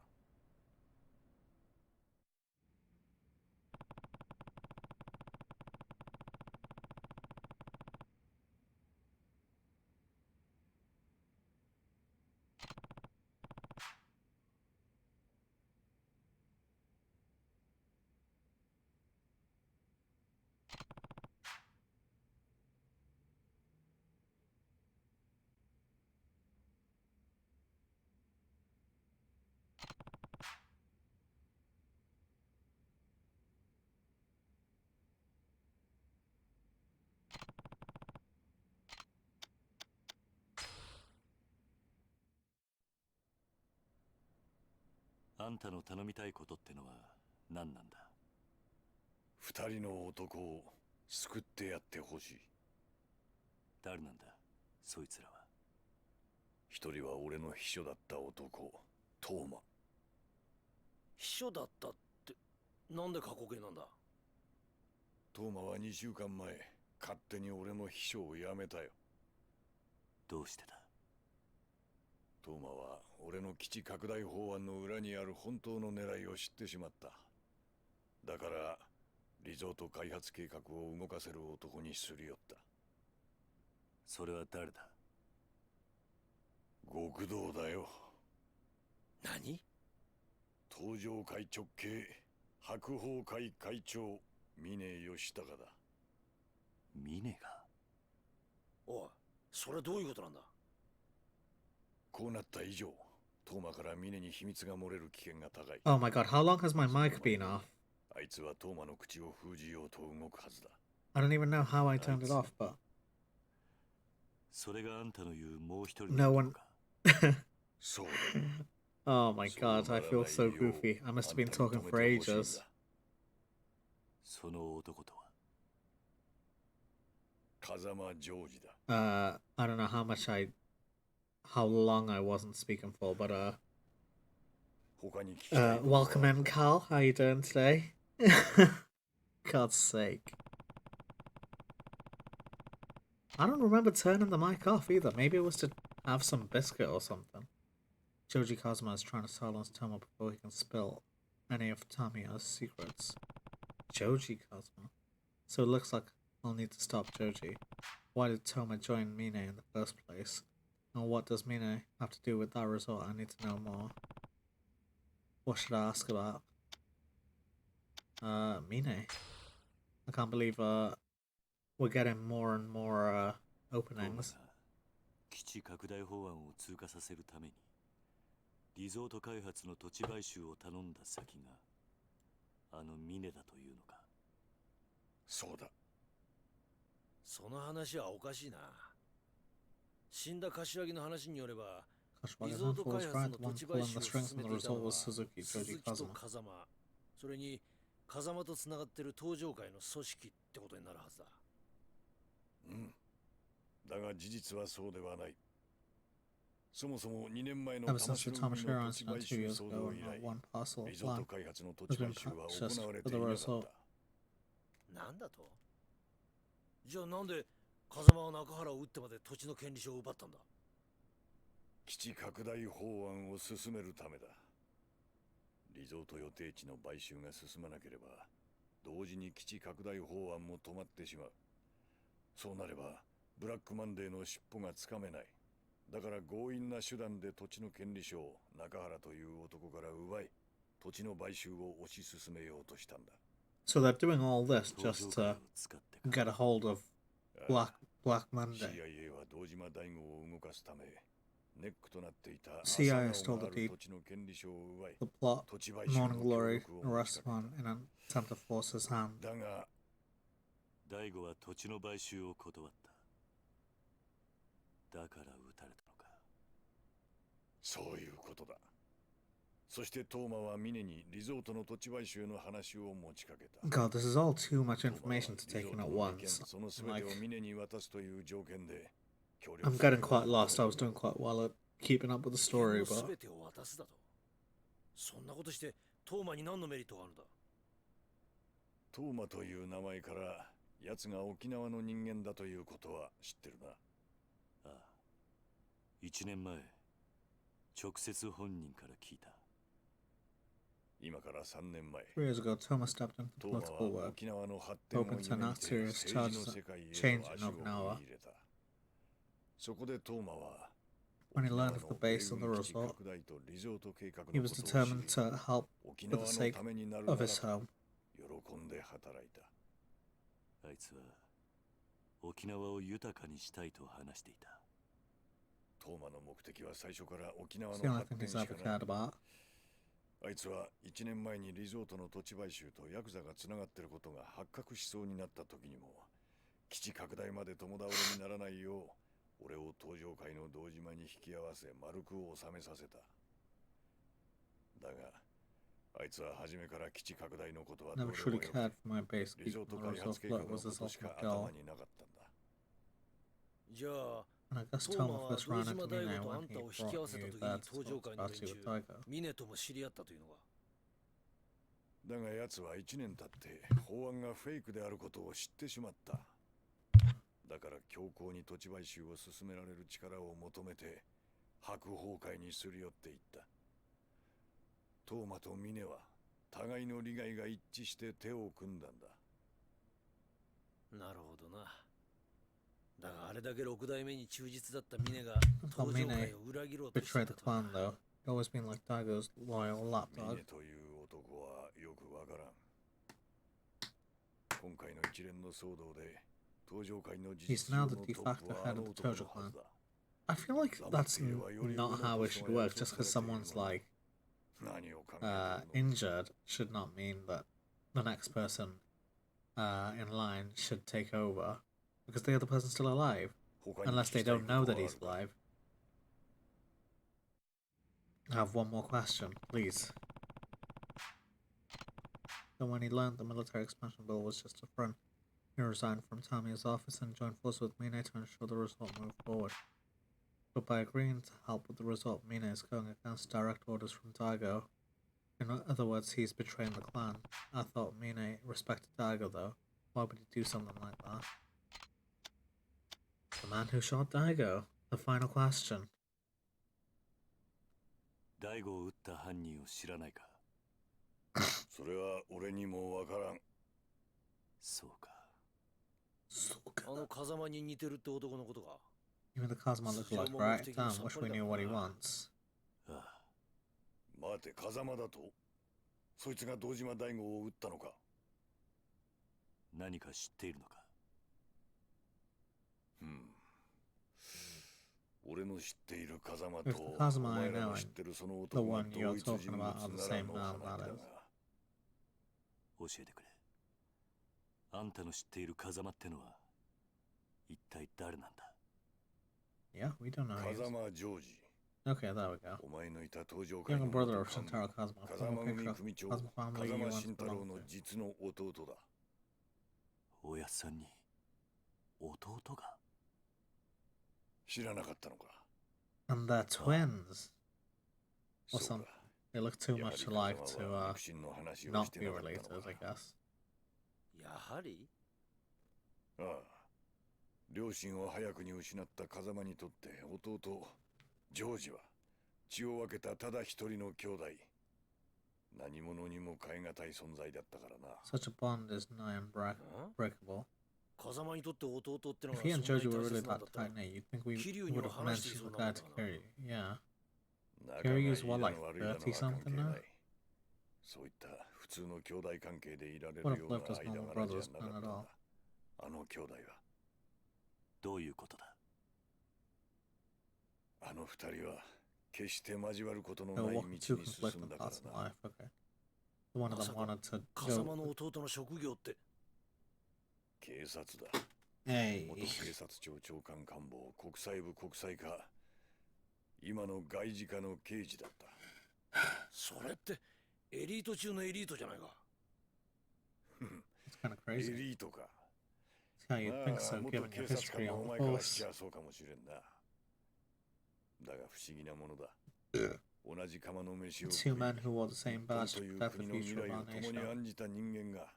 [SPEAKER 4] あんたの頼みたいことってのは何なんだ？
[SPEAKER 9] 二人の男を救ってやってほしい。
[SPEAKER 4] 誰なんだそいつらは？
[SPEAKER 9] 一人は俺の秘書だった男、トーマ。
[SPEAKER 7] 秘書だったってなんで過去形なんだ？
[SPEAKER 9] トーマは2週間前勝手に俺の秘書を辞めたよ。
[SPEAKER 4] どうしてだ？
[SPEAKER 9] トーマは俺の基地拡大法案の裏にある本当の狙いを知ってしまった。だからリゾート開発計画を動かせる男にすり寄った。
[SPEAKER 4] それは誰だ？
[SPEAKER 9] 極道だよ。
[SPEAKER 7] 何？
[SPEAKER 9] 東上会直系白鵬会会長峰義孝だ。
[SPEAKER 4] 峰が？
[SPEAKER 7] おい、それどういうことなんだ？
[SPEAKER 9] こうなった以上、トーマから峰に秘密が漏れる危険が高い。
[SPEAKER 1] Oh my god, how long has my mic been off?
[SPEAKER 9] あいつはトーマの口を封じようと動くはずだ。
[SPEAKER 1] I don't even know how I turned it off, but
[SPEAKER 4] それがあんたの言うもう一人
[SPEAKER 1] no
[SPEAKER 4] の
[SPEAKER 1] one.
[SPEAKER 4] 男か。
[SPEAKER 9] そうだ。
[SPEAKER 1] Oh my god, I feel so goofy. I must have been talking for ages.
[SPEAKER 4] その男とは？
[SPEAKER 9] 風間ジョージだ。
[SPEAKER 1] I don't know how long I wasn't speaking for, but
[SPEAKER 9] 他に聞きたいことは
[SPEAKER 1] welcome in, Cal. How you doing today? God's sake. I don't remember turning the mic off either. Maybe it was to have some biscuit or something. Joji Kazuma is trying to silence Toma before he can spill any of Tamiya's secrets. Joji Kazuma? So it looks like I'll need to stop Joji. Why did Toma join Mine in the first place? And what does Mine have to do with that result? I need to know more. What should I ask about? Mine. I can't believe we're getting more and more openings.
[SPEAKER 4] 基地拡大法案を通過させるためにリゾート開発の土地買収を頼んだ先があの峰だというのか？
[SPEAKER 9] そうだ。
[SPEAKER 7] その話はおかしいな。死んだ柏木の話によれば、リゾート開発の土地買収を進めていたのは鈴木と風間、それに風間とつながってる登場界の組織ってことになるはずだ。
[SPEAKER 9] うん。だが事実はそうではない。そもそも2年前の
[SPEAKER 1] Ever
[SPEAKER 9] 玉
[SPEAKER 1] since the
[SPEAKER 9] 城
[SPEAKER 1] Thomas
[SPEAKER 9] 組の
[SPEAKER 1] Shiro
[SPEAKER 9] 土地買
[SPEAKER 1] incident 2
[SPEAKER 9] 収
[SPEAKER 1] years
[SPEAKER 9] 騒
[SPEAKER 1] ago,
[SPEAKER 9] 動以
[SPEAKER 1] not
[SPEAKER 9] 来、
[SPEAKER 1] one parcel
[SPEAKER 9] リ
[SPEAKER 1] of
[SPEAKER 9] ゾート
[SPEAKER 1] land
[SPEAKER 9] 開発の土
[SPEAKER 1] has
[SPEAKER 9] 地
[SPEAKER 1] been
[SPEAKER 9] 買収は
[SPEAKER 1] purchased
[SPEAKER 9] 行われ
[SPEAKER 1] for
[SPEAKER 9] て
[SPEAKER 1] the
[SPEAKER 9] いなかっ
[SPEAKER 1] resort.
[SPEAKER 9] た。
[SPEAKER 7] なんだと？じゃあなんで風間は中原を撃ってまで土地の権利書を奪ったんだ？
[SPEAKER 9] 基地拡大法案を進めるためだ。リゾート予定地の買収が進まなければ、同時に基地拡大法案も止まってしまう。そうなれば、ブラックマンデーの尻尾がつかめない。だから強引な手段で土地の権利書を中原という男から奪い、土地の買収を推し進めようとしたんだ。
[SPEAKER 1] So they're doing all this just to get a hold of Black Monday.
[SPEAKER 9] CIA は堂島大吾を動かすため、ネックとなっていた
[SPEAKER 1] CIA
[SPEAKER 9] 朝
[SPEAKER 1] stole
[SPEAKER 9] 顔があ
[SPEAKER 1] the
[SPEAKER 9] る
[SPEAKER 1] deed,
[SPEAKER 9] 土地の権利書を奪い、
[SPEAKER 1] the plot,
[SPEAKER 9] 土地買収の
[SPEAKER 1] Morning
[SPEAKER 9] 協
[SPEAKER 1] Glory,
[SPEAKER 9] 力を
[SPEAKER 1] arrest
[SPEAKER 9] 持ちか
[SPEAKER 1] one
[SPEAKER 9] け
[SPEAKER 1] in an attempt to force his hand.
[SPEAKER 9] た。だが、
[SPEAKER 4] 大悟は土地の買収を断った。だから撃たれたのか。
[SPEAKER 9] そういうことだ。そしてトーマはミネにリゾートの土地買収の話を持ちかけた。
[SPEAKER 1] God, this is all too much
[SPEAKER 9] トーマは
[SPEAKER 1] information to
[SPEAKER 9] リゾ
[SPEAKER 1] take
[SPEAKER 9] ー
[SPEAKER 1] in
[SPEAKER 9] ト
[SPEAKER 1] at
[SPEAKER 9] の利権
[SPEAKER 1] once.
[SPEAKER 9] その全て
[SPEAKER 1] Like,
[SPEAKER 9] をミネに渡すという条件で協力
[SPEAKER 1] I'm
[SPEAKER 9] する
[SPEAKER 1] getting
[SPEAKER 9] よう
[SPEAKER 1] quite lost. I was
[SPEAKER 9] 求め
[SPEAKER 1] doing
[SPEAKER 9] た。
[SPEAKER 1] quite well at keeping up with the
[SPEAKER 7] 権
[SPEAKER 1] story,
[SPEAKER 7] の
[SPEAKER 1] but
[SPEAKER 7] 全てを渡すだと？そんなことしてトーマに何のメリットがあるんだ？
[SPEAKER 9] トーマという名前から奴が沖縄の人間だということは知ってるな。
[SPEAKER 4] ああ。1年前、直接本人から聞いた。
[SPEAKER 9] 今から3年前、
[SPEAKER 1] 3 years ago, Thomas stepped into
[SPEAKER 9] ト
[SPEAKER 1] the
[SPEAKER 9] ーマ
[SPEAKER 1] political
[SPEAKER 9] は
[SPEAKER 1] work,
[SPEAKER 9] 沖縄の発展を
[SPEAKER 1] open
[SPEAKER 9] 夢
[SPEAKER 1] to
[SPEAKER 9] 見
[SPEAKER 1] not
[SPEAKER 9] て
[SPEAKER 1] serious
[SPEAKER 9] 政治
[SPEAKER 1] charges
[SPEAKER 9] の世界へ
[SPEAKER 1] changing
[SPEAKER 9] と足を
[SPEAKER 1] of
[SPEAKER 9] 踏
[SPEAKER 1] Noah.
[SPEAKER 9] み入れた。そこでトーマは
[SPEAKER 1] When he
[SPEAKER 9] 沖縄
[SPEAKER 1] learned of
[SPEAKER 9] の
[SPEAKER 1] the
[SPEAKER 9] 米
[SPEAKER 1] base of the
[SPEAKER 9] 軍基地
[SPEAKER 1] resort,
[SPEAKER 9] 拡大とリゾート計画
[SPEAKER 1] he
[SPEAKER 9] の
[SPEAKER 1] was
[SPEAKER 9] ことを知り、
[SPEAKER 1] determined to help
[SPEAKER 9] 沖
[SPEAKER 1] for
[SPEAKER 9] 縄
[SPEAKER 1] the
[SPEAKER 9] の
[SPEAKER 1] sake
[SPEAKER 9] ためになるな
[SPEAKER 1] of
[SPEAKER 9] ら
[SPEAKER 1] his
[SPEAKER 9] と
[SPEAKER 1] home.
[SPEAKER 9] 喜んで働いた。
[SPEAKER 4] あいつは沖縄を豊かにしたいと話していた。
[SPEAKER 9] トーマの目的は最初から沖縄
[SPEAKER 1] It's the
[SPEAKER 9] の
[SPEAKER 1] only
[SPEAKER 9] 発
[SPEAKER 1] thing
[SPEAKER 9] 展
[SPEAKER 1] he's
[SPEAKER 9] しか
[SPEAKER 1] ever
[SPEAKER 9] ない。
[SPEAKER 1] cared about.
[SPEAKER 9] あいつは1年前にリゾートの土地買収とヤクザがつながっていることが発覚しそうになった時にも、基地拡大まで共倒れにならないよう俺を登場界の堂島に引き合わせ丸く収めさせた。だがあいつは初めから基地拡大のことはどう
[SPEAKER 1] Never
[SPEAKER 9] で
[SPEAKER 1] truly
[SPEAKER 9] もよく
[SPEAKER 1] cared for my base.
[SPEAKER 9] リゾー
[SPEAKER 1] Keeping
[SPEAKER 9] ト
[SPEAKER 1] the
[SPEAKER 9] 開
[SPEAKER 1] resort
[SPEAKER 9] 発計画
[SPEAKER 1] float
[SPEAKER 9] の
[SPEAKER 1] was
[SPEAKER 9] こ
[SPEAKER 1] his
[SPEAKER 9] としか
[SPEAKER 1] ultimate
[SPEAKER 9] 頭
[SPEAKER 1] goal.
[SPEAKER 9] になかったんだ。
[SPEAKER 7] じゃあ
[SPEAKER 1] And I guess
[SPEAKER 7] トーマ
[SPEAKER 1] Toma
[SPEAKER 7] は
[SPEAKER 1] first
[SPEAKER 7] 堂
[SPEAKER 1] ran
[SPEAKER 7] 島
[SPEAKER 1] into
[SPEAKER 7] 大
[SPEAKER 1] Mine
[SPEAKER 7] 吾とあ
[SPEAKER 1] when
[SPEAKER 7] ん
[SPEAKER 1] he
[SPEAKER 7] たを引
[SPEAKER 1] brought
[SPEAKER 7] き合わせた
[SPEAKER 1] you
[SPEAKER 7] 時に
[SPEAKER 1] that
[SPEAKER 7] 登場界の連
[SPEAKER 1] party
[SPEAKER 7] 中
[SPEAKER 1] with Tiger.
[SPEAKER 7] ミネとも知り合ったというのが。
[SPEAKER 9] だが奴は1年経って法案がフェイクであることを知ってしまった。だから強硬に土地買収を進められる力を求めて白崩壊にすり寄っていった。トーマとミネは互いの利害が一致して手を組んだんだ。
[SPEAKER 7] なるほどな。だがあれだけ6代目に忠実だったミネが
[SPEAKER 1] How
[SPEAKER 7] 登場
[SPEAKER 1] Mine
[SPEAKER 7] 界を裏切ろうとしてい
[SPEAKER 1] betrayed
[SPEAKER 7] た
[SPEAKER 1] the
[SPEAKER 7] とは。
[SPEAKER 1] clan, though. He'd always been like Tiger's loyal
[SPEAKER 9] ミ
[SPEAKER 1] lapdog.
[SPEAKER 9] ネという男はよくわからん。今回の一連の騒動で登場界の事
[SPEAKER 1] He's
[SPEAKER 9] 実上
[SPEAKER 1] now
[SPEAKER 9] の
[SPEAKER 1] the
[SPEAKER 9] ト
[SPEAKER 1] de
[SPEAKER 9] ップ
[SPEAKER 1] facto
[SPEAKER 9] はあ
[SPEAKER 1] head
[SPEAKER 9] の
[SPEAKER 1] of the
[SPEAKER 9] 男の
[SPEAKER 1] Tojo
[SPEAKER 9] は
[SPEAKER 1] clan.
[SPEAKER 9] ずだ。
[SPEAKER 1] I feel like that's not how it should work. Just because someone's like
[SPEAKER 9] 何を考えてるの？
[SPEAKER 1] injured should not mean that the next person in line should take over because the other person's still alive,
[SPEAKER 9] 他に
[SPEAKER 1] unless
[SPEAKER 9] 聞
[SPEAKER 1] they
[SPEAKER 9] きたい
[SPEAKER 1] don't
[SPEAKER 9] こ
[SPEAKER 1] know
[SPEAKER 9] と
[SPEAKER 1] that
[SPEAKER 9] はあ
[SPEAKER 1] he's
[SPEAKER 9] るか？
[SPEAKER 1] alive. I have one more question, please. So when he learned the military expansion bill was just a front, he resigned from Tamiya's office and joined forces with Mine to ensure the result moved forward. But by agreeing to help with the result, Mine is going against direct orders from Daigo. In other words, he's betraying the clan. I thought Mine respected Daigo, though. Why would he do something like that? The man who shot Daigo. The final question.
[SPEAKER 4] 大悟を撃った犯人を知らないか？
[SPEAKER 9] それは俺にもわからん。
[SPEAKER 4] そうか。
[SPEAKER 7] あの風間に似てるって男のことか。
[SPEAKER 1] Even the Kazuma look like, right? Damn, wish we knew what he wants.
[SPEAKER 4] ああ。
[SPEAKER 9] 待て、風間だと？そいつが堂島大吾を撃ったのか？
[SPEAKER 4] 何か知っているのか？
[SPEAKER 9] 俺の知っている風間
[SPEAKER 1] If
[SPEAKER 9] と
[SPEAKER 1] the Kazuma
[SPEAKER 9] お
[SPEAKER 1] I
[SPEAKER 9] 前ら
[SPEAKER 1] know
[SPEAKER 9] の
[SPEAKER 1] and
[SPEAKER 9] 知ってるその
[SPEAKER 1] the
[SPEAKER 9] 男が
[SPEAKER 1] one
[SPEAKER 9] 同
[SPEAKER 1] you're
[SPEAKER 9] 一
[SPEAKER 1] talking
[SPEAKER 9] 人物
[SPEAKER 1] about are the
[SPEAKER 9] なら
[SPEAKER 1] same
[SPEAKER 9] の
[SPEAKER 1] man,
[SPEAKER 9] 話
[SPEAKER 1] that
[SPEAKER 9] だが
[SPEAKER 1] is.
[SPEAKER 4] 教えてくれ。あんたの知っている風間ってのは一体誰なんだ？
[SPEAKER 1] Yeah, we don't know.
[SPEAKER 9] 風間ジョージ、
[SPEAKER 1] Okay, there we go.
[SPEAKER 9] お前のいた登場会
[SPEAKER 1] Younger
[SPEAKER 9] の
[SPEAKER 1] brother
[SPEAKER 9] 元
[SPEAKER 1] of
[SPEAKER 9] 幹部
[SPEAKER 1] Shintaro Kazuma,
[SPEAKER 9] 風
[SPEAKER 1] former
[SPEAKER 9] 間
[SPEAKER 1] picture
[SPEAKER 9] 組
[SPEAKER 1] of
[SPEAKER 9] 組長
[SPEAKER 1] Kazuma
[SPEAKER 9] 風
[SPEAKER 1] family you
[SPEAKER 9] 間
[SPEAKER 1] once
[SPEAKER 9] 慎太郎
[SPEAKER 1] belonged
[SPEAKER 9] の
[SPEAKER 1] to.
[SPEAKER 9] 実の弟だ。
[SPEAKER 4] おやっさんに弟が。
[SPEAKER 9] 知らなかったのか。
[SPEAKER 1] And they're twins. Or
[SPEAKER 9] そう
[SPEAKER 1] something.
[SPEAKER 9] か。
[SPEAKER 1] They look too
[SPEAKER 9] やはり
[SPEAKER 1] much
[SPEAKER 9] 風
[SPEAKER 1] alike
[SPEAKER 9] 間
[SPEAKER 1] to
[SPEAKER 9] は肉親の話を
[SPEAKER 1] not
[SPEAKER 9] して
[SPEAKER 1] be
[SPEAKER 9] なかった
[SPEAKER 1] related,
[SPEAKER 9] のか
[SPEAKER 1] I。guess.
[SPEAKER 8] やはり
[SPEAKER 9] ああ。両親を早くに失った風間にとって弟ジョージは血を分けたただ一人の兄弟。何者にも代え難い存在だったからな。
[SPEAKER 1] Such a bond is nigh unbreakable.
[SPEAKER 8] 風間にとって弟っての
[SPEAKER 1] If
[SPEAKER 8] が
[SPEAKER 1] he and
[SPEAKER 8] そんな
[SPEAKER 1] Joji
[SPEAKER 8] に
[SPEAKER 1] were
[SPEAKER 8] 大
[SPEAKER 1] really
[SPEAKER 8] 切なん
[SPEAKER 1] that
[SPEAKER 8] だったら
[SPEAKER 1] tight knit, you'd think we
[SPEAKER 8] 桐生に
[SPEAKER 1] would
[SPEAKER 8] も
[SPEAKER 1] have
[SPEAKER 8] 話してい
[SPEAKER 1] mentioned
[SPEAKER 8] そう
[SPEAKER 1] the
[SPEAKER 8] なも
[SPEAKER 1] guy
[SPEAKER 8] ん
[SPEAKER 1] to
[SPEAKER 8] だがな
[SPEAKER 1] Kiryu. Yeah.
[SPEAKER 9] 仲が
[SPEAKER 1] Kiryu's
[SPEAKER 9] いい
[SPEAKER 1] what,
[SPEAKER 9] だ
[SPEAKER 1] like
[SPEAKER 9] の悪いだのは
[SPEAKER 1] 30
[SPEAKER 9] 関
[SPEAKER 1] something
[SPEAKER 9] 係
[SPEAKER 1] now?
[SPEAKER 9] ない。そういった普通の兄弟関係でいられる
[SPEAKER 1] Would
[SPEAKER 9] よ
[SPEAKER 1] have
[SPEAKER 9] うな
[SPEAKER 1] lived as
[SPEAKER 9] 間
[SPEAKER 1] normal
[SPEAKER 9] 柄じゃ
[SPEAKER 1] brothers,
[SPEAKER 9] なか
[SPEAKER 1] none
[SPEAKER 9] った
[SPEAKER 1] at
[SPEAKER 9] んだ。
[SPEAKER 1] all.
[SPEAKER 9] あの兄弟は。
[SPEAKER 4] どういうことだ。
[SPEAKER 9] あの二人は決して交わることの
[SPEAKER 1] They
[SPEAKER 9] ない
[SPEAKER 1] were
[SPEAKER 9] 道
[SPEAKER 1] walking
[SPEAKER 9] に
[SPEAKER 1] two
[SPEAKER 9] 進
[SPEAKER 1] conflicting
[SPEAKER 9] んだか
[SPEAKER 1] paths in
[SPEAKER 9] らな。
[SPEAKER 1] life, okay. One of
[SPEAKER 8] ま
[SPEAKER 1] them
[SPEAKER 8] さか
[SPEAKER 1] wanted to
[SPEAKER 8] 風間
[SPEAKER 1] go.
[SPEAKER 8] の弟の職業って。
[SPEAKER 9] 警察だ。
[SPEAKER 1] Hey.
[SPEAKER 9] 元警察庁長官官房国際部国際課。今の外事課の刑事だった。
[SPEAKER 8] それってエリート中のエリートじゃないか。
[SPEAKER 1] It's kind of
[SPEAKER 9] エ
[SPEAKER 1] crazy.
[SPEAKER 9] リートか。
[SPEAKER 1] See how you'd think so,
[SPEAKER 9] 元
[SPEAKER 1] given
[SPEAKER 9] 警
[SPEAKER 1] your
[SPEAKER 9] 察
[SPEAKER 1] history
[SPEAKER 9] 官の
[SPEAKER 1] on
[SPEAKER 9] お
[SPEAKER 1] the
[SPEAKER 9] 前からし
[SPEAKER 1] force.
[SPEAKER 9] ちゃそうかもしれんな。だが不思議なものだ。同じ釜の飯を
[SPEAKER 1] Two
[SPEAKER 9] 食い、
[SPEAKER 1] men who wore the
[SPEAKER 9] 日
[SPEAKER 1] same
[SPEAKER 9] 本
[SPEAKER 1] badge
[SPEAKER 9] と
[SPEAKER 1] to
[SPEAKER 9] いう
[SPEAKER 1] protect the
[SPEAKER 9] 国の
[SPEAKER 1] future
[SPEAKER 9] 未
[SPEAKER 1] of
[SPEAKER 9] 来を
[SPEAKER 1] our
[SPEAKER 9] 共に
[SPEAKER 1] nation.
[SPEAKER 9] 案じた人間が、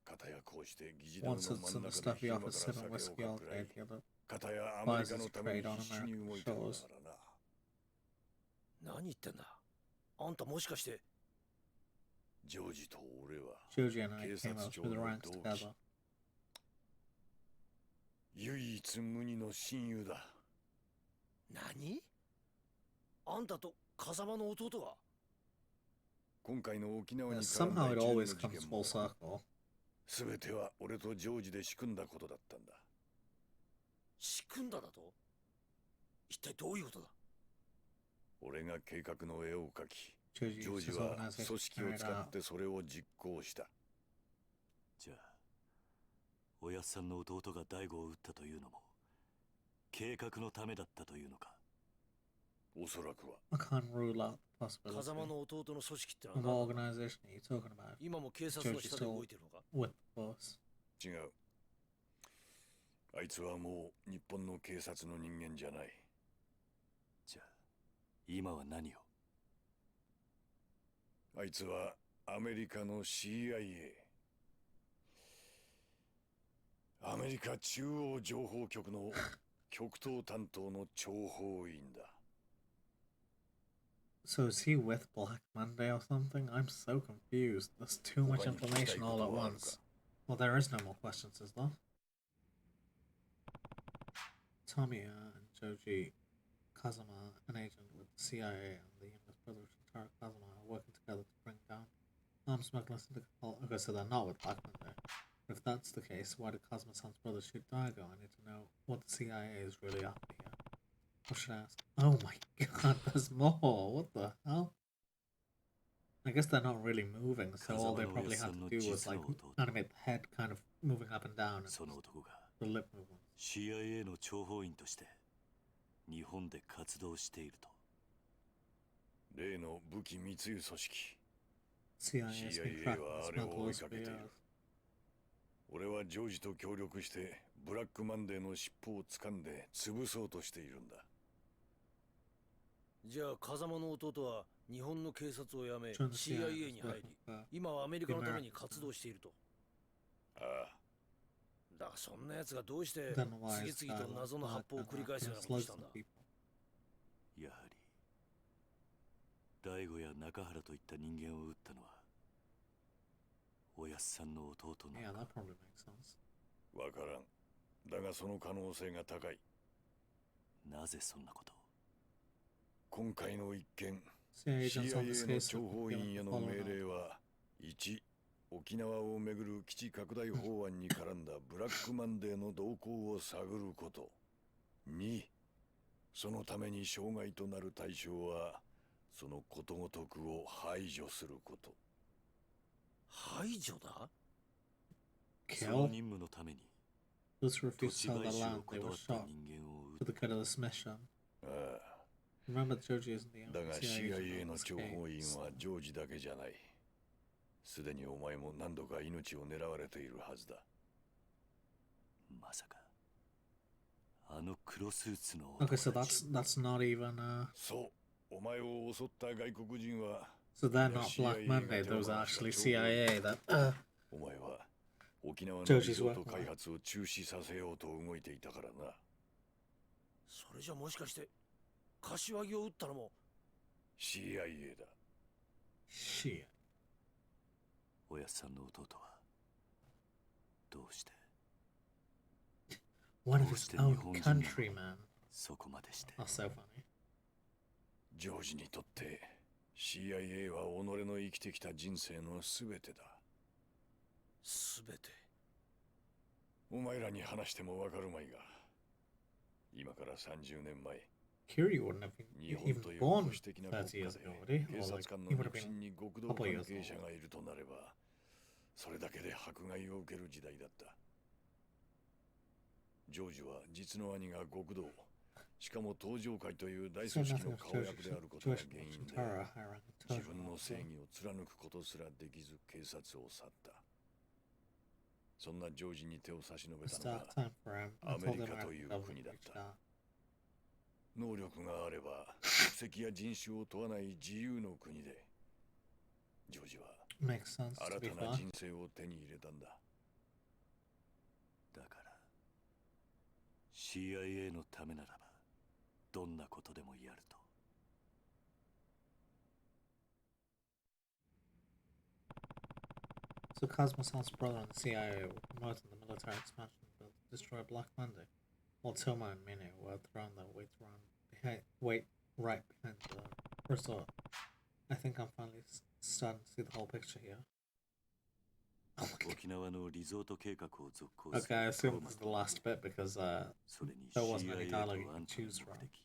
[SPEAKER 9] 片やこうして議事堂
[SPEAKER 1] One
[SPEAKER 9] の
[SPEAKER 1] sits
[SPEAKER 9] 真
[SPEAKER 1] in
[SPEAKER 9] ん
[SPEAKER 1] the
[SPEAKER 9] 中で
[SPEAKER 1] stuffy
[SPEAKER 9] 昼間か
[SPEAKER 1] office
[SPEAKER 9] ら
[SPEAKER 1] sipping
[SPEAKER 9] 酒を
[SPEAKER 1] whiskey
[SPEAKER 9] か
[SPEAKER 1] all
[SPEAKER 9] くら
[SPEAKER 1] day,
[SPEAKER 9] い、
[SPEAKER 1] the other
[SPEAKER 9] 片やアメリ
[SPEAKER 1] buys
[SPEAKER 9] カの
[SPEAKER 1] his
[SPEAKER 9] ために
[SPEAKER 1] trade on
[SPEAKER 9] 必死に
[SPEAKER 1] American
[SPEAKER 9] 動いてるんだ
[SPEAKER 1] shores.
[SPEAKER 9] からな。
[SPEAKER 8] 何言ってんだ。あんたもしかして。
[SPEAKER 9] ジョージと俺は
[SPEAKER 1] Joji and I
[SPEAKER 9] 警
[SPEAKER 1] came
[SPEAKER 9] 察
[SPEAKER 1] up
[SPEAKER 9] 庁
[SPEAKER 1] through the
[SPEAKER 9] の
[SPEAKER 1] ranks
[SPEAKER 9] 同期。
[SPEAKER 1] together.
[SPEAKER 9] 唯一無二の親友だ。
[SPEAKER 8] 何？あんたと風間の弟が。
[SPEAKER 9] 今回の沖縄
[SPEAKER 1] Yeah,
[SPEAKER 9] に絡ん
[SPEAKER 1] somehow
[SPEAKER 9] だ
[SPEAKER 1] it
[SPEAKER 9] 一連の
[SPEAKER 1] always
[SPEAKER 9] 事
[SPEAKER 1] comes
[SPEAKER 9] 件
[SPEAKER 1] full
[SPEAKER 9] も、
[SPEAKER 1] circle.
[SPEAKER 9] すべては俺とジョージで仕組んだことだったんだ。
[SPEAKER 8] 仕組んだだと？一体どういうことだ？
[SPEAKER 9] 俺が計画の絵を描き、
[SPEAKER 1] Joji
[SPEAKER 9] ジョー
[SPEAKER 1] used
[SPEAKER 9] ジ
[SPEAKER 1] his
[SPEAKER 9] は
[SPEAKER 1] organization
[SPEAKER 9] 組
[SPEAKER 1] to
[SPEAKER 9] 織を
[SPEAKER 1] carry it
[SPEAKER 9] 使っ
[SPEAKER 1] out.
[SPEAKER 9] てそれを実行した。
[SPEAKER 4] じゃあおやっさんの弟が大悟を撃ったというのも計画のためだったというのか。
[SPEAKER 9] おそらくは。
[SPEAKER 1] I can't rule out the
[SPEAKER 8] 風
[SPEAKER 1] possibility.
[SPEAKER 8] 間の弟の組織っての
[SPEAKER 1] What
[SPEAKER 8] は何だ？
[SPEAKER 1] organization are you talking about?
[SPEAKER 8] 今も警察の下で動いてるのか？
[SPEAKER 1] With the force.
[SPEAKER 9] 違う。あいつはもう日本の警察の人間じゃない。
[SPEAKER 4] じゃあ今は何を。
[SPEAKER 9] あいつはアメリカの CIA。アメリカ中央情報局の極東担当の諜報員だ。
[SPEAKER 1] So is he with Black Monday or something? I'm so confused. There's too much information all at once. Well, there is no more questions, is there? Tamiya and Joji Kazuma, an agent with the CIA, and the youngest brother of Shintaro Kazuma, are working together to bring down arms smugglers into Capal. Okay, so they're not with Black Monday. If that's the case, why did Kazuma-san's brother shoot Daigo? I need to know what the CIA is really after here. What should I ask? Oh my god, there's more! What the hell? I guess they're not really moving, so all they probably had to do was like animate the head kind of moving up and down and
[SPEAKER 4] その男が
[SPEAKER 1] the lip movement.
[SPEAKER 4] CIA の諜報員として日本で活動していると。
[SPEAKER 9] 例の武器密輸組織。
[SPEAKER 1] CIA has been
[SPEAKER 9] CIA
[SPEAKER 1] tracking
[SPEAKER 9] はあ
[SPEAKER 1] the
[SPEAKER 9] れを追い
[SPEAKER 1] smugglers
[SPEAKER 9] か
[SPEAKER 1] for
[SPEAKER 9] けている。
[SPEAKER 1] years.
[SPEAKER 9] 俺はジョージと協力してブラックマンデーの尻尾を掴んで潰そうとしているんだ。
[SPEAKER 8] じゃあ風間の弟は日本の警察を辞め
[SPEAKER 1] Joined the CIA
[SPEAKER 8] CIA に入り、今はアメリカのために活動していると。
[SPEAKER 9] ああ。
[SPEAKER 8] だがそんな奴がどうして
[SPEAKER 1] Then why is
[SPEAKER 8] 次々と謎の発砲を繰り返すようなことをしたんだ？
[SPEAKER 4] やはり大悟や中原といった人間を撃ったのはおやっさんの弟な
[SPEAKER 1] Yeah,
[SPEAKER 4] の
[SPEAKER 1] that
[SPEAKER 4] か。
[SPEAKER 1] probably makes sense.
[SPEAKER 9] わからん。だがその可能性が高い。
[SPEAKER 4] なぜそんなことを。
[SPEAKER 9] 今回の一件、
[SPEAKER 1] CIA agents on this
[SPEAKER 9] CIA の
[SPEAKER 1] case
[SPEAKER 9] 諜
[SPEAKER 1] have
[SPEAKER 9] 報
[SPEAKER 1] been
[SPEAKER 9] 員へ
[SPEAKER 1] given
[SPEAKER 9] の
[SPEAKER 1] the
[SPEAKER 9] 命
[SPEAKER 1] following.
[SPEAKER 9] 令は、1、沖縄をめぐる基地拡大法案に絡んだブラックマンデーの動向を探ること。2、そのために障害となる対象は、そのことごとくを排除すること。
[SPEAKER 8] 排除だ？
[SPEAKER 4] その
[SPEAKER 1] Kill?
[SPEAKER 4] 任務のために
[SPEAKER 1] Those who
[SPEAKER 4] 土
[SPEAKER 1] refused
[SPEAKER 4] 地
[SPEAKER 1] to sell
[SPEAKER 4] 買
[SPEAKER 1] their
[SPEAKER 4] 収を
[SPEAKER 1] land, they
[SPEAKER 4] 断
[SPEAKER 1] were
[SPEAKER 4] った
[SPEAKER 1] shot
[SPEAKER 4] 人間を撃
[SPEAKER 1] for
[SPEAKER 4] っ
[SPEAKER 1] the good of this mission.
[SPEAKER 9] ああ。
[SPEAKER 1] Remember, Joji isn't the
[SPEAKER 9] だ
[SPEAKER 1] only
[SPEAKER 9] が
[SPEAKER 1] CIA
[SPEAKER 9] CIA
[SPEAKER 1] agent
[SPEAKER 9] の
[SPEAKER 1] on
[SPEAKER 9] 諜
[SPEAKER 1] this
[SPEAKER 9] 報員
[SPEAKER 1] case.
[SPEAKER 9] はジョージだけじゃない。すでにお前も何度か命を狙われているはずだ。
[SPEAKER 4] まさかあの黒スーツの
[SPEAKER 1] Okay, so
[SPEAKER 4] 男たち
[SPEAKER 1] that's not even
[SPEAKER 9] そう、お前を襲った外国人は
[SPEAKER 1] so they're not Black Monday, those are actually CIA that
[SPEAKER 9] お前は沖縄の
[SPEAKER 1] Joji's
[SPEAKER 9] リゾート
[SPEAKER 1] working
[SPEAKER 9] 開発を中止させようと動いていたからな。
[SPEAKER 7] それじゃもしかして柏木を撃ったのも
[SPEAKER 9] CIA だ。
[SPEAKER 1] shit.
[SPEAKER 4] おやっさんの弟はどうして
[SPEAKER 1] One of
[SPEAKER 4] どう
[SPEAKER 1] his
[SPEAKER 4] して
[SPEAKER 1] own
[SPEAKER 4] 日本人に
[SPEAKER 1] countrymen.
[SPEAKER 4] そこまでして
[SPEAKER 1] That's so funny.
[SPEAKER 9] ジョージにとって CIA は己の生きてきた人生の全てだ。
[SPEAKER 7] 全て
[SPEAKER 9] お前らに話してもわかるまいが、今から30年前、
[SPEAKER 1] Curie wouldn't have
[SPEAKER 9] 日
[SPEAKER 1] been
[SPEAKER 9] 本
[SPEAKER 1] even
[SPEAKER 9] という
[SPEAKER 1] born
[SPEAKER 9] 保守的な国
[SPEAKER 1] 30 years
[SPEAKER 9] 家で
[SPEAKER 1] ago, would he?
[SPEAKER 9] 警
[SPEAKER 1] Or
[SPEAKER 9] 察
[SPEAKER 1] like,
[SPEAKER 9] 官の
[SPEAKER 1] he would have
[SPEAKER 9] 肉親
[SPEAKER 1] been
[SPEAKER 9] に極道
[SPEAKER 1] couple
[SPEAKER 9] 関
[SPEAKER 1] years
[SPEAKER 9] 係者
[SPEAKER 1] old.
[SPEAKER 9] がいるとなれば、それだけで迫害を受ける時代だった。ジョージは実の兄が極道、しかも東上会という大
[SPEAKER 1] So
[SPEAKER 9] 組織
[SPEAKER 1] nothing
[SPEAKER 9] の
[SPEAKER 1] of
[SPEAKER 9] 顔役であることが
[SPEAKER 1] Jewish
[SPEAKER 9] 原因
[SPEAKER 1] Jewish
[SPEAKER 9] で、
[SPEAKER 1] Tara hiring
[SPEAKER 9] 自
[SPEAKER 1] Tojo
[SPEAKER 9] 分の
[SPEAKER 1] also.
[SPEAKER 9] 正義を貫くことすらできず警察を去った。そんなジョージに手を差し伸べ
[SPEAKER 1] It's
[SPEAKER 9] たの
[SPEAKER 1] dark
[SPEAKER 9] が
[SPEAKER 1] time for him
[SPEAKER 9] ア
[SPEAKER 1] until
[SPEAKER 9] メ
[SPEAKER 1] the
[SPEAKER 9] リカと
[SPEAKER 1] American
[SPEAKER 9] いう
[SPEAKER 1] government
[SPEAKER 9] 国だっ
[SPEAKER 1] reached
[SPEAKER 9] た。
[SPEAKER 1] out.
[SPEAKER 9] 能力があれば国籍や人種を問わない自由の国で、ジョージは
[SPEAKER 1] Makes sense, to
[SPEAKER 9] 新
[SPEAKER 1] be
[SPEAKER 9] たな
[SPEAKER 1] fair.
[SPEAKER 9] 人生を手に入れたんだ。
[SPEAKER 4] だから CIA のためならばどんなことでもやると。
[SPEAKER 1] So Cosmo's brother in the CIA were promoting the military expansion bill to destroy Black Monday, while Toma and Mine were thrown their weight right behind the resort. I think I'm finally starting to see the whole picture here. Oh my god.
[SPEAKER 4] 沖縄のリゾート計画を続行す
[SPEAKER 1] Okay, I
[SPEAKER 4] る
[SPEAKER 1] assume
[SPEAKER 4] トー
[SPEAKER 1] this
[SPEAKER 4] マ
[SPEAKER 1] is
[SPEAKER 4] と
[SPEAKER 1] the last bit because
[SPEAKER 4] それに
[SPEAKER 1] there wasn't any
[SPEAKER 4] CIA と
[SPEAKER 1] dialogue you
[SPEAKER 4] あ
[SPEAKER 1] could
[SPEAKER 4] んたの
[SPEAKER 1] choose
[SPEAKER 4] 目
[SPEAKER 1] from.
[SPEAKER 4] 的。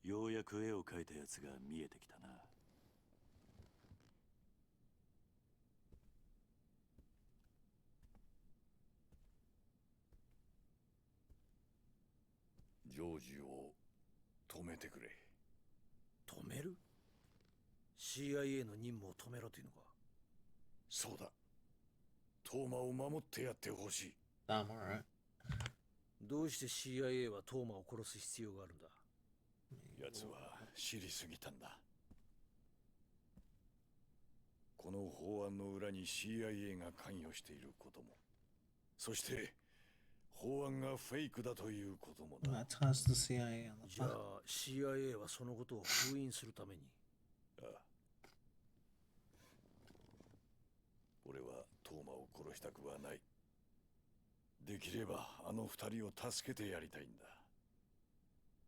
[SPEAKER 4] ようやく絵を描いたやつが見えてきたな。
[SPEAKER 9] ジョージを止めてくれ。
[SPEAKER 7] 止める CIA の任務を止めろというのか。
[SPEAKER 9] そうだ。トーマを守ってやってほしい。
[SPEAKER 1] Damn, alright.
[SPEAKER 7] どうして CIA はトーマを殺す必要があるんだ。
[SPEAKER 9] 奴は知りすぎたんだ。この法案の裏に CIA が関与していることも、そして法案がフェイクだということもな。
[SPEAKER 1] That ties to the CIA on the
[SPEAKER 7] じゃ
[SPEAKER 1] back.
[SPEAKER 7] あ CIA はそのことを封印するために。
[SPEAKER 9] ああ、俺はトーマを殺したくはない。できればあの二人を助けてやりたいんだ。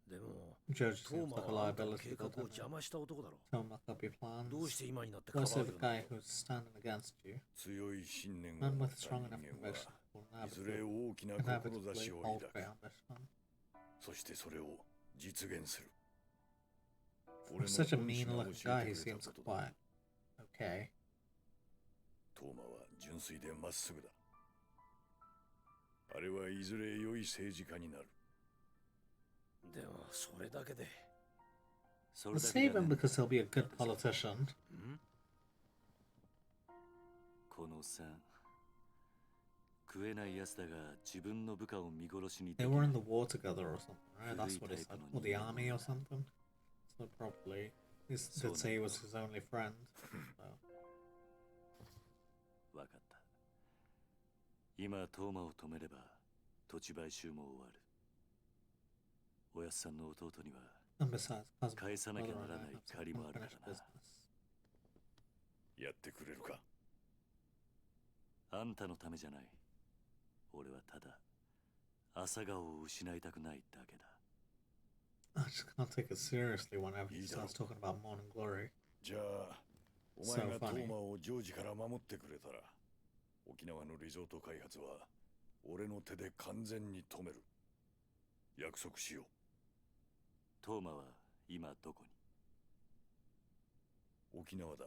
[SPEAKER 7] でも
[SPEAKER 1] Joji
[SPEAKER 7] トー
[SPEAKER 1] seems
[SPEAKER 7] マ
[SPEAKER 1] like a
[SPEAKER 7] はあんたの
[SPEAKER 1] liability,
[SPEAKER 7] 計画を
[SPEAKER 1] doesn't
[SPEAKER 7] 邪
[SPEAKER 1] he?
[SPEAKER 7] 魔した男だろ。
[SPEAKER 1] Don't muck up your
[SPEAKER 7] どう
[SPEAKER 1] plans.
[SPEAKER 7] して今になってか
[SPEAKER 1] Why
[SPEAKER 7] ばう
[SPEAKER 1] save
[SPEAKER 7] よ
[SPEAKER 1] the
[SPEAKER 7] うにな
[SPEAKER 1] guy
[SPEAKER 7] った
[SPEAKER 1] who's standing against you?
[SPEAKER 9] 強い信念を
[SPEAKER 1] Man
[SPEAKER 9] 持
[SPEAKER 1] with
[SPEAKER 9] った
[SPEAKER 1] strong
[SPEAKER 9] 人
[SPEAKER 1] enough
[SPEAKER 9] 間は
[SPEAKER 1] conviction will
[SPEAKER 9] いずれ大きな
[SPEAKER 1] inevitably
[SPEAKER 9] 志を
[SPEAKER 1] hold
[SPEAKER 9] 抱
[SPEAKER 1] great
[SPEAKER 9] く。
[SPEAKER 1] ambition.
[SPEAKER 9] そしてそれを実現する。
[SPEAKER 1] For such a mean-looking guy, he seems quite okay.
[SPEAKER 9] トーマは純粋でまっすぐだ。あれはいずれ良い政治家になる。
[SPEAKER 7] でもそれだけで。
[SPEAKER 4] そ
[SPEAKER 1] We'll
[SPEAKER 4] れだけじ
[SPEAKER 1] save
[SPEAKER 4] ゃ
[SPEAKER 1] him
[SPEAKER 4] ね
[SPEAKER 1] because he'll be a good politician.
[SPEAKER 7] ん
[SPEAKER 4] このさん食えないやつだが自分の部下を見殺しにで
[SPEAKER 1] They
[SPEAKER 4] き
[SPEAKER 1] were
[SPEAKER 4] な
[SPEAKER 1] in
[SPEAKER 4] い
[SPEAKER 1] the war together or something, right? That's what he said. Or the army or something. So probably he did say he was his only friend. So.
[SPEAKER 4] わかった。今トーマを止めれば土地買収も終わる。おやっさんの弟には
[SPEAKER 1] And besides, Cosmo's
[SPEAKER 4] 返さなきゃ
[SPEAKER 1] brother
[SPEAKER 4] なら
[SPEAKER 1] and
[SPEAKER 4] な
[SPEAKER 1] I
[SPEAKER 4] い
[SPEAKER 1] have some
[SPEAKER 4] 借りもあるから
[SPEAKER 1] unfinished
[SPEAKER 4] な。
[SPEAKER 1] business.
[SPEAKER 9] やってくれるか。
[SPEAKER 4] あんたのためじゃない。俺はただ朝顔を失いたくないだけだ。
[SPEAKER 1] I just can't take it seriously whenever he
[SPEAKER 9] いいだろう。
[SPEAKER 1] starts talking about morning glory.
[SPEAKER 9] じゃあ、お
[SPEAKER 1] So
[SPEAKER 9] 前がト
[SPEAKER 1] funny.
[SPEAKER 9] ーマをジョージから守ってくれたら、沖縄のリゾート開発は俺の手で完全に止める。約束しよう。
[SPEAKER 4] トーマは今どこに？
[SPEAKER 9] 沖縄だ。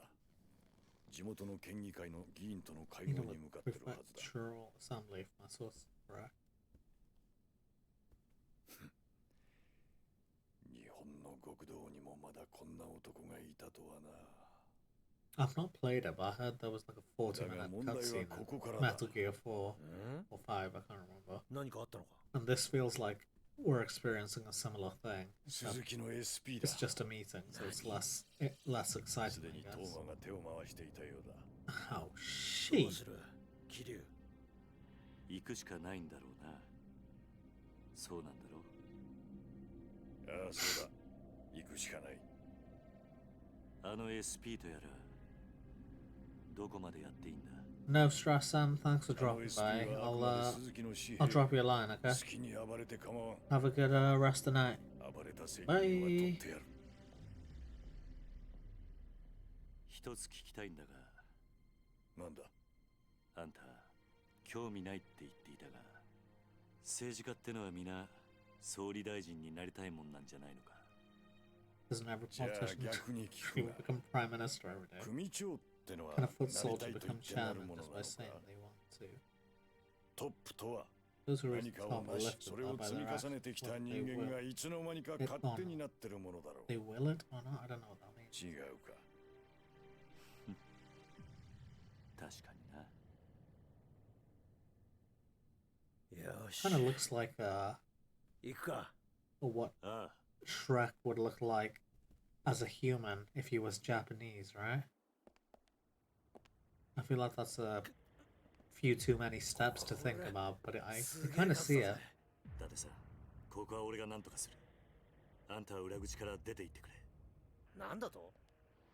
[SPEAKER 9] 地元の県議会の議員との会
[SPEAKER 1] You
[SPEAKER 9] 合
[SPEAKER 1] know,
[SPEAKER 9] に向かっ
[SPEAKER 1] the
[SPEAKER 9] てるはずだ。
[SPEAKER 1] prefectural assembly, if my source is correct.
[SPEAKER 9] 日ほんの極道にもまだこんな男がいたとはな。
[SPEAKER 1] I've not played it, but I heard there was like a 40-minute cutscene in Metal Gear 4 or 5, I can't remember.
[SPEAKER 7] 何かあったのか
[SPEAKER 1] And this feels like we're experiencing a similar thing.
[SPEAKER 9] 鈴木の SP だ。
[SPEAKER 1] It's just a meeting, so it's less
[SPEAKER 9] す
[SPEAKER 1] exciting,
[SPEAKER 9] で
[SPEAKER 1] I
[SPEAKER 9] に
[SPEAKER 1] guess.
[SPEAKER 9] 東馬が手を回していたようだ。
[SPEAKER 1] Oh,
[SPEAKER 7] どう
[SPEAKER 1] shit.
[SPEAKER 7] する桐生
[SPEAKER 4] 行くしかないんだろうな。そうなんだろう。
[SPEAKER 9] ああ、そうだ。行くしかない。
[SPEAKER 4] あの SP とやらどこまでやっていいんだ。
[SPEAKER 1] No stress, Sam. Thanks for dropping by. I'll drop you a line, okay?
[SPEAKER 9] 好きに暴れて構わん。
[SPEAKER 1] Have a good rest of the night.
[SPEAKER 9] 暴れた責任は取ってやる。
[SPEAKER 4] 一つ聞きたいんだが。
[SPEAKER 9] なんだ。
[SPEAKER 4] あんた興味ないって言っていたが、政治家ってのは皆総理大臣になりたいもんなんじゃないのか。
[SPEAKER 1] Doesn't every
[SPEAKER 9] じゃあ
[SPEAKER 1] politician
[SPEAKER 9] 逆に聞くが。
[SPEAKER 1] become prime minister every day?
[SPEAKER 9] 組長ってのは
[SPEAKER 1] Can a
[SPEAKER 9] な
[SPEAKER 1] foot
[SPEAKER 9] り
[SPEAKER 1] soldier
[SPEAKER 9] たいと言
[SPEAKER 1] become
[SPEAKER 9] ってなる
[SPEAKER 1] chairman
[SPEAKER 9] もの
[SPEAKER 1] just
[SPEAKER 9] なの
[SPEAKER 1] by saying
[SPEAKER 9] か。
[SPEAKER 1] they want to?
[SPEAKER 9] トップとは
[SPEAKER 1] Those who
[SPEAKER 9] 何か
[SPEAKER 1] respond
[SPEAKER 9] を
[SPEAKER 1] by
[SPEAKER 9] 成し
[SPEAKER 1] lifted
[SPEAKER 9] それを
[SPEAKER 1] by
[SPEAKER 9] 積み
[SPEAKER 1] their
[SPEAKER 9] 重ねて
[SPEAKER 1] actions,
[SPEAKER 9] きた
[SPEAKER 1] whether
[SPEAKER 9] 人
[SPEAKER 1] they
[SPEAKER 9] 間
[SPEAKER 1] will,
[SPEAKER 9] がいつの間にか
[SPEAKER 1] it
[SPEAKER 9] 勝
[SPEAKER 1] or
[SPEAKER 9] 手に
[SPEAKER 1] not.
[SPEAKER 9] なってるものだろう。
[SPEAKER 1] They will it or not? I don't know what that means.
[SPEAKER 9] 違うか。
[SPEAKER 4] 確かにな。
[SPEAKER 7] よし
[SPEAKER 1] Kind of looks like
[SPEAKER 7] 行くか
[SPEAKER 1] what
[SPEAKER 4] ああ、
[SPEAKER 1] Shrek would look like as a human if he was Japanese, right? I feel like that's a few too many steps to think about, but I kind of see it.
[SPEAKER 4] だってさ、ここは俺が何とかする。あんたは裏口から出て行ってくれ。
[SPEAKER 7] なんだと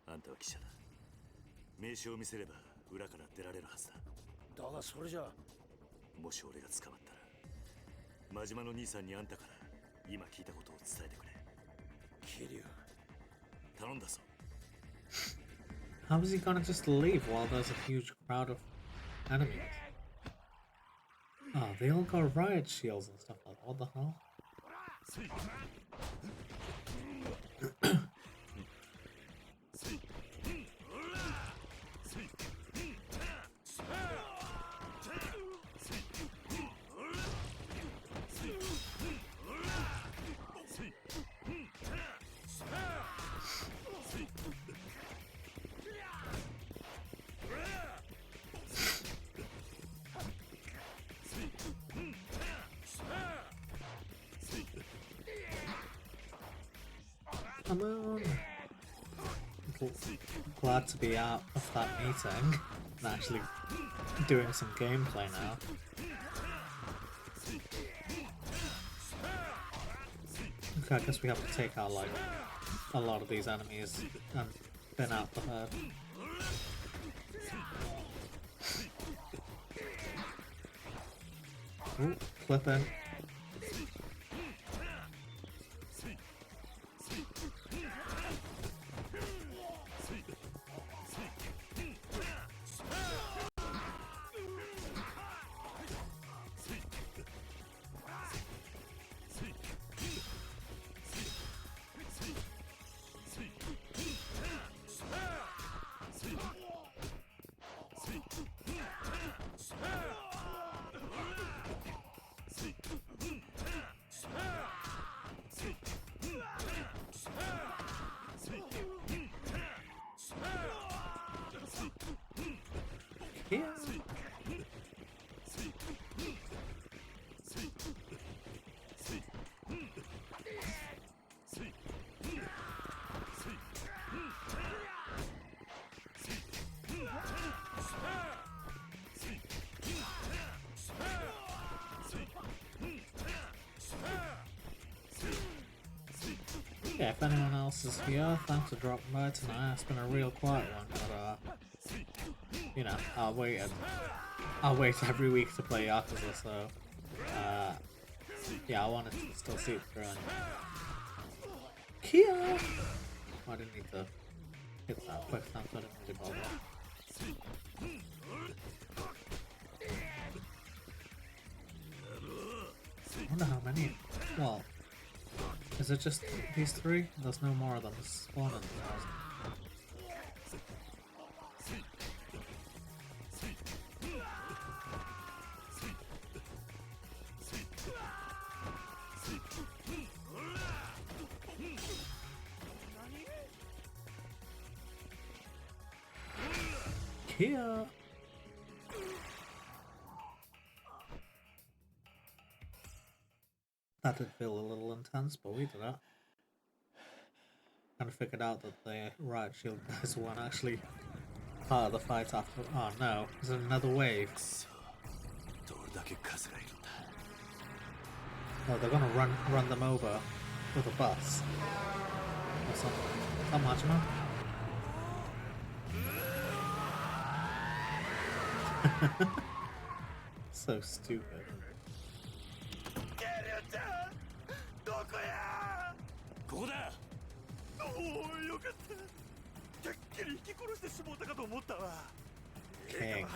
[SPEAKER 4] あんたは記者だ。名刺を見せれば裏から出られるはずだ。
[SPEAKER 7] だがそれじゃ
[SPEAKER 4] もし俺が捕まったら、真島の兄さんにあんたから今聞いたことを伝えてくれ。
[SPEAKER 7] 桐生
[SPEAKER 4] 頼んだぞ。
[SPEAKER 1] How is he gonna just leave while there's a huge crowd of enemies? Oh, they all got riot shields and stuff like that. What the hell? Come on. Glad to be out of that meeting and actually doing some gameplay now. Okay, I guess we have to take out like a lot of these enemies and thin out the herd. Ooh, flip in. Yeah. Yeah, if anyone else is here, thanks for dropping by tonight. It's been a real quiet one, but you know, I wait every week to play Yakuza, so yeah, I wanted to still see it through. Kia! I didn't need to hit that quick time, so I didn't really bother. I wonder how many. Well, is it just these three? There's no more of them spawning. here. That did feel a little intense, but we did it. Kind of figured out that the riot shield guys weren't actually part of the fight after. Oh no, is there another wave? Oh, they're gonna run them over with a bus or something. Is that Majima? So stupid. King.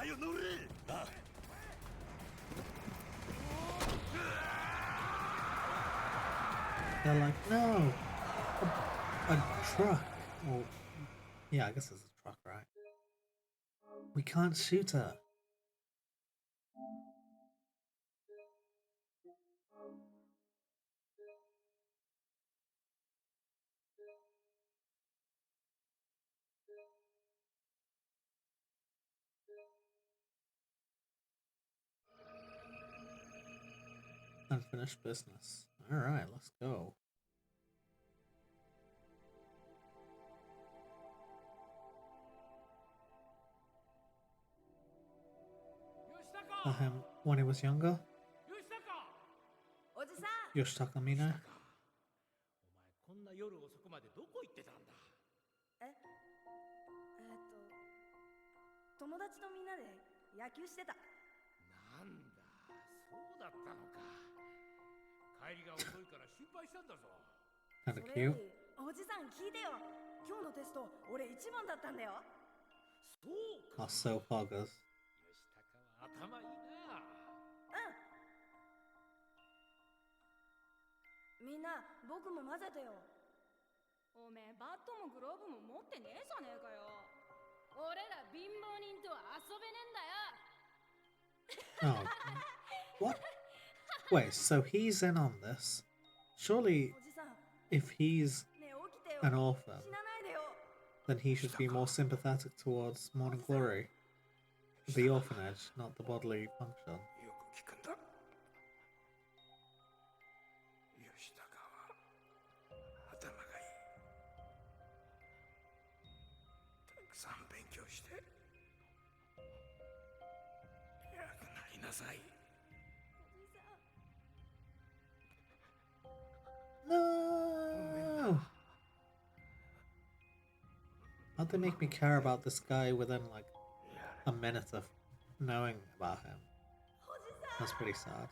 [SPEAKER 1] They're like, no, a truck. Well, yeah, I guess it's a truck, right? We can't shoot her. Unfinished business. Alright, let's go. Him when he was younger? Yoshitaka Mine?
[SPEAKER 7] こんな夜遅くまでどこ行ってたんだ。
[SPEAKER 11] 友達とみんなで野球してた。
[SPEAKER 7] なんだ、そうだったのか。帰りが遅いから心配したんだぞ。
[SPEAKER 1] Kinda cute.
[SPEAKER 11] おじさん聞いてよ。今日のテスト俺一番だったんだよ。
[SPEAKER 7] そうか。
[SPEAKER 1] Oh, so poggers.
[SPEAKER 7] 吉高は頭いいな。
[SPEAKER 11] みんな僕も混ぜてよ。
[SPEAKER 12] おめえバットもグローブも持ってねえじゃねえかよ。俺ら貧乏人と遊べねえんだよ。
[SPEAKER 1] Oh. What? Wait, so he's in on this? Surely, if he's an orphan, then he should be more sympathetic towards Morning Glory. The orphanage, not the bodily function.
[SPEAKER 2] たくさん勉強して偉くなりなさい。
[SPEAKER 1] No! How'd they make me care about this guy within like a minute of knowing about him? That's pretty sad.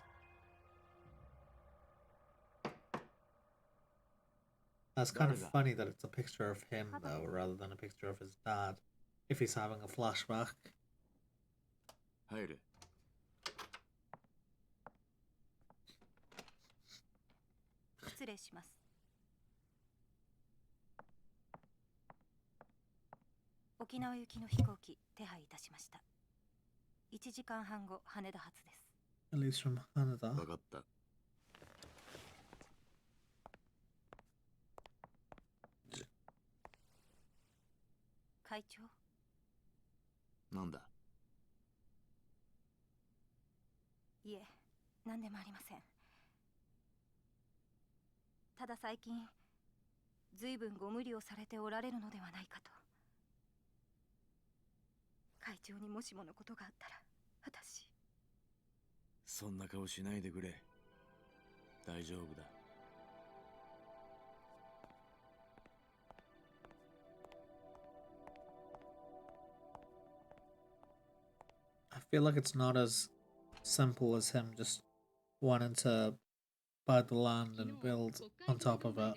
[SPEAKER 1] That's kind of funny that it's a picture of him though, rather than a picture of his dad, if he's having a flashback.
[SPEAKER 5] 入れ。
[SPEAKER 13] 失礼します。沖縄行きの飛行機手配いたしました。1時間半後羽田発です。
[SPEAKER 1] At least from Canada.
[SPEAKER 5] 分かった。
[SPEAKER 13] 会長。
[SPEAKER 5] なんだ。
[SPEAKER 13] いえ、何でもありません。ただ最近ずいぶんご無理をされておられるのではないかと。会長にもしものことがあったら私。
[SPEAKER 5] そんな顔しないでくれ。大丈夫だ。
[SPEAKER 1] I feel like it's not as simple as him just wanting to buy the land and build on top of it.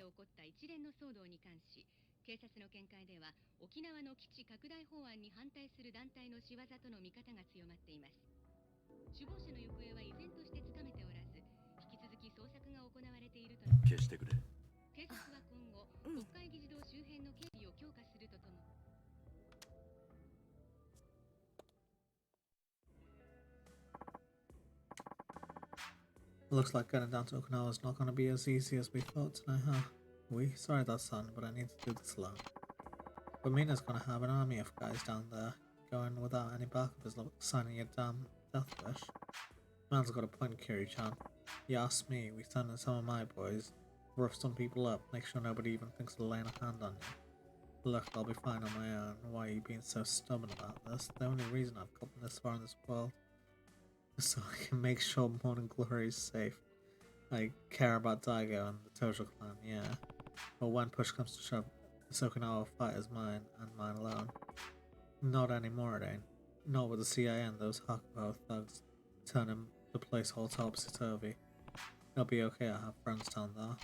[SPEAKER 14] 警察の見解では沖縄の基地拡大法案に反対する団体の仕業との見方が強まっています。首謀者の行方は依然としてつかめておらず、引き続き捜索が行われているとのこと。
[SPEAKER 4] 消してくれ。
[SPEAKER 14] 警察は今後、国会議事堂周辺の警備を強化するとともに。
[SPEAKER 1] Looks like getting down to Okinawa is not going to be as easy as we thought tonight, huh? Sorry that's son, but I need to do this alone. But Mina's going to have an army of guys down there going without any backup is like signing a damn death wish. Man's got a point, Kiri-chan. You ask me, we send in some of my boys, rough some people up, make sure nobody even thinks of laying a hand on you. Look, I'll be fine on my own. Why are you being so stubborn about this? The only reason I've gotten this far in this world is so I can make sure Morning Glory is safe. I care about Daigo and the Tojo clan, yeah. But when push comes to shove, the Okinawa fight is mine and mine alone. Not anymore, it ain't. Not with the CIA and those Hakuho thugs turning the place all topsy-turvy. It'll be okay, I have friends down there.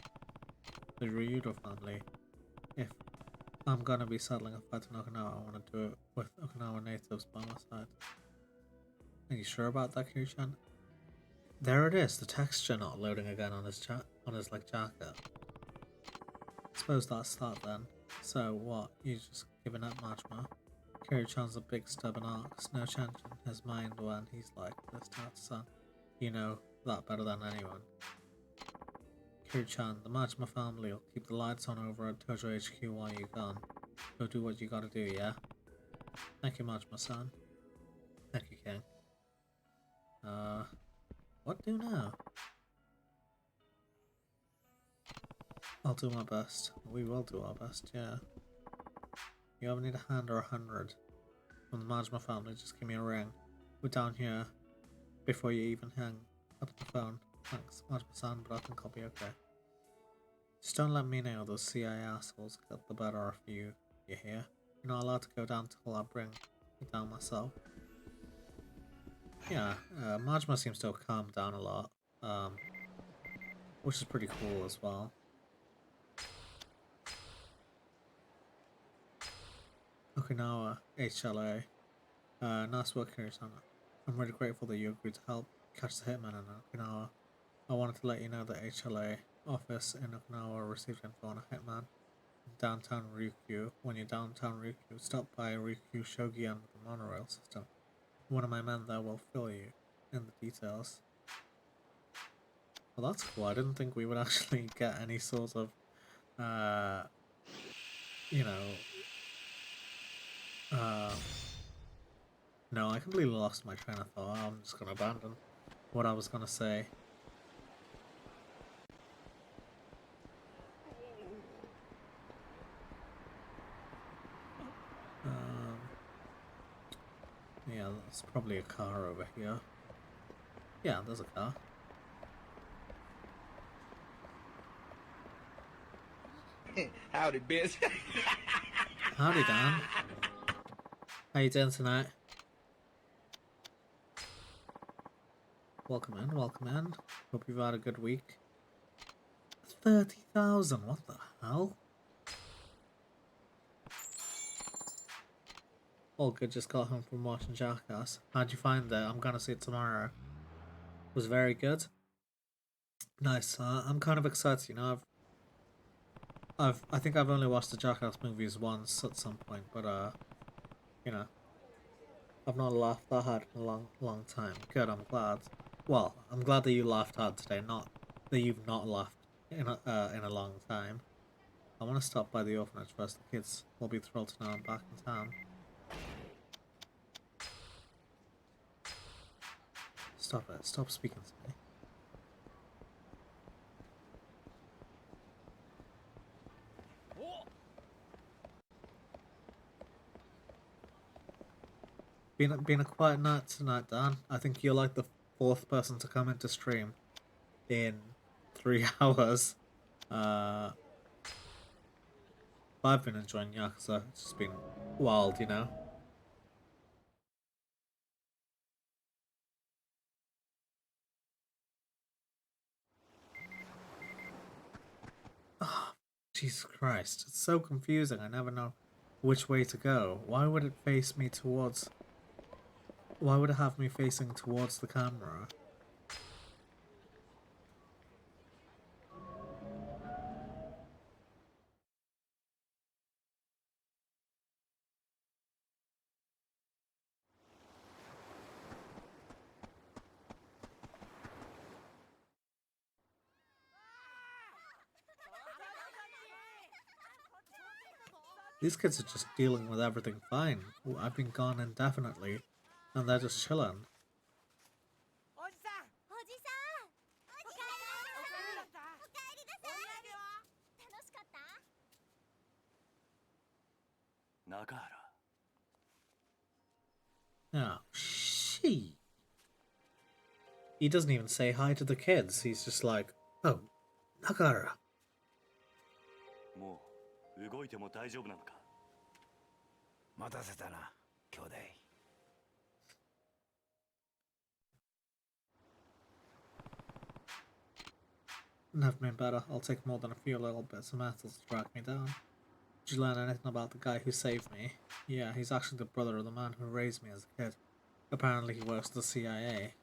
[SPEAKER 1] The Ryudo family. If I'm gonna be settling a fight in Okinawa, I want to do it with Okinawa natives by my side. Are you sure about that, Kiri-chan? There it is, the texture not loading again on his jacket. Suppose that's that then. So what, you just giving up Majima? Kiri-chan's a big stubborn ox, no change in his mind when he's like this, son. You know that better than anyone. Kiri-chan, the Majima family will keep the lights on over at Tojo HQ while you're gone. Go do what you gotta do, yeah? Thank you, Majima-san. Thank you, King. What do now? I'll do my best. We will do our best, yeah. You ever need a hand or 100 from the Majima family, just give me a ring. We're down here before you even hang up the phone. Thanks, Majima-san, but I think I'll be okay. Just don't let me know those CIA assholes get the better of you, you hear? You're not allowed to go down till I bring you down myself. Yeah, Majima seems to have calmed down a lot, which is pretty cool as well. Okinawa, HLA. Nice work here, son. I'm really grateful that you agreed to help catch the hitman in Okinawa. I wanted to let you know that HLA office in Okinawa received info on a hitman in downtown Ryukyu. When you're downtown Ryukyu, stop by Ryukyu Shogi under the monorail system. One of my men there will fill you in the details. Well, that's cool. I didn't think we would actually get any sort of, you know, no, I completely lost my train of thought. I'm just gonna abandon what I was gonna say. Yeah, there's probably a car over here. Yeah, there's a car.
[SPEAKER 15] Howdy, Biz.
[SPEAKER 1] Howdy, Dan. How you doing tonight? Welcome in, welcome in. Hope you've had a good week. 30,000, what the hell? All good, just got home from watching Jackass. How'd you find it? I'm gonna see it tomorrow. Was very good. Nice. I'm kind of excited, you know. I think I've only watched the Jackass movies once at some point, but you know, I've not laughed that hard in a long time. Good, I'm glad. Well, I'm glad that you laughed hard today, not that you've not laughed in a long time. I want to stop by the orphanage first. The kids will be thrilled to know I'm back in town. Stop it. Stop speaking to me. Been a quiet night tonight, Dan. I think you're like the 4th person to come into stream in 3 hours. But I've been enjoying Yakuza. It's just been wild, you know. Oh, Jesus Christ. It's so confusing. I never know which way to go. Why would it face me towards... Why would it have me facing towards the camera? These kids are just dealing with everything fine. I've been gone indefinitely, and they're just chilling. Oh, she. He doesn't even say hi to the kids. He's just like, oh, Nakahara.
[SPEAKER 4] もう動いても大丈夫なのか。
[SPEAKER 3] 待たせたな、兄弟。
[SPEAKER 1] Never been better. I'll take more than a few little bits of metal to drag me down. Did you learn anything about the guy who saved me? Yeah, he's actually the brother of the man who raised me as a kid. Apparently he works for the CIA.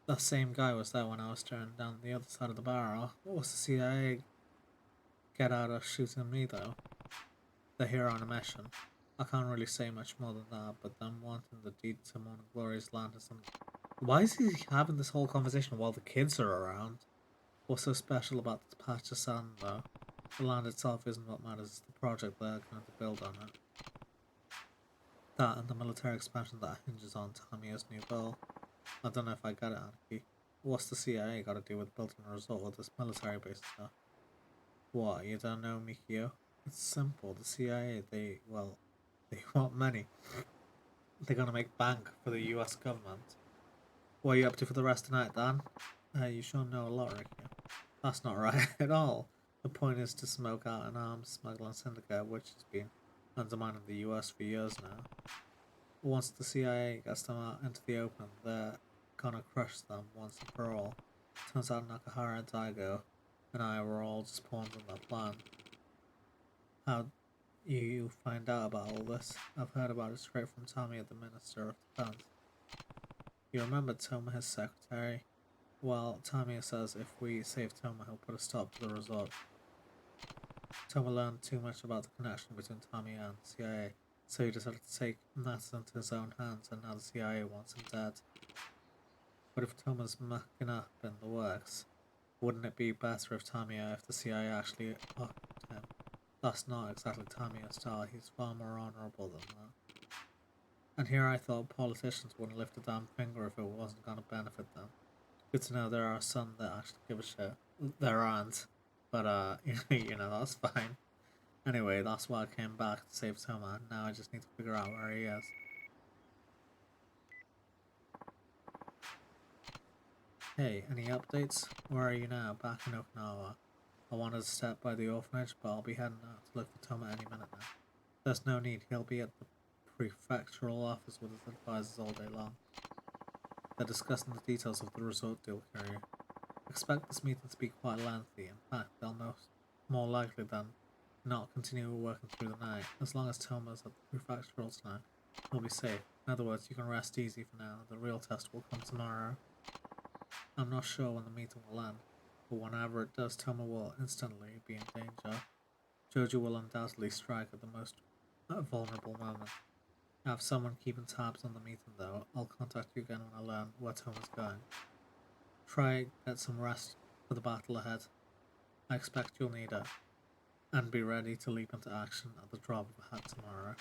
[SPEAKER 1] That same guy was there when I was staring down the other side of the barrel. What was the CIA get out of shooting me though? They're here on a mission. I can't really say much more than that, but them wanting the deed to Mona Gloria's land is something. Why is he having this whole conversation while the kids are around? What's so special about this patch of sand though? The land itself isn't what matters, it's the project they're going to build on it. That and the military expansion that hinges on Tamiya's new goal. I don't know if I get it, Anarchy. What's the CIA got to do with building a resort with this military base stuff? What, you don't know, Mikio? It's simple. The CIA, they want money. They're gonna make bank for the US government. What are you up to for the rest of the night, Dan? You sure know a lot, Ricky. That's not right at all. The point is to smoke out an arms smuggling syndicate, which has been undermining the US for years now. Once the CIA gets them out into the open, they're gonna crush them once and for all. Turns out Nakahara, Daigo, and I were all just pawns in their plan. How'd you find out about all this? I've heard about it straight from Tamiya, the Minister of Defense. You remember Toma, his secretary? Well, Tamiya says if we save Toma, he'll put a stop to the resort. Toma learned too much about the connection between Tamiya and the CIA, so he decided to take matters into his own hands, and now the CIA wants him dead. But if Toma's mucking up in the works, wouldn't it be better if the CIA actually hooked him? That's not exactly Tamiya's style, he's far more honourable than that. And here I thought politicians wouldn't lift a damn finger if it wasn't gonna benefit them. Good to know there are some that actually give a shit. There aren't. But, you know, that's fine. Anyway, that's why I came back to save Toma. Now I just need to figure out where he is. Hey, any updates? Where are you now? Back in Okinawa. I wanted to step by the orphanage, but I'll be heading out to look for Toma any minute now. There's no need, he'll be at the prefectural office with his advisors all day long. They're discussing the details of the resort deal, Courier. Expect this meeting to be quite lengthy. In fact, they'll more likely than not continue working through the night. As long as Toma's at the prefectural tonight, he'll be safe. In other words, you can rest easy for now. The real test will come tomorrow. I'm not sure when the meeting will end, but whenever it does, Toma will instantly be in danger. Jojo will undoubtedly strike at the most vulnerable moment. I have someone keeping tabs on the meeting though. I'll contact you again when I learn where Toma's going. Try get some rest for the battle ahead. I expect you'll need it. And be ready to leap into action at the drop of a hat tomorrow.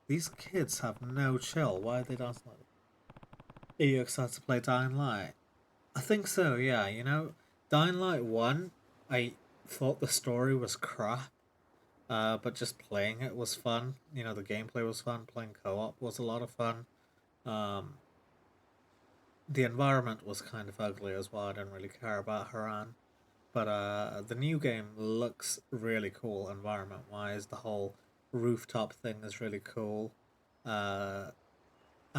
[SPEAKER 1] These kids have no chill. Why are they dancing like that? Are you excited to play Dying Light? I think so, yeah. You know, Dying Light 1, I thought the story was crap. But just playing it was fun. You know, the gameplay was fun. Playing co-op was a lot of fun. The environment was kind of ugly as well. I didn't really care about Haran. But the new game looks really cool environment-wise. The whole rooftop thing is really cool. And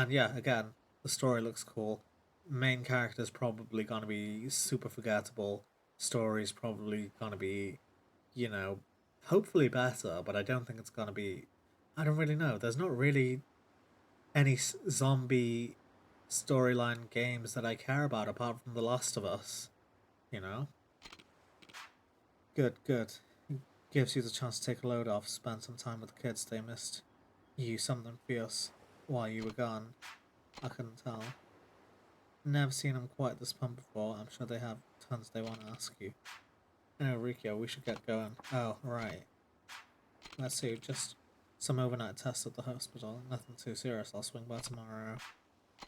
[SPEAKER 1] yeah, again, the story looks cool. Main character's probably gonna be super forgettable. Story's probably gonna be, you know, hopefully better, but I don't think it's gonna be. I don't really know. There's not really any zombie storyline games that I care about apart from The Last of Us, you know? Good, good. Gives you the chance to take a load off, spend some time with the kids. They missed you something fierce while you were gone. I couldn't tell. never seen them quite this pumped before. I'm sure they have tons they want to ask you. Anyway, Rikyo, we should get going. Oh, right. Let's see, just some overnight tests at the hospital. Nothing too serious. I'll swing by tomorrow.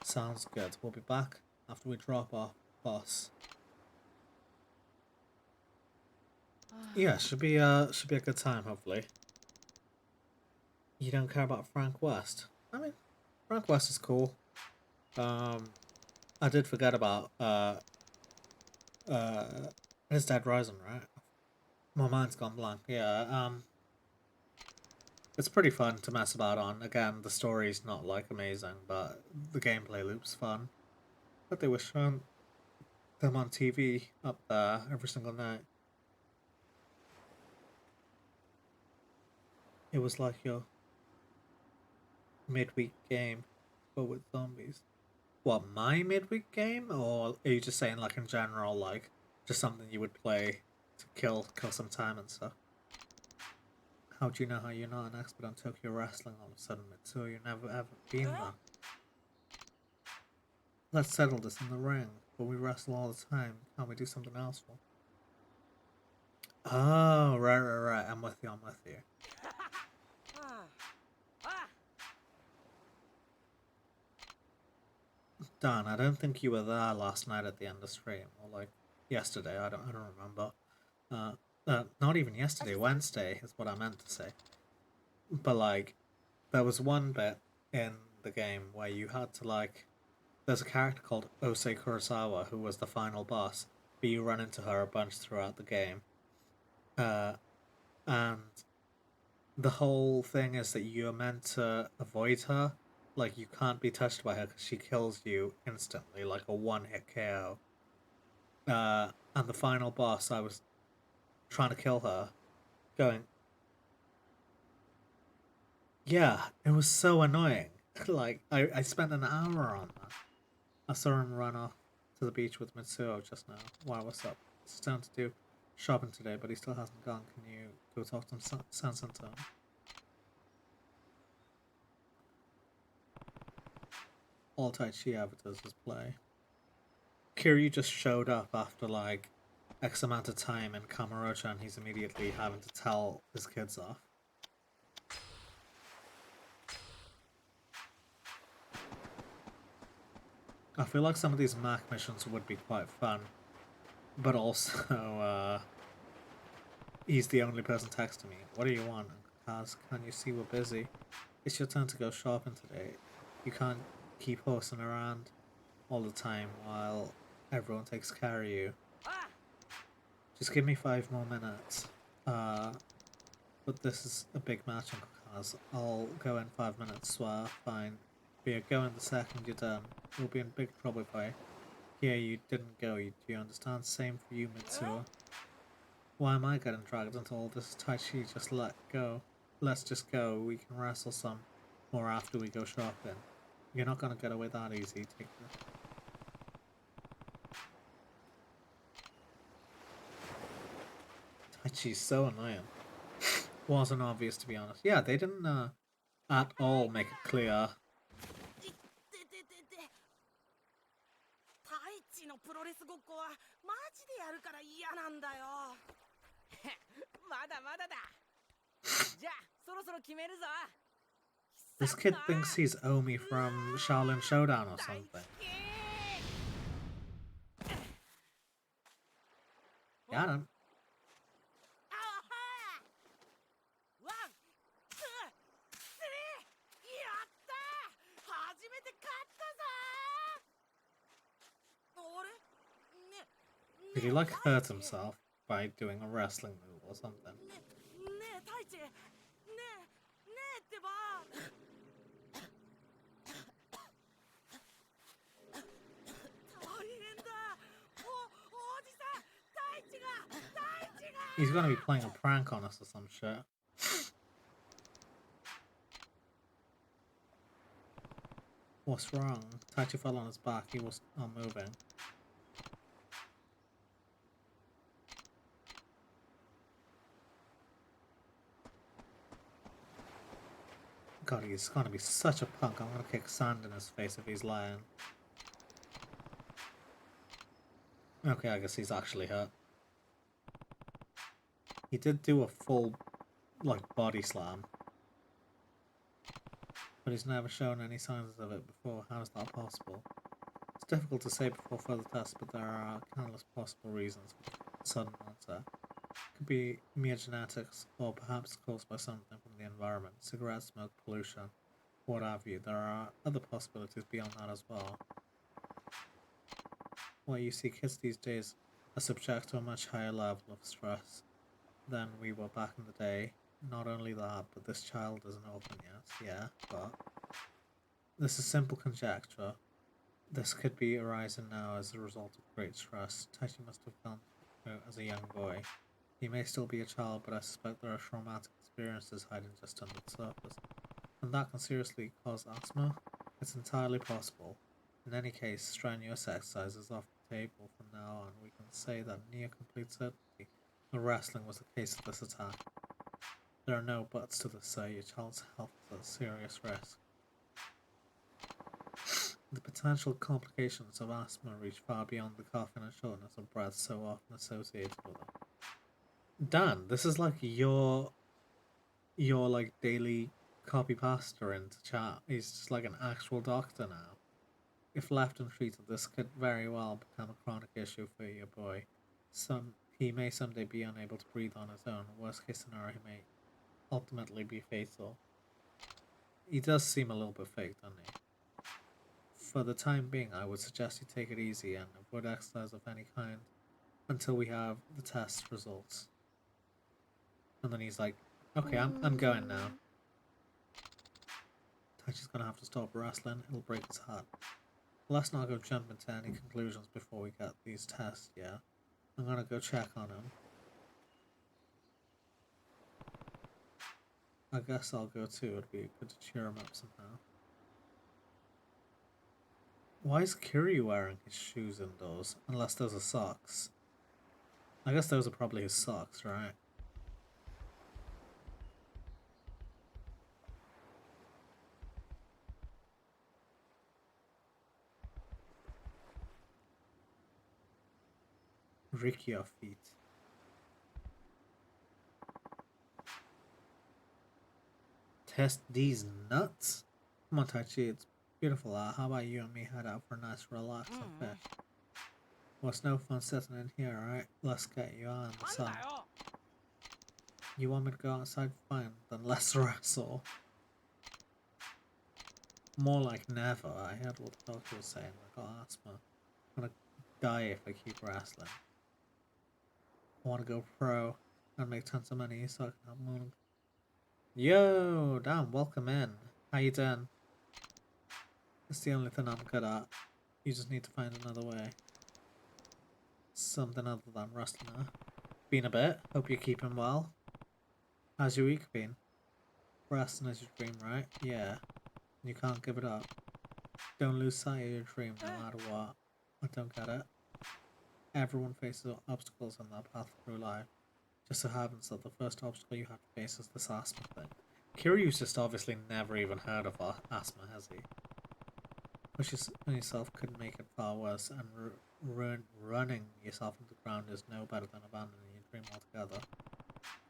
[SPEAKER 1] Sounds good. We'll be back after we drop our boss. Yeah, should be a good time, hopefully. You don't care about Frank West? I mean, Frank West is cool. I did forget about it's Dead Rising, right? My mind's gone blank. Yeah, it's pretty fun to mess about on. Again, the story's not like amazing, but the gameplay loop's fun. But they were showing them on TV up there every single night. It was like your midweek game, but with zombies. What, my midweek game? Or are you just saying, like, in general, like, just something you would play to kill some time and stuff? How do you know how you're not an expert on Tokyo wrestling all of a sudden, Mitsuo? You've never ever been there. Let's settle this in the ring, but we wrestle all the time. Can't we do something else for? Oh, right. I'm with you. Dan, I don't think you were there last night at the end of stream, or like yesterday. I don't remember. Not even yesterday. Wednesday is what I meant to say. But like, there was one bit in the game where you had to like. There's a character called Ose Kurosawa who was the final boss, but you run into her a bunch throughout the game. And the whole thing is that you're meant to avoid her. Like, you can't be touched by her because she kills you instantly, like a one-hit KO. And the final boss, I was trying to kill her, going... Yeah, it was so annoying. Like, I spent an hour on that. I saw him run off to the beach with Mitsuo just now. Wow, what's up? He's down to do shopping today, but he still hasn't gone. Can you go talk to him? Send some to him. All Tai Chi avatars is play. Kiryu just showed up after like X amount of time in Kamurocho and he's immediately having to tell his kids off. I feel like some of these Mac missions would be quite fun, but also he's the only person texting me. What do you want? Kaz, can you see we're busy? It's your turn to go shopping today. You can't keep horsing around all the time while everyone takes care of you. Just give me 5 more minutes. But this is a big match, Uncle Kaz. I'll go in 5 minutes, swear. Fine. But you're going the second you're done. You'll be in big trouble if I hear you didn't go. Do you understand? Same for you, Mitsuo. Why am I getting dragged into all this Tai Chi? Just let go. Let's just go. We can wrestle some more after we go shopping. You're not gonna get away that easy. Take this. Tai Chi's so annoying. Wasn't obvious, to be honest. Yeah, they didn't at all make it clear.
[SPEAKER 11] のプロレスごっこはマジでやるから嫌なんだよ。まだまだだ。じゃあそろそろ決めるぞ。
[SPEAKER 1] This kid thinks he's Omi from Shaolin Showdown or something. Got him. Did he like hurt himself by doing a wrestling move or something? He's gonna be playing a prank on us or some shit. What's wrong? Taichi fell on his back, he was unmoving. God, he's gonna be such a punk. I'm gonna kick sand in his face if he's lying. Okay, I guess he's actually hurt. He did do a full, like, body slam. But he's never shown any signs of it before. How is that possible? It's difficult to say before further tests, but there are countless possible reasons for the sudden onset. It could be mere genetics, or perhaps caused by something from the environment, cigarette smoke, pollution, what have you. There are other possibilities beyond that as well. Well, you see, kids these days are subject to a much higher level of stress than we were back in the day. Not only that, but this child is an orphan, yes, yeah, but this is simple conjecture. This could be arising now as a result of great stress. Taichi must have gone through as a young boy. He may still be a child, but I suspect there are traumatic experiences hiding just under the surface. And that can seriously cause asthma? It's entirely possible. In any case, strenuous exercise is off the table from now on. We can say that near complete certainty the wrestling was the case of this attack. There are no buts to this, sir. Your child's health is at serious risk. The potential complications of asthma reach far beyond the coughing and shortness of breath so often associated with it. Dan, this is like your like daily copy pasta into chat. He's just like an actual doctor now. If left untreated, this could very well become a chronic issue for your boy. He may someday be unable to breathe on his own. Worst case scenario, he may ultimately be fatal. He does seem a little bit fake, doesn't he? For the time being, I would suggest you take it easy and avoid exercise of any kind until we have the test results. And then he's like, okay, I'm going now. Taichi's gonna have to stop wrestling, it'll break his heart. Let's not go jump into any conclusions before we get these tests, yeah? I'm gonna go check on him. I guess I'll go too, it'd be good to cheer him up somehow. Why is Kiryu wearing his shoes indoors? Unless those are socks. I guess those are probably his socks, right? Rikyo feet. Test these nuts? Come on, Taichi, it's beautiful out. How about you and me head out for a nice relaxing fish? Well, it's no fun sitting in here, right? Let's get you out in the sun. You want me to go outside? Fine, then let's wrestle. More like never. I heard what the doctor was saying. I got asthma. I'm gonna die if I keep wrestling. I wanna go pro and make tons of money so I can help Moon. Yo, damn, welcome in. How you doing? It's the only thing I'm good at. You just need to find another way. Something other than wrestling, huh? Been a bit. Hope you're keeping well. How's your week been? Wrestling is your dream, right? Yeah. You can't give it up. Don't lose sight of your dream no matter what. I don't get it. Everyone faces obstacles on their path through life. Just so happens that the first obstacle you have to face is this asthma thing. Kiryu's just obviously never even heard of asthma, has he? Pushing yourself could make it far worse, and running yourself into the ground is no better than abandoning your dream altogether.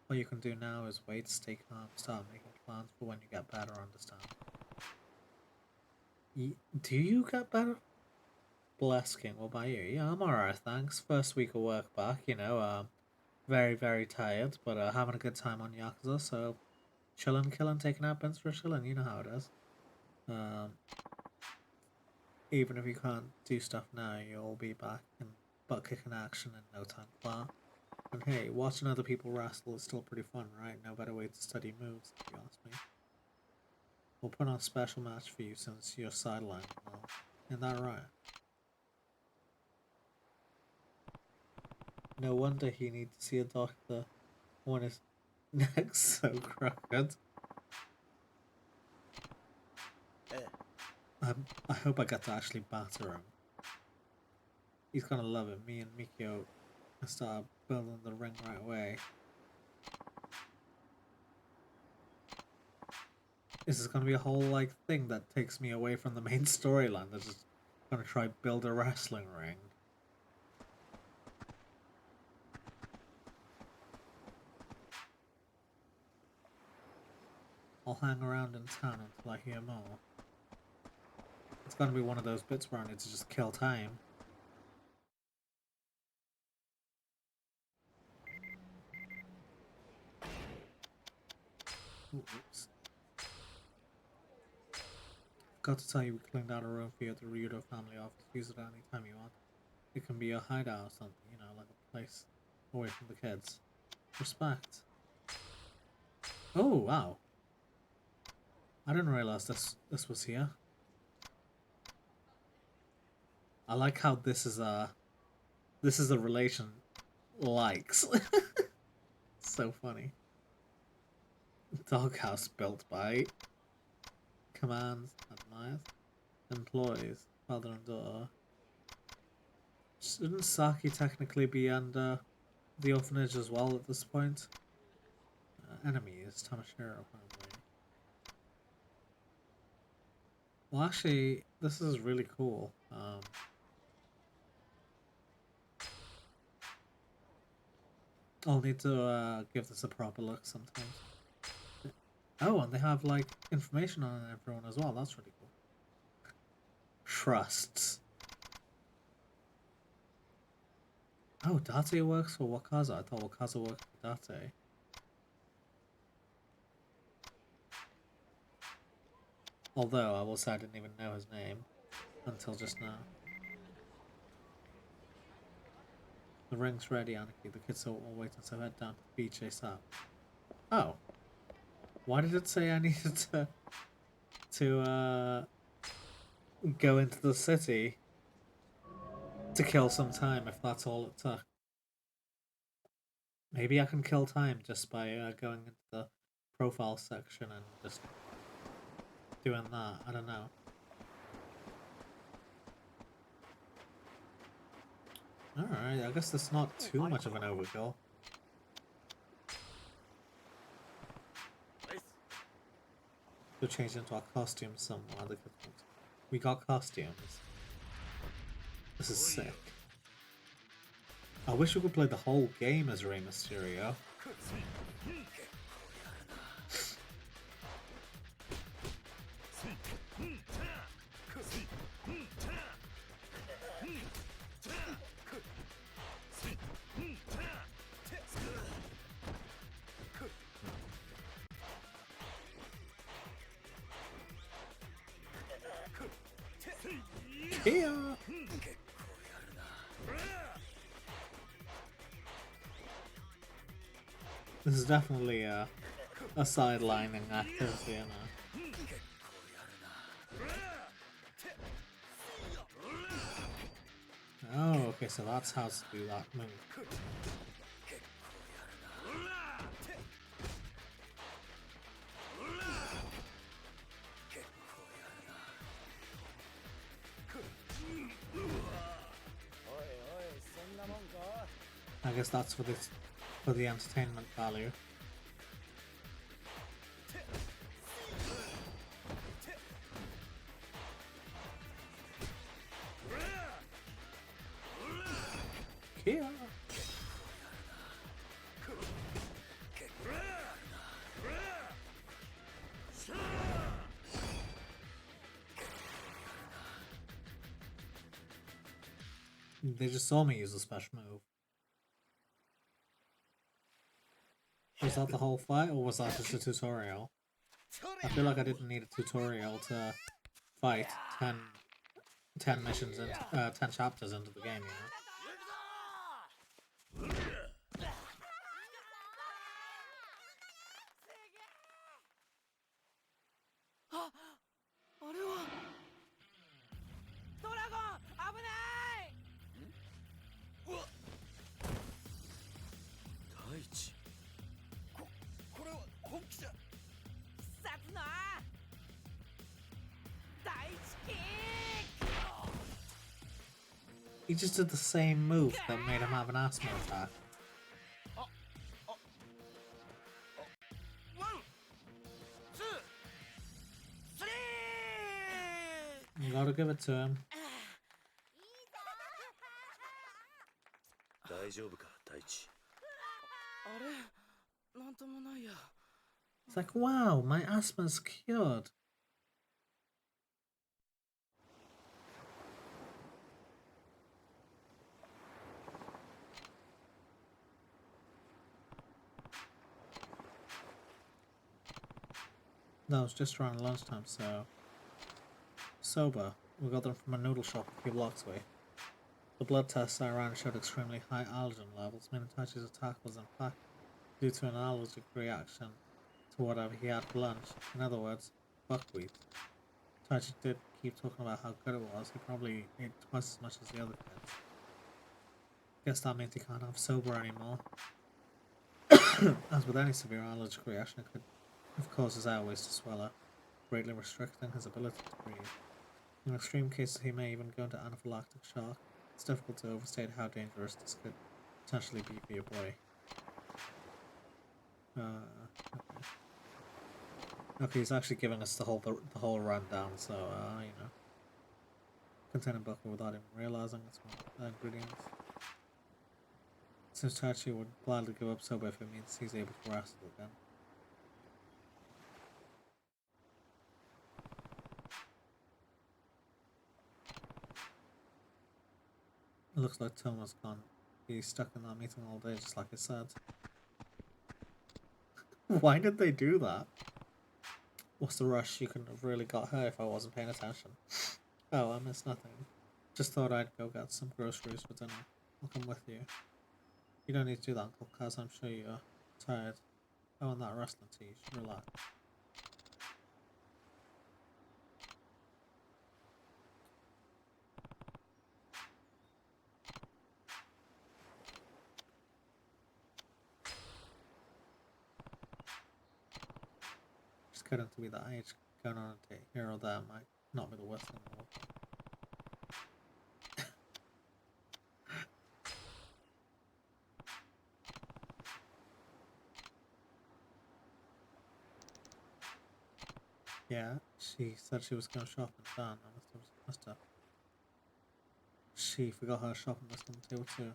[SPEAKER 1] All you can do now is wait, stay calm, start making plans for when you get better, understand? Do you get better? Bless King, what about you? Yeah, I'm alright, thanks. First week of work back, you know, very, very tired, but having a good time on Yakuza, so chillin', killing, taking out bins for chillin', you know how it is. Even if you can't do stuff now, you'll be back in butt-kicking action in no time flat. And hey, watching other people wrestle is still pretty fun, right? No better way to study moves, if you ask me. We'll put on a special match for you since you're sidelined and all. Isn't that right? No wonder he needs to see a doctor when his neck's so crooked. I hope I get to actually batter him. He's gonna love it. Me and Mikio can start building the ring right away. This is gonna be a whole like thing that takes me away from the main storyline. They're just gonna try build a wrestling ring. I'll hang around in town until I hear more. It's gonna be one of those bits where I need to just kill time. Oops. Got to tell you, we cleaned out a room for you at the Ryudo family office. Use it any time you want. It can be a hideout or something, you know, like a place away from the kids. Respect. Oh, wow. I didn't realize this was here. I like how this is a relation likes. So funny. Doghouse built by commands, admires, employees, father and daughter. Shouldn't Saki technically be under the orphanage as well at this point? Enemy is Tamashiro, probably. Well, actually, this is really cool. I'll need to give this a proper look sometimes. Oh, and they have, like, information on everyone as well. That's really cool. Trusts. Oh, Date works for Wakaza. I thought Wakaza worked for Date. Although, I will say I didn't even know his name until just now. The ring's ready, Anarchy. The kids are all waiting, so head down to the beach ASAP. Oh. Why did it say I needed to go into the city to kill some time, if that's all it took? Maybe I can kill time just by going into the profile section and just doing that. I don't know. Alright, I guess that's not too much of an overkill. We'll change into our costumes somewhere. We got costumes. This is sick. I wish we could play the whole game as Rey Mysterio. Yeah. This is definitely a sidelining activity, you know. Oh, okay, so that's how to do that move. I guess that's for the entertainment value. Kia. They just saw me use a special move. Was that the whole fight, or was that just a tutorial? I feel like I didn't need a tutorial to fight 10 missions and 10 chapters into the game, you know? He just did the same move that made him have an asthma attack. You gotta give it to him.
[SPEAKER 5] 大丈夫か、大地。
[SPEAKER 11] あれ、なんともないや。
[SPEAKER 1] It's like, wow, my asthma's cured. That was just around lunchtime, so... Sober. We got them from a noodle shop a few blocks away. The blood tests I ran showed extremely high allergen levels, meaning Tachi's attack was in fact due to an allergic reaction to whatever he had for lunch. In other words, buckwheat. Tachi did keep talking about how good it was. He probably ate twice as much as the other kids. Guess that means he can't have sober anymore. As with any severe allergic reaction, it could have caused his airways to swell up, greatly restricting his ability to breathe. In extreme cases, he may even go into anaphylactic shock. It's difficult to overstate how dangerous this could potentially be for your boy. Okay, he's actually giving us the whole rundown, so you know, containing buckwheat without even realizing it's one of the ingredients. Since Tachi would gladly give up soba if it means he's able to wrestle again. It looks like Toma's gone. He's stuck in that meeting all day, just like I said. Why did they do that? What's the rush? You couldn't have really got her if I wasn't paying attention. Oh, I missed nothing. Just thought I'd go get some groceries for dinner. I'll come with you. You don't need to do that, Uncle Kaz. I'm sure you're tired. Oh, and that wrestling tee. You should relax. Just getting to be that age, going on a date here or there might not be the worst thing in the world. Yeah, she said she was going to shop and Dan. I must have. She forgot her shopping list on the table too.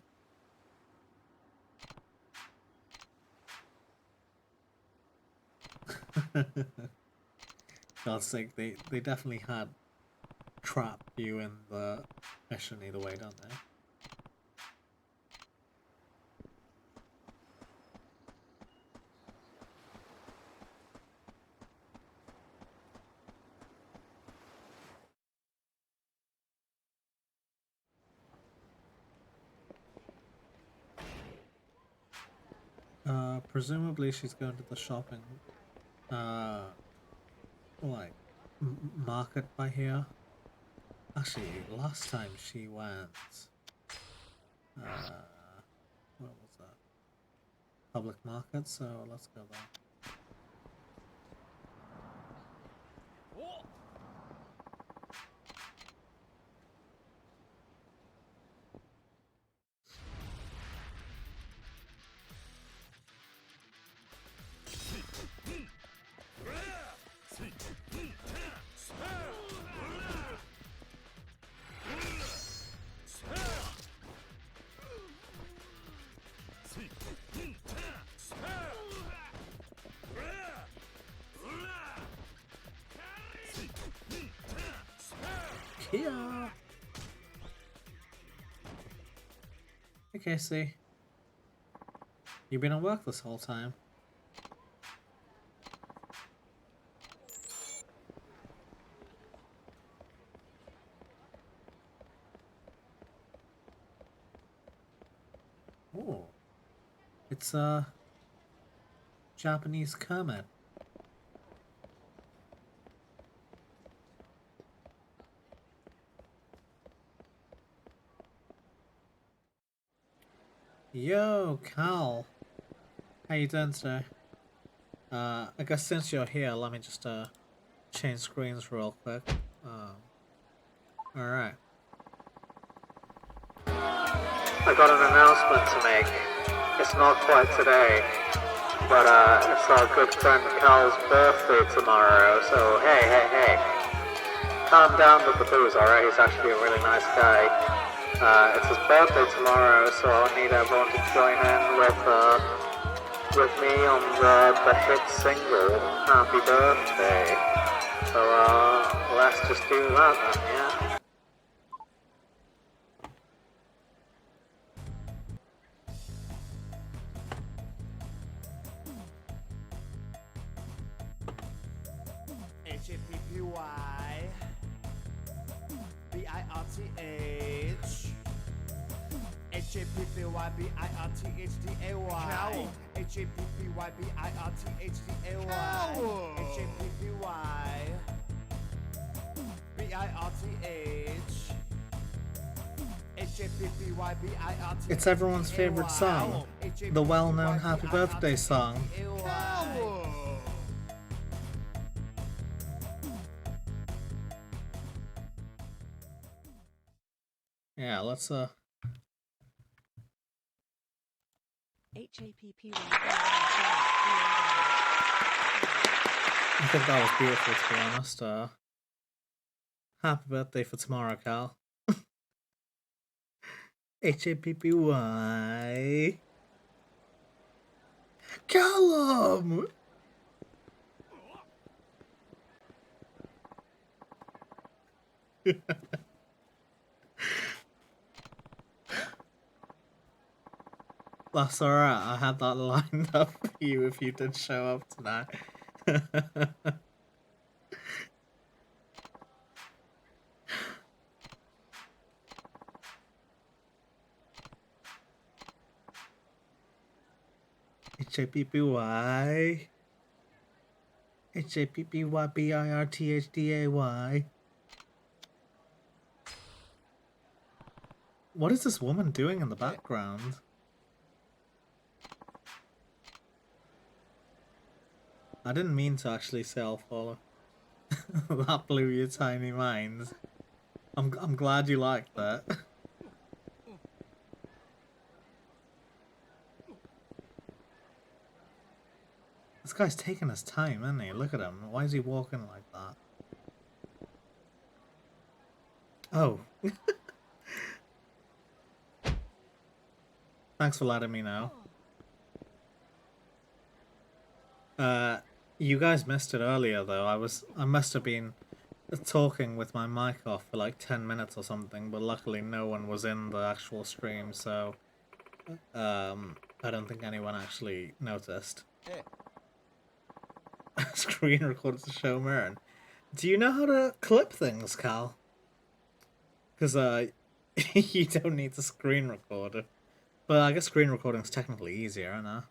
[SPEAKER 1] God's sake, they definitely had trapped you in the mission either way, don't they? Presumably she's going to the shopping, like, market by here. Actually, last time she went, what was that? Public market, so let's go there. Here. Hey Casey, you've been at work this whole time. Oh, it's Japanese Kermit. Yo, Cal. How you doing today? I guess since you're here, let me just change screens real quick. Alright. I got an announcement to make. It's not quite today, but it's our good friend Cal's birthday tomorrow, so hey. Calm down with the booze, alright? He's actually a really nice guy. It's his birthday tomorrow, so I need everyone to join in with with me on the hit single Happy Birthday. So let's just do that then, yeah?
[SPEAKER 16] H-A-P-P-Y B-I-R-T-H H-A-P-P-Y-B-I-R-T-H-D-A-Y H-A-P-P-Y-B-I-R-T-H-D-A-Y H-A-P-P-Y B-I-R-T-H H-A-P-P-Y-B-I-R-T-H-D-A-Y
[SPEAKER 1] It's everyone's favorite song, the well-known Happy Birthday song. Yeah, let's
[SPEAKER 17] H-A-P-P-Y.
[SPEAKER 1] I think that was beautiful, to be honest. Happy birthday for tomorrow, Cal. H-A-P-P-Y. Callum! That's alright, I had that lined up for you if you did show up tonight. H-A-P-P-Y. H-A-P-P-Y-B-I-R-T-H-D-A-Y. What is this woman doing in the background? I didn't mean to actually say I'll follow. That blew your tiny mind. I'm glad you liked that. This guy's taking his time, isn't he? Look at him. Why is he walking like that? Oh. Thanks for letting me know. You guys missed it earlier though. I must have been talking with my mic off for like 10 minutes or something, but luckily no one was in the actual stream, so I don't think anyone actually noticed.
[SPEAKER 16] Hey.
[SPEAKER 1] Screen recorded to show Mirren. Do you know how to clip things, Cal? Because you don't need to screen record it. But I guess screen recording's technically easier, I know.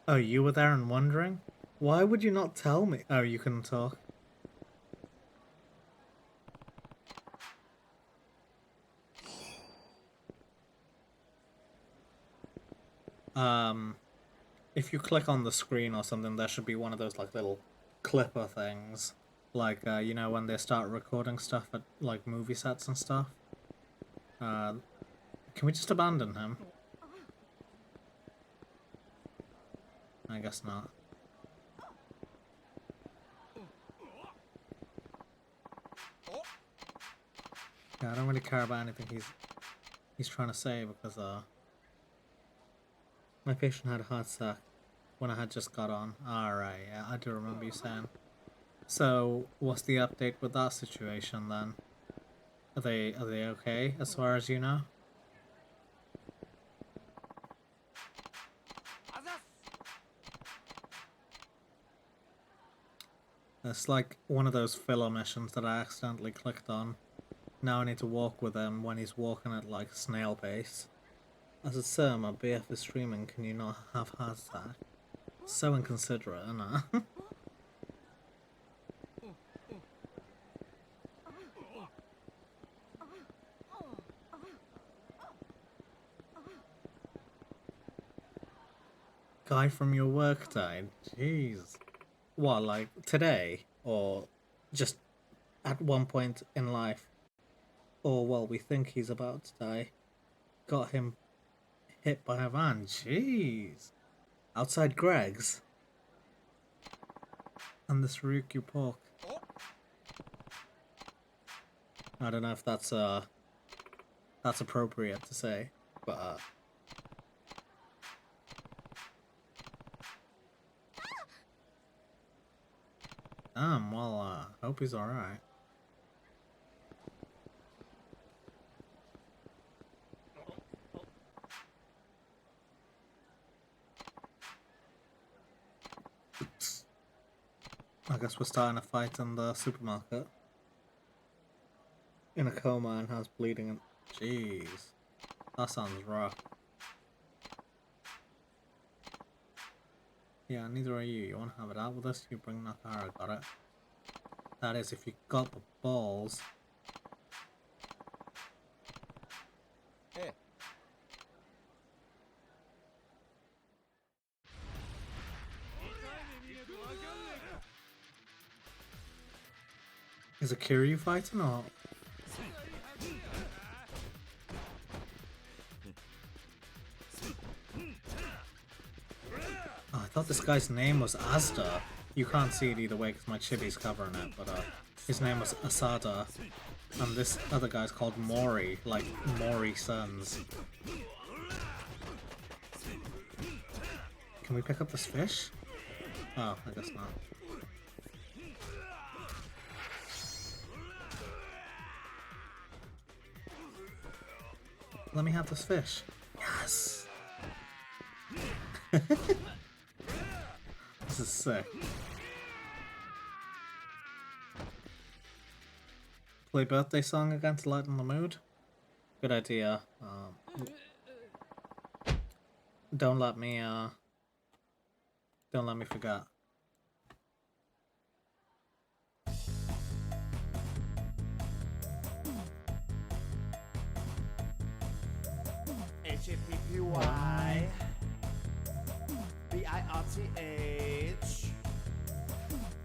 [SPEAKER 1] Oh, you were there and wondering? Why would you not tell me? Oh, you couldn't talk. If you click on the screen or something, there should be one of those like little clipper things. Like, you know, when they start recording stuff at like movie sets and stuff. Can we just abandon him? I guess not. Yeah, I don't really care about anything he's trying to say because my patient had a heart attack when I had just got on. Alright, yeah, I do remember you saying. So, what's the update with that situation then? Are they okay as far as you know? It's like one of those filler missions that I accidentally clicked on. Now I need to walk with him when he's walking at like snail pace. I said, sir, my BF is streaming, can you not have heart attack? So inconsiderate, isn't it? Guy from your work died? Jeez. What, like today? Or just at one point in life? Or, well, we think he's about to die. Got him hit by a van. Jeez. Outside Greg's. And this Ryukyu pork. I don't know if that's appropriate to say, but well, hope he's alright. I guess we're starting a fight in the supermarket. In a coma and has bleeding and... Jeez. That sounds rough. Yeah, neither are you. You want to have it out with us? You bring Nakara, got it? That is, if you got the balls.
[SPEAKER 16] Hey.
[SPEAKER 1] Is it Kiryu fighting or... Oh, I thought this guy's name was Asda. You can't see it either way because my chibi's covering it, but his name was Asada. And this other guy's called Mori, like Mori Sons. Can we pick up this fish? Oh, I guess not. Let me have this fish. Yes! This is sick. Play birthday song again to lighten the mood? Good idea. Don't let me forget.
[SPEAKER 16] H-A-P-P-Y B-I-R-T-H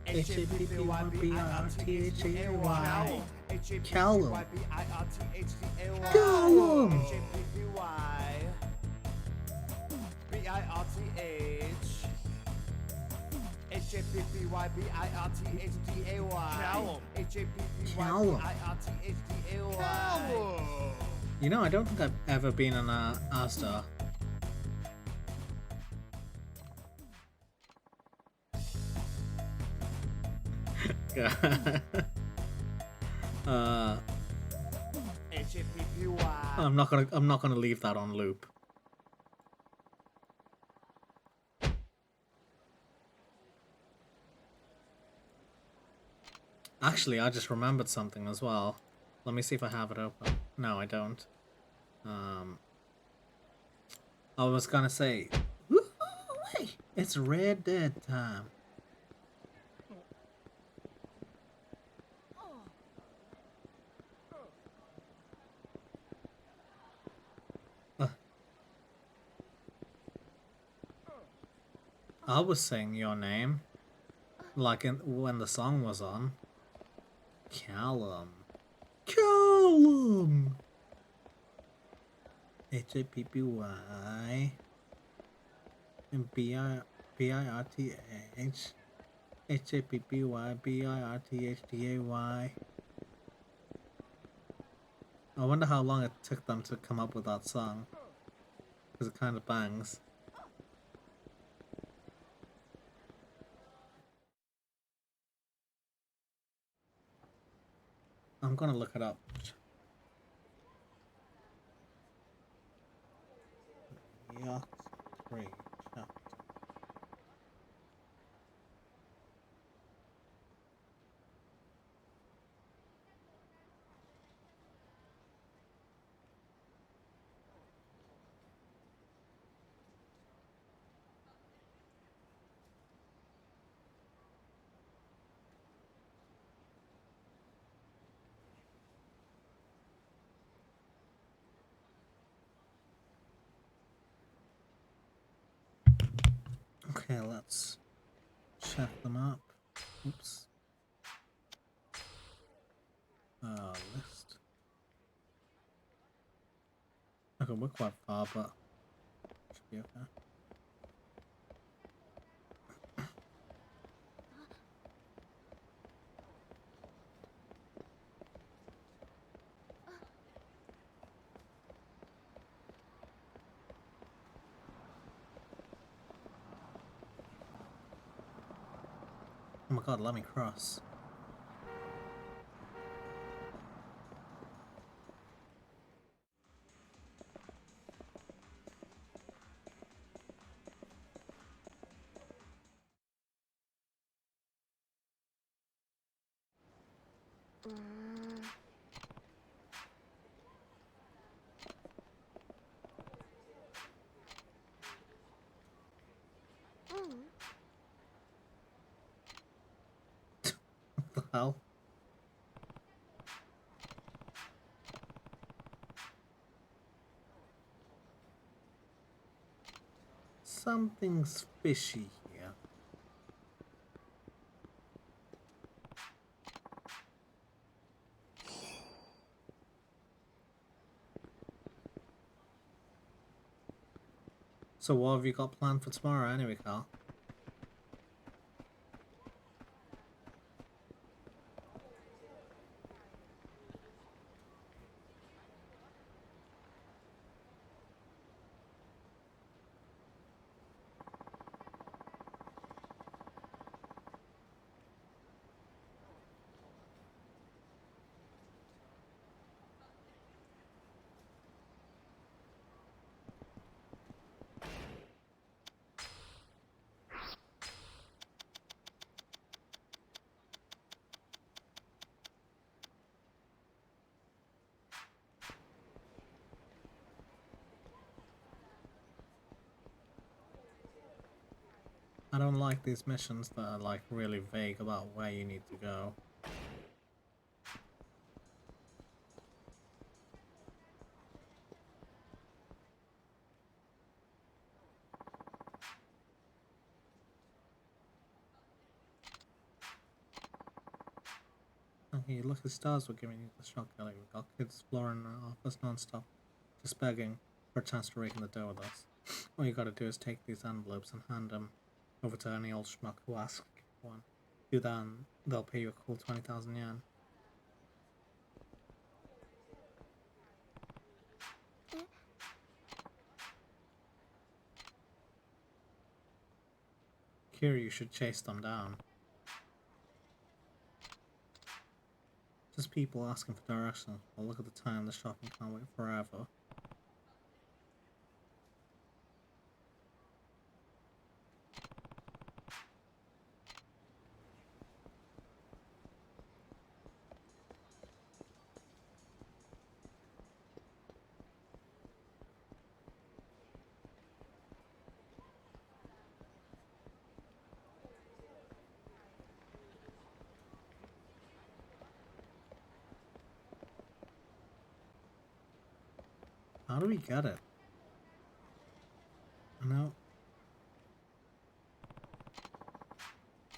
[SPEAKER 1] H-A-P-P-Y-B-I-R-T-H-A-Y
[SPEAKER 16] Callum.
[SPEAKER 1] Callum. You know, I don't think I've ever been on a Asda. I'm not gonna leave that on loop. Actually, I just remembered something as well. Let me see if I have it open. No, I don't. I was gonna say, wait, it's Red Dead time. I was saying your name, like when the song was on. Callum. Callum! H-A-P-P-Y and B-I-R-T-H H-A-P-P-Y-B-I-R-T-H-D-A-Y. I wonder how long it took them to come up with that song, because it kind of bangs. I'm gonna look it up. Yakuza 3 chapter. Okay, let's check them up. Oops. List. Okay, we're quite far, but should be okay. my god, let me cross. What the hell? Something's fishy here. So what have you got planned for tomorrow anyway, Carl? I don't like these missions that are like really vague about where you need to go. Okay, lucky stars were giving you the shock, Ellie. We got kids exploring our office non-stop, just begging for a chance to rake in the dough with us. All you gotta do is take these envelopes and hand them over to any old schmuck who asks for one. Do that and they'll pay you a cool 20,000 yen. Here you should chase them down. Just people asking for directions. Well, look at the time, the shopping can't wait forever. How do we get it? No.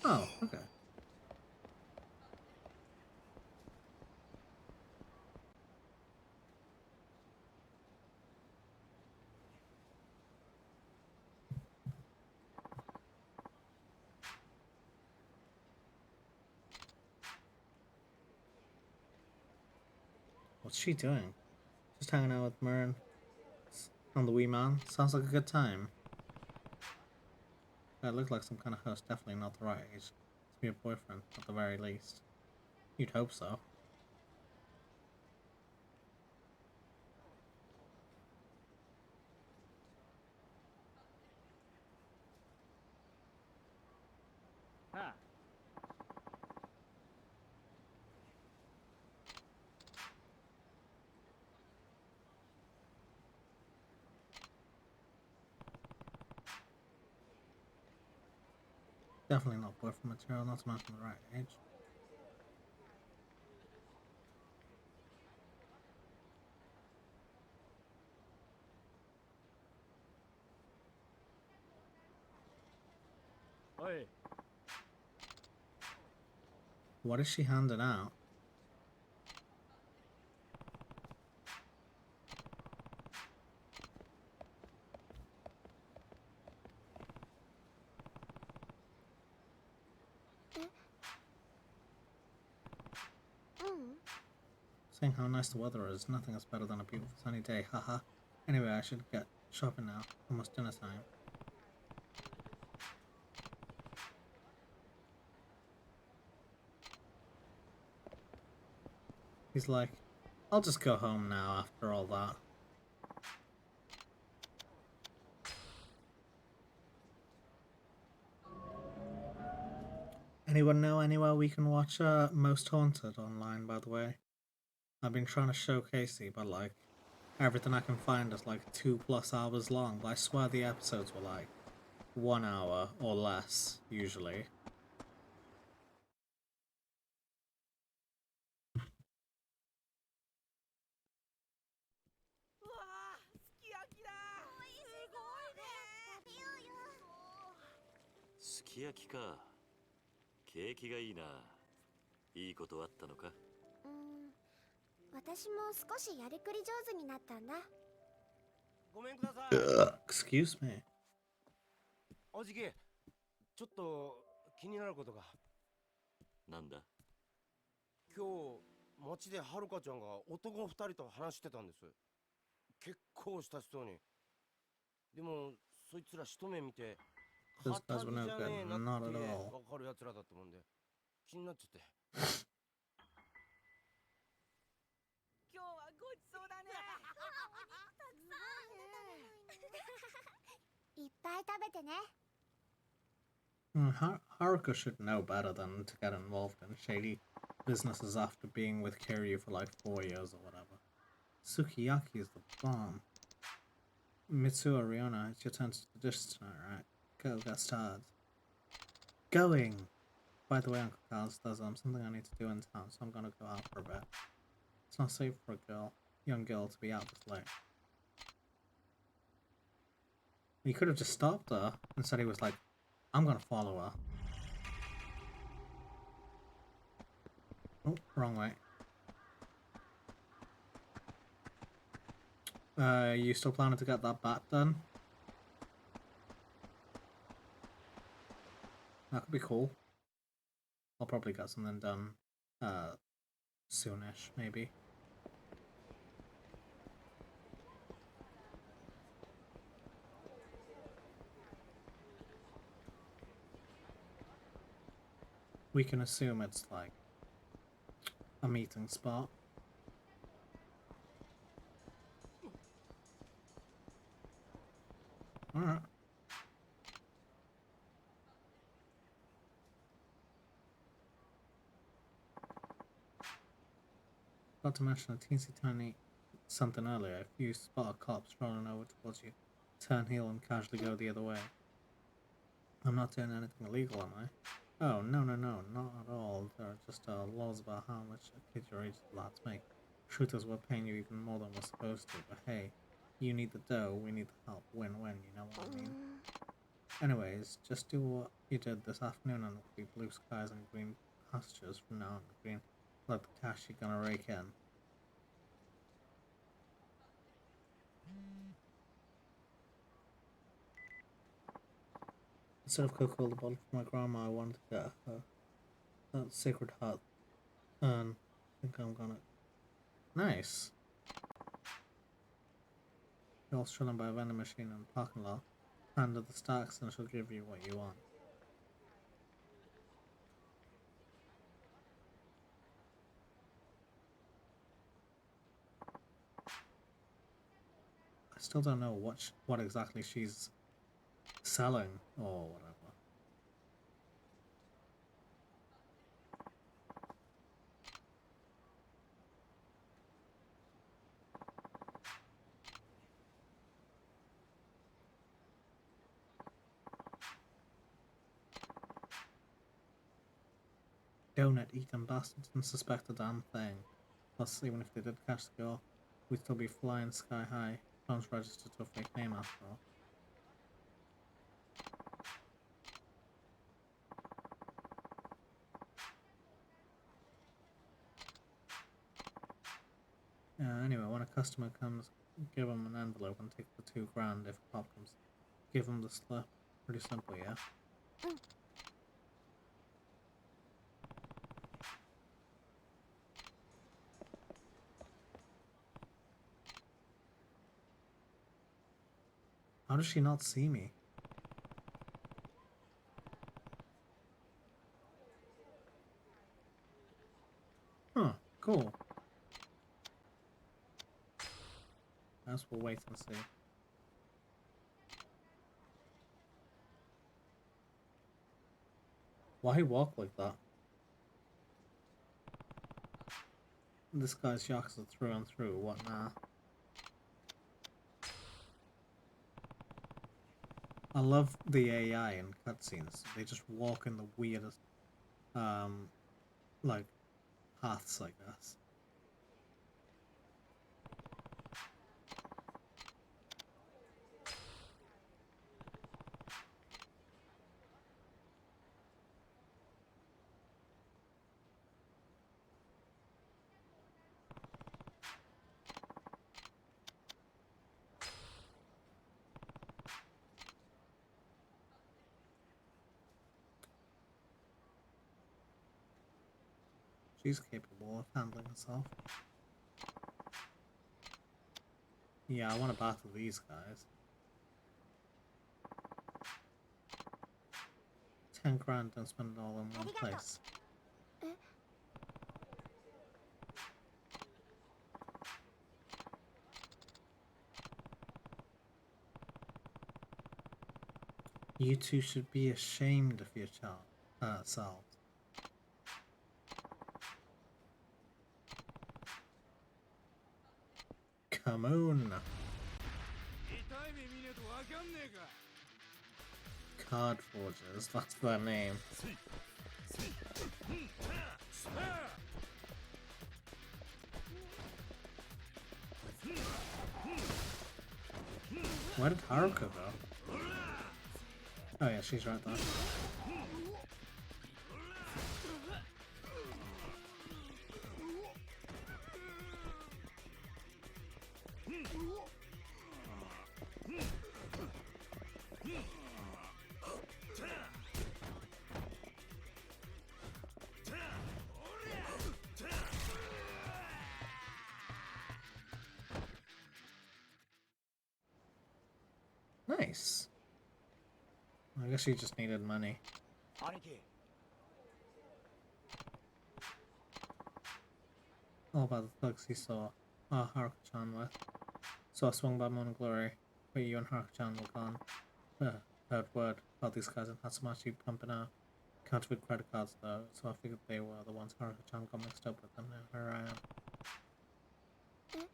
[SPEAKER 1] Oh, okay. What's she doing? Just hanging out with Mern and the wee man? Sounds like a good time. That looked like some kind of host, definitely not the right age. To be a boyfriend, at the very least. You'd hope so.
[SPEAKER 17] Huh.
[SPEAKER 1] Definitely not boyfriend material, not to mention the right age.
[SPEAKER 17] Oi.
[SPEAKER 1] What is she handing out? Saying how nice the weather is, nothing is better than a beautiful sunny day, haha. Anyway, I should get shopping now, almost dinner time. He's like, I'll just go home now after all that. Anyone know anywhere we can watch Most Haunted online, by the way? I've been trying to show Casey, but like, everything I can find is like 2+ hours long, but I swear the episodes were like 1 hour or less, usually.
[SPEAKER 4] Sukiyakiか。景気がいいな。いいことあったのか？
[SPEAKER 18] 私も少しやりくり上手になったんだ。
[SPEAKER 8] ごめんください。
[SPEAKER 1] Excuse me.
[SPEAKER 8] おじき、ちょっと気になることが。
[SPEAKER 4] なんだ？
[SPEAKER 8] 今日街ではるかちゃんが男2人と話してたんです。結構親しそうに。でもそいつら一目見て
[SPEAKER 1] Those guys were no good, not at all.
[SPEAKER 8] わかるやつらだったもんで気になっちゃって。
[SPEAKER 11] 今日はごちそうだね。
[SPEAKER 18] たくさんいっぱい食べてね。
[SPEAKER 1] Haruka should know better than to get involved in shady businesses after being with Kiryu for like 4 years or whatever. Sukiyaki is the bomb. Mitsuo Riona, it's your turn to the dishes tonight, right? Go, get started. Going! By the way, Uncle Carlos, there's something I need to do in town, so I'm gonna go out for a bit. It's not safe for a young girl to be out this late. He could have just stopped her. Instead he was like, I'm gonna follow her. Oh, wrong way. You still planning to get that bat done? That could be cool. I'll probably get something done soonish, maybe. We can assume it's like a meeting spot. Alright. Not to mention a teensy tiny something earlier. If you spot a cop strolling over towards you, turn heel and casually go the other way. I'm not doing anything illegal, am I? Oh, no, not at all. There are just laws about how much a kid your age lads make. Truth is, we're paying you even more than we're supposed to, but hey, you need the dough, we need the help. Win-win, you know what I mean? Anyways, just do what you did this afternoon and it'll be blue skies and green pastures from now on. Green, like the cash you're gonna rake in. Instead of Coca-Cola bottle for my grandma, I wanted to get her that Sacred Heart. And I think I'm gonna... Nice! You're all chilling by a vending machine in the parking lot. Hand her the stacks and she'll give you what you want. I still don't know what exactly she's selling or whatever. Donut-eating bastards didn't suspect a damn thing. Plus, even if they did catch the girl, we'd still be flying sky high. Phone's registered to a fake name after all. Anyway, when a customer comes, give them an envelope and take the $2,000 if a cop comes. Give them the slip. Pretty simple, yeah? How does she not see me? Huh, cool. guess we'll wait and see. Why walk like that? This guy's Yakuza through and through, what now? I love the AI in cutscenes. They just walk in the weirdest, like, paths, I guess. She's capable of handling herself. Yeah, I want to battle these guys. 10 grand, don't spend it all in one place. You two should be ashamed of your selves. Come on. Card Forgers, that's their name. Where did Haruka go? Oh yeah, she's right there. Nice. I guess she just needed money. All about the thugs he saw Haruka-chan with. So I swung by Mono Glory, but you and Haruka-chan were gone. Heard word about these guys in Hatsumachi pumping out counterfeit credit cards though, so I figured they were the ones Haruka-chan got mixed up with, and here I am.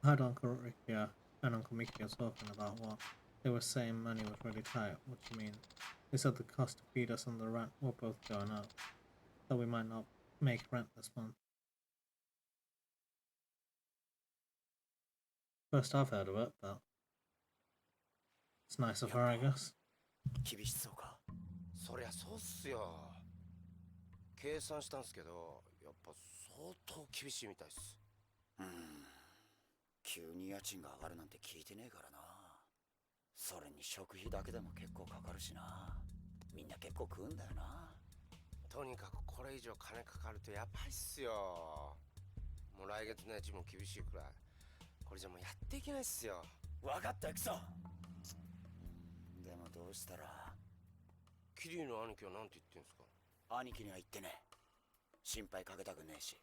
[SPEAKER 1] I heard Uncle Rikia and Uncle Mikio talking about what they were saying money was really tight. What do you mean? They said the cost to feed us and the rent were both going up, so we might not make rent this month. First I've heard of it, but it's nice of her, I guess.
[SPEAKER 8] 厳しそうか。そりゃそうっすよ。計算したんすけど、やっぱ相当厳しいみたいっす。
[SPEAKER 3] 急に家賃が上がるなんて聞いてねえからな。それに食費だけでも結構かかるしな。みんな結構食うんだよな。
[SPEAKER 8] とにかくこれ以上金かかるとやばいっすよ。もう来月の家賃も厳しいくらい。これじゃもうやっていけないっすよ。
[SPEAKER 3] 分かったクソ。でもどうしたら。
[SPEAKER 8] キリュウの兄貴はなんて言ってんすか。
[SPEAKER 3] 兄貴には言ってねえ。心配かけたくねえし。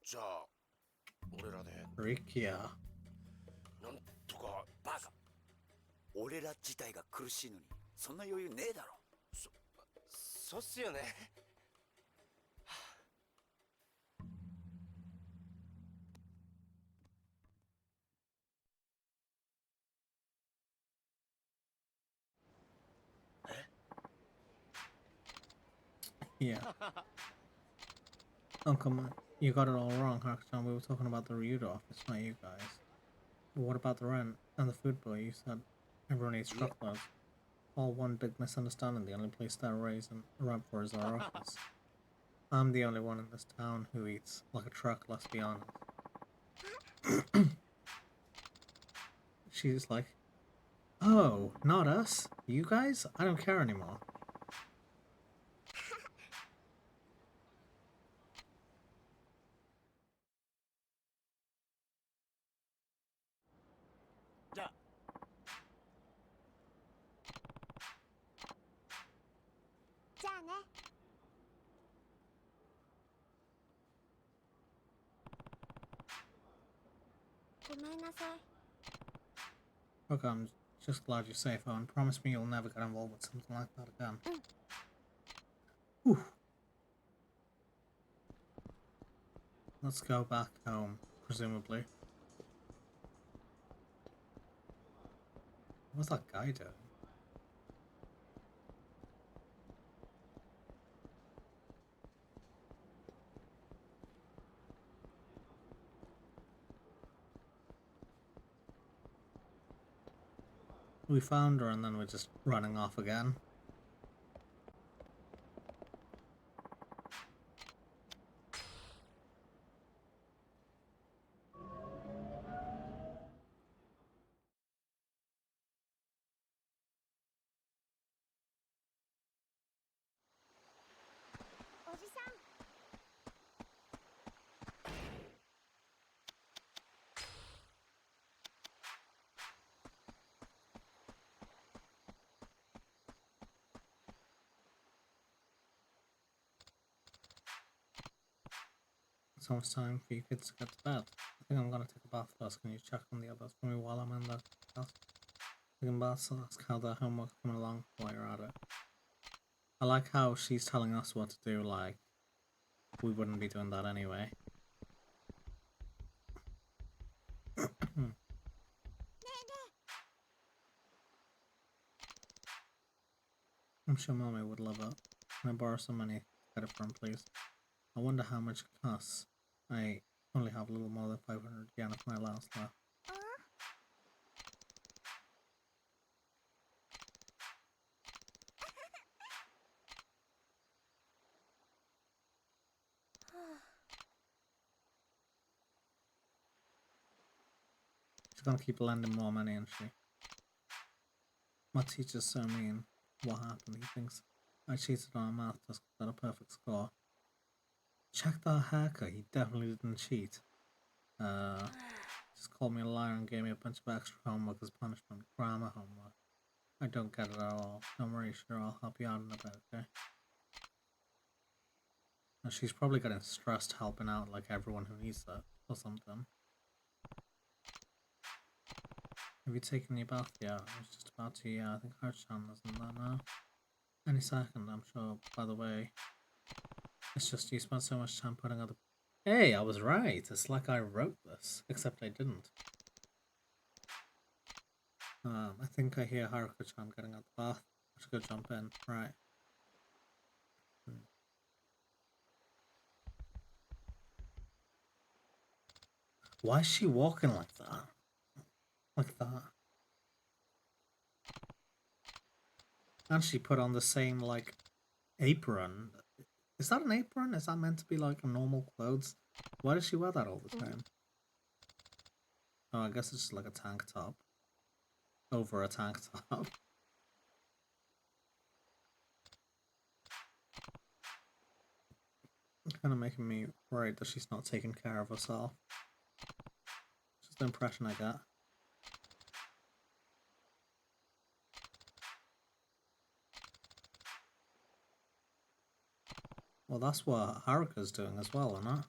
[SPEAKER 8] じゃあ俺らで。
[SPEAKER 1] リキア。
[SPEAKER 8] なんとか。
[SPEAKER 3] バカ。俺ら自体が苦しいのにそんな余裕ねえだろ。
[SPEAKER 8] そうっすよね。
[SPEAKER 1] Yeah. Oh, come on. You got it all wrong, Hakuchan. We were talking about the Ryudo office, not you guys. But what about the rent and the food bill? You said everyone eats truckloads. All one big misunderstanding. The only place that raising rent for is our office. I'm the only one in this town who eats like a truck, let's be honest. She's like, oh, not us? You guys? I don't care anymore.
[SPEAKER 18] ごめんなさい。
[SPEAKER 1] Okay, I'm just glad you're safe, and promise me you'll never get involved with something like that again. Whew. Let's go back home, presumably. What's that guy doing? We found her and then we're just running off again. It's almost time for you kids to get to bed. I think I'm gonna take a bath first. Can you check on the others for me while I'm in the bath? Taking baths, so ask how their homework's coming along while you're at it. I like how she's telling us what to do, like we wouldn't be doing that anyway. I'm sure Mommy would love it. Can I borrow some money to get it for him, please? I wonder how much it costs. I only have a little more than 500 yen of my last left. She's gonna keep lending more money, isn't she? My teacher's so mean. What happened? He thinks I cheated on a math test, got a perfect score. Check that haircut, he definitely didn't cheat. Just called me a liar and gave me a bunch of extra homework as punishment. Grammar homework. I don't get it at all. Don't worry, sure, I'll help you out in a bit, okay? And she's probably getting stressed helping out like everyone who needs that or something. Have you taken your bath yet? I was just about to, yeah, I think Harchan isn't that now. Any second, I'm sure. By the way, it's just you spent so much time putting other... Hey, I was right. It's like I wrote this, except I didn't. I think I hear Haruka-chan getting out the bath. I should go jump in. Right. Why is she walking like that? Like that. And she put on the same, like, apron. Is that an apron? Is that meant to be, like, normal clothes? Why does she wear that all the time? Oh, I guess it's just like a tank top. Over a tank top. It's kind of making me worried that she's not taking care of herself. Just the impression I get. Well, that's what Haruka's doing as well, isn't it?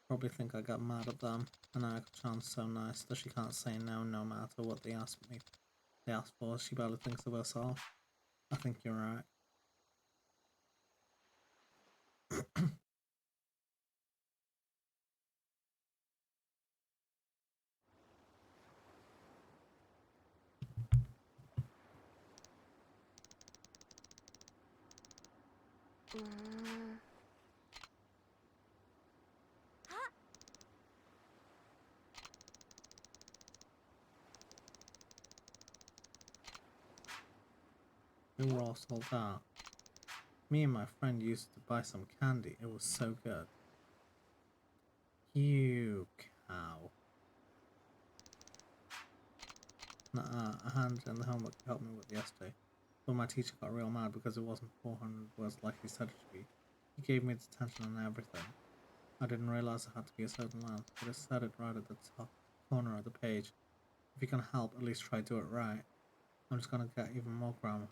[SPEAKER 1] Probably think I got mad at them, and Haruka-chan's so nice that she can't say no no matter what they ask me. They ask for, she barely thinks of herself. I think you're right. We were all sold out. Me and my friend used to buy some candy. It was so good. You cow. Nuh-uh, I handed in the homework you helped me with yesterday. But my teacher got real mad because it wasn't 400 words like he said it should be. He gave me detention and everything. I didn't realize it had to be a certain length, but it said it right at the top corner of the page. If you can help, at least try to do it right. I'm just gonna get even more grammar.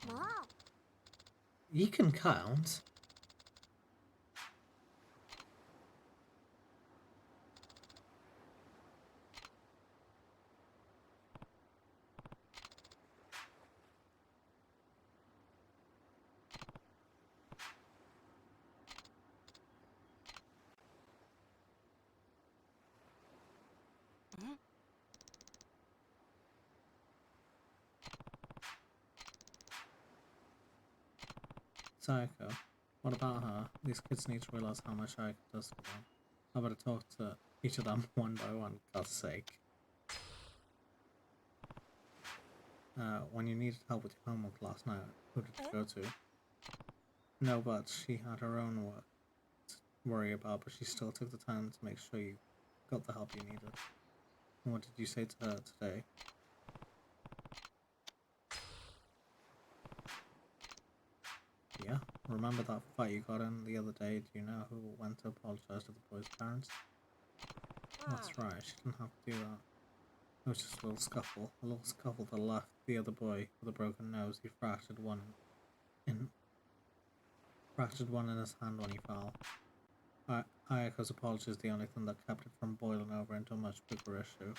[SPEAKER 1] You can count. Sayako, what about her? These kids need to realize how much Ayako does for them. I better talk to each of them one by one, God's sake. When you needed help with your homework last night, who did you go to? No, but she had her own work to worry about, but she still took the time to make sure you got the help you needed. And what did you say to her today? Yeah, remember that fight you got in the other day? Do you know who went to apologize to the boy's parents? That's right, she didn't have to do that. It was just a little scuffle that left the other boy with a broken nose. He fractured one in his hand when he fell. Ayako's apology is the only thing that kept it from boiling over into a much bigger issue.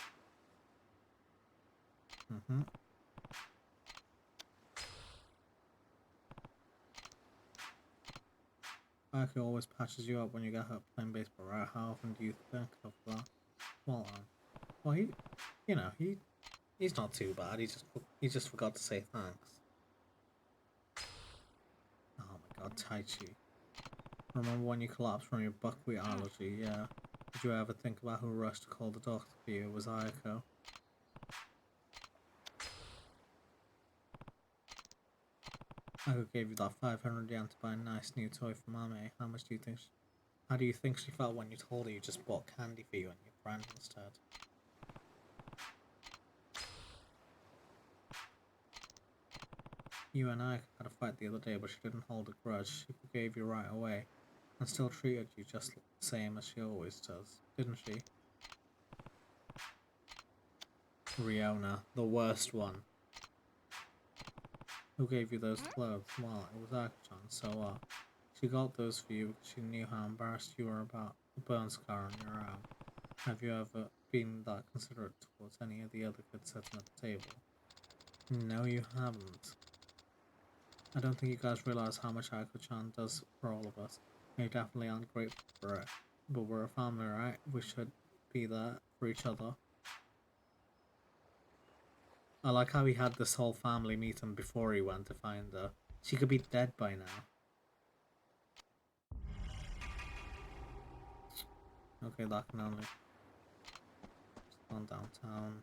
[SPEAKER 1] Ayako always patches you up when you get hurt playing baseball, right? How often do you think of that? Well, he's not too bad. He just forgot to say thanks. Oh my God, Taichi. Remember when you collapsed from your buckwheat allergy? Yeah. Did you ever think about who rushed to call the doctor for you? It was Ayako. Ayako gave you that 500 yen to buy a nice new toy for Mame. How do you think she felt when you told her you just bought candy for you and your friend instead? You and I had a fight the other day, but she didn't hold a grudge. She forgave you right away, and still treated you just the same as she always does, didn't she? Riona, the worst one. Who gave you those clothes? Well, it was Ako-chan, so she got those for you because she knew how embarrassed you were about the burn scar on your arm. Have you ever been that considerate towards any of the other kids sitting at the table? No, you haven't. I don't think you guys realize how much Ako-chan does for all of us. You definitely aren't grateful for it. But we're a family, right? We should be there for each other. I like how he had this whole family meeting before he went to find her. She could be dead by now. Okay, that can only... Just gone downtown.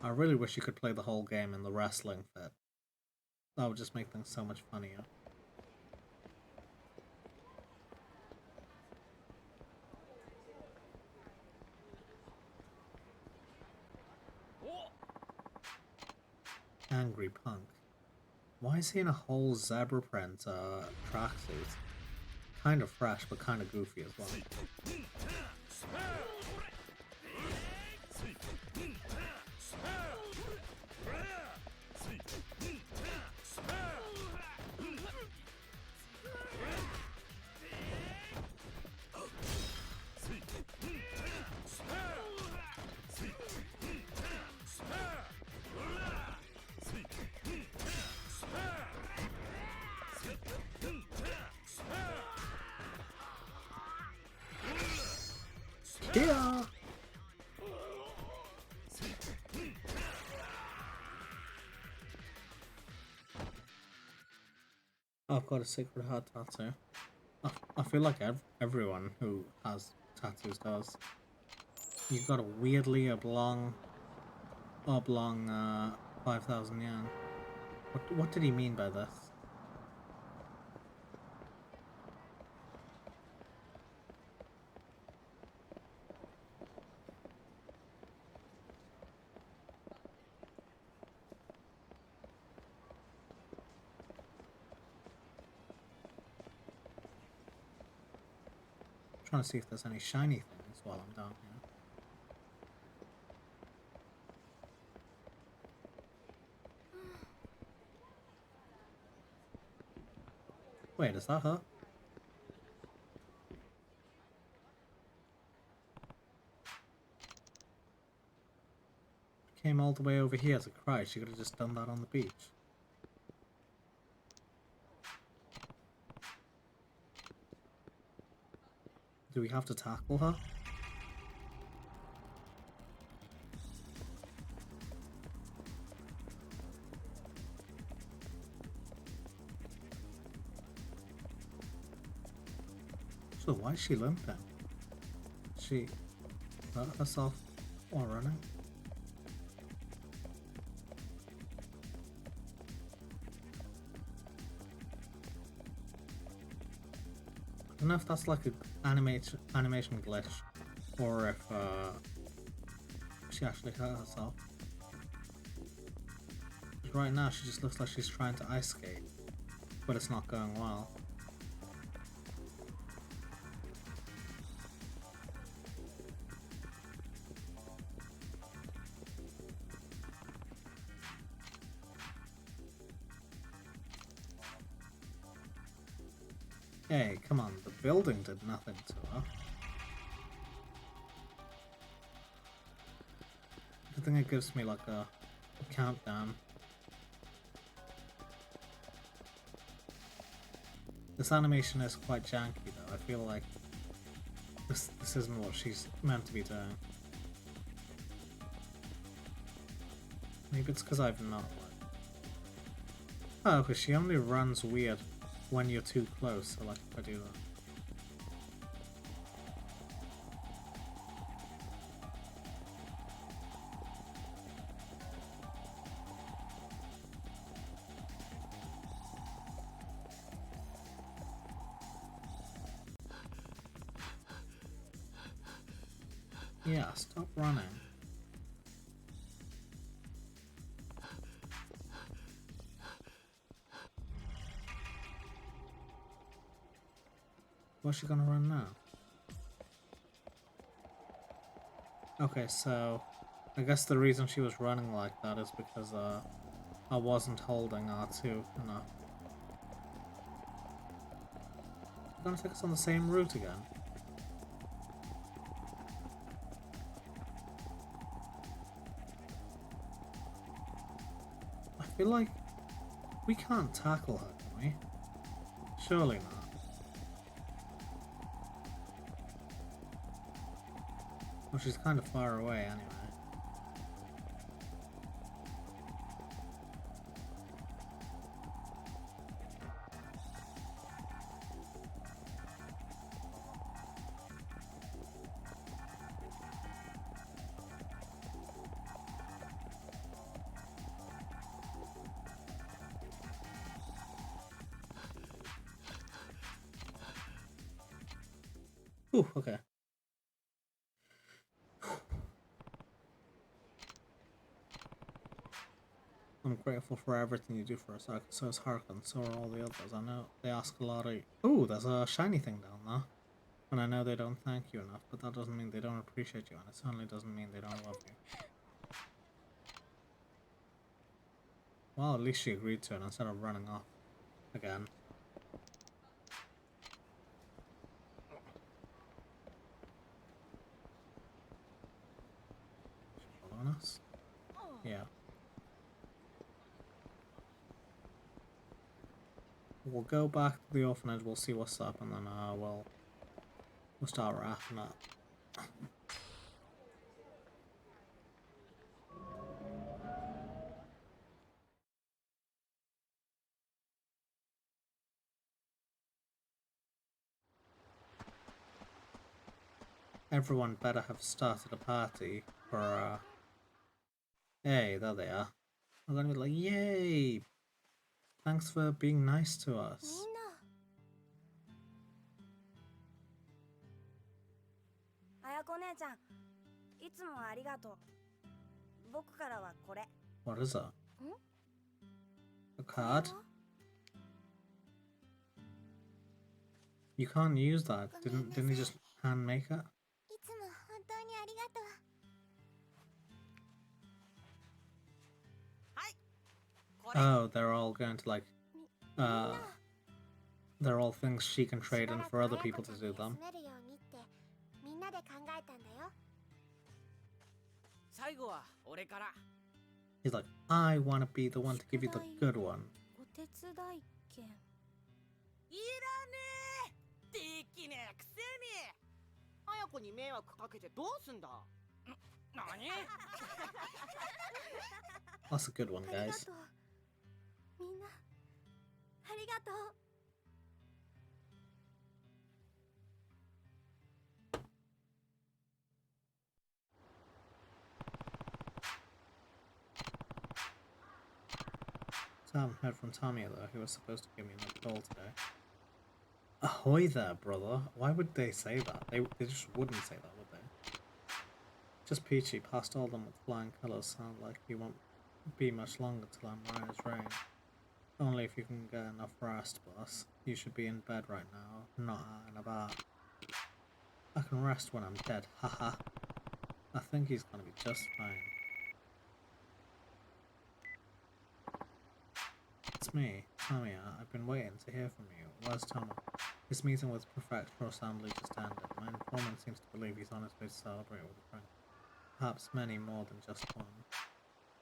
[SPEAKER 1] I really wish you could play the whole game in the wrestling fit. That would just make things so much funnier. Angry punk. Why is he in a whole zebra print tracksuit? Kind of fresh, but kind of goofy as well. Yeah. I've got a secret heart tattoo. I feel like everyone who has tattoos does. You've got a weirdly oblong 5,000 yen. What did he mean by this? Trying to see if there's any shiny things while I'm down here. Wait, is that her? Came all the way over here to cry. She could have just done that on the beach. Do we have to tackle her? Also, why is she limping? She hurt herself while running? I don't know if that's like an animation glitch, or if she actually hurt herself. Because right now she just looks like she's trying to ice skate, but it's not going well. Hey, come on, the building did nothing to her. I think it gives me like a countdown. This animation is quite janky though. I feel like this isn't what she's meant to be doing. Maybe it's because I've not like... Oh, because she only runs weird when you're too close, so like if I do that. Yeah, stop running. Where's she gonna run now? Okay, so I guess the reason she was running like that is because I wasn't holding R2 enough. You're gonna take us on the same route again? I feel like we can't tackle her, can we? Surely not. Well, she's kind of far away anyway. Ooh, okay. I'm grateful for everything you do for us. So is Harkin, so are all the others. I know they ask a lot of you. Ooh, there's a shiny thing down there. And I know they don't thank you enough, but that doesn't mean they don't appreciate you, and it certainly doesn't mean they don't love you. Well, at least she agreed to it instead of running off again. Following us? Yeah. We'll go back to the orphanage, we'll see what's up, and then we'll start wrapping up. Everyone better have started a party for hey, there they are. I'm gonna be like, yay! Thanks for being nice to us.
[SPEAKER 18] 綾子姉ちゃん、いつもありがとう。僕からはこれ。
[SPEAKER 1] What is that? A card? You can't use that. Didn't he just hand make it?
[SPEAKER 18] いつも本当にありがとう。はい。これ。
[SPEAKER 1] Oh, they're all going to like, they're all things she can trade in for other people to do them.
[SPEAKER 18] みんなで考えたんだよ。
[SPEAKER 11] 最後は俺から。
[SPEAKER 1] He's like, I want to be the one to give you the good one.
[SPEAKER 18] お手伝い券。
[SPEAKER 11] いらねえ。できねえくせに。綾子に迷惑かけてどうすんだ。何
[SPEAKER 1] ？That's a good one, guys.
[SPEAKER 18] みんなありがとう。
[SPEAKER 1] Still haven't heard from Tommy though, he was supposed to give me another call today. Ahoy there, brother. Why would they say that? They just wouldn't say that, would they? Just peachy, past all them with flying colours, sound like you won't be much longer till I'm right as rain. Only if you can get enough rest, boss. You should be in bed right now, not out and about. I can rest when I'm dead, haha. I think he's gonna be just fine. It's me, Tommy. I've been waiting to hear from you. Where's Tomo? His meeting with Prefectural Assembly just ended. My informant seems to believe he's on his way to celebrate with a friend. Perhaps many more than just one.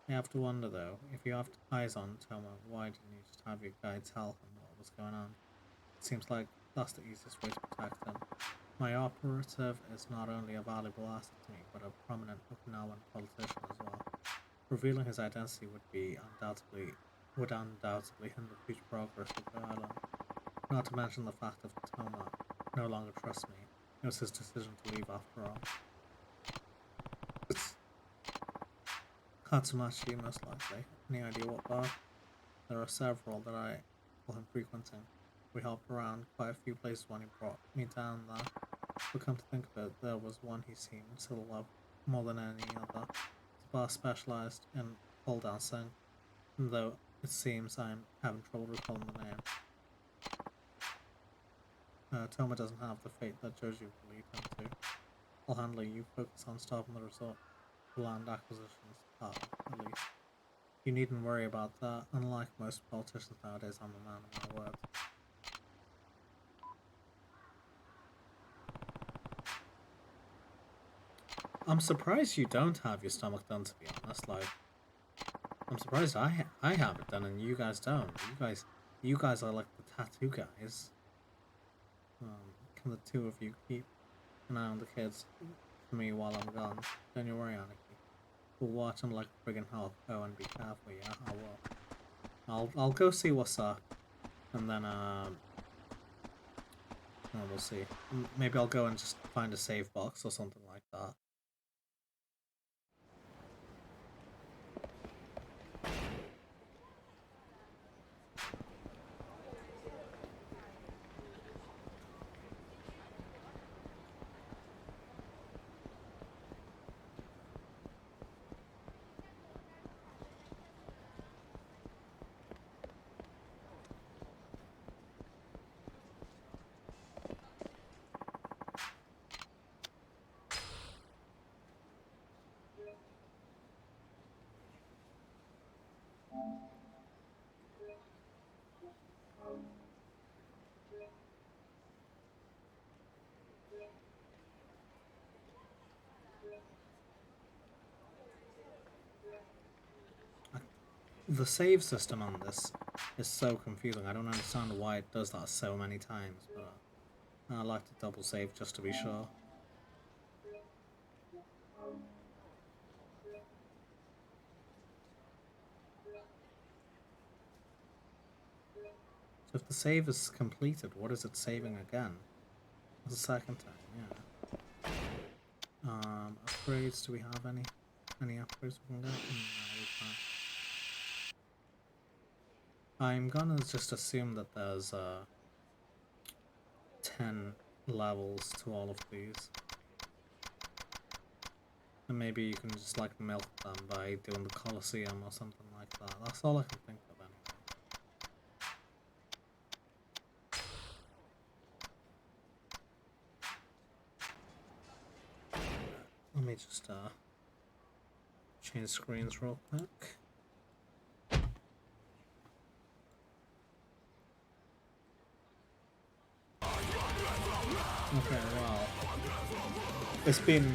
[SPEAKER 1] You have to wonder though, if you have eyes on Tomo, why didn't you just have your guy tell him what was going on? It seems like that's the easiest way to protect him. My operative is not only a valuable asset to me, but a prominent Okinawan politician as well. Revealing his identity would undoubtedly hinder future progress with the island. Not to mention the fact that Tomo no longer trusts me. It was his decision to leave after all. Katsumachi, most likely. Any idea what bar? There are several that I saw him frequenting. We hopped around quite a few places when he brought me down there. But come to think of it, there was one he seemed to love more than any other. The bar specialized in pull dancing, though it seems I'm having trouble recalling the name. Toma doesn't have the fate that Joji will lead him to. I'll handle it. You focus on stopping the result. Land acquisitions part, at least. You needn't worry about that. Unlike most politicians nowadays, I'm a man of my word. I'm surprised you don't have your stomach done, to be honest. Like, I'm surprised I have it done and you guys don't. You guys are like the tattoo guys. Can the two of you keep an eye on the kids for me while I'm gone? Don't you worry, Aniki. We'll watch them like a friggin' hawk. Oh, and be careful, yeah? I will. I'll go see what's up, and then we'll see. Maybe I'll go and just find a save box or something like that. The save system on this is so confusing. I don't understand why it does that so many times, but I like to double save just to be sure. So if the save is completed, what is it saving again? The second time, yeah. Upgrades, do we have any upgrades we can get? No, we can't. I'm gonna just assume that there's 10 levels to all of these. And maybe you can just like milk them by doing the Colosseum or something like that. That's all I can think of anyway. Let me just change screens real quick. Okay, well, it's been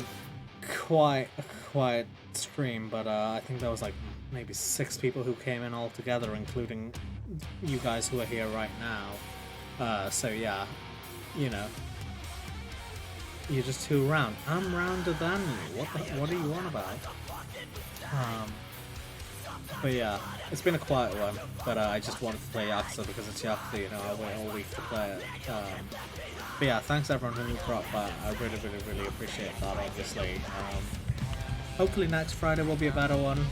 [SPEAKER 1] quite a quiet stream, but I think there was like maybe 6 people who came in all together, including you guys who are here right now. So yeah, you know, you're just too round. I'm rounder than you. What are you on about? But yeah, it's been a quiet one, but I just wanted to play Yakuza because it's Yakuza, you know, I wait all week to play it. But yeah, thanks everyone who dropped by. I really appreciate that, obviously. Hopefully next Friday will be a better one.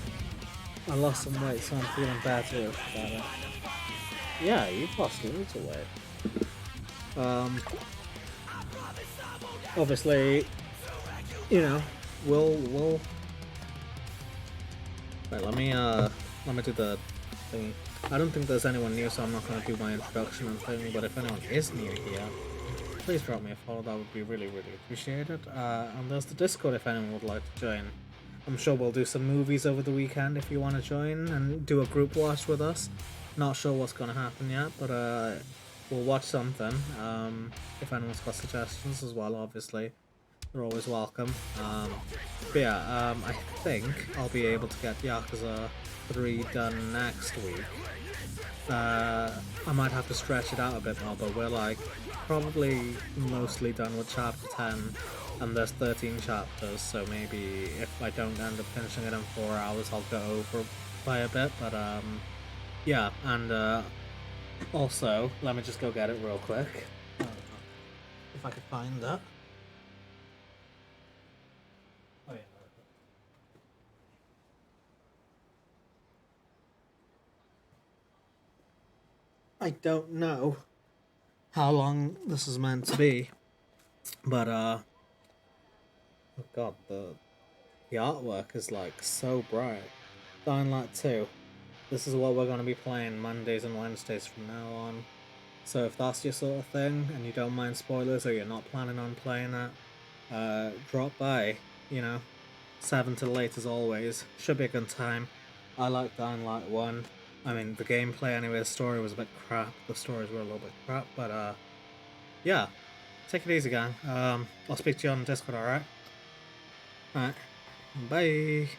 [SPEAKER 1] I lost some weight, so I'm feeling better about it. Yeah, you've lost loads of weight. Obviously, you know, we'll. Right, let me do the thing. I don't think there's anyone new, so I'm not gonna do my introduction and thing. But if anyone is new here, please drop me a follow. That would be really, really appreciated. And there's the Discord if anyone would like to join. I'm sure we'll do some movies over the weekend if you want to join and do a group watch with us. Not sure what's gonna happen yet, but we'll watch something. If anyone's got suggestions as well, obviously, they're always welcome. But yeah, I think I'll be able to get Yakuza 3 done next week. I might have to stretch it out a bit more, but we're like probably mostly done with chapter 10, and there's 13 chapters, so maybe if I don't end up finishing it in 4 hours, I'll go over by a bit, but yeah, and also, let me just go get it real quick. If I could find that. Oh yeah. I don't know how long this is meant to be, but oh god, the artwork is like so bright. Dying Light 2. This is what we're going to be playing Mondays and Wednesdays from now on. So if that's your sort of thing and you don't mind spoilers or you're not planning on playing it, drop by, you know. 7 till 8 as always. Should be a good time. I like Dying Light 1. I mean, the gameplay anyway, the story was a bit crap. The stories were a little bit crap, but yeah. Take it easy, gang. I'll speak to you on Discord, alright? Alright. Bye.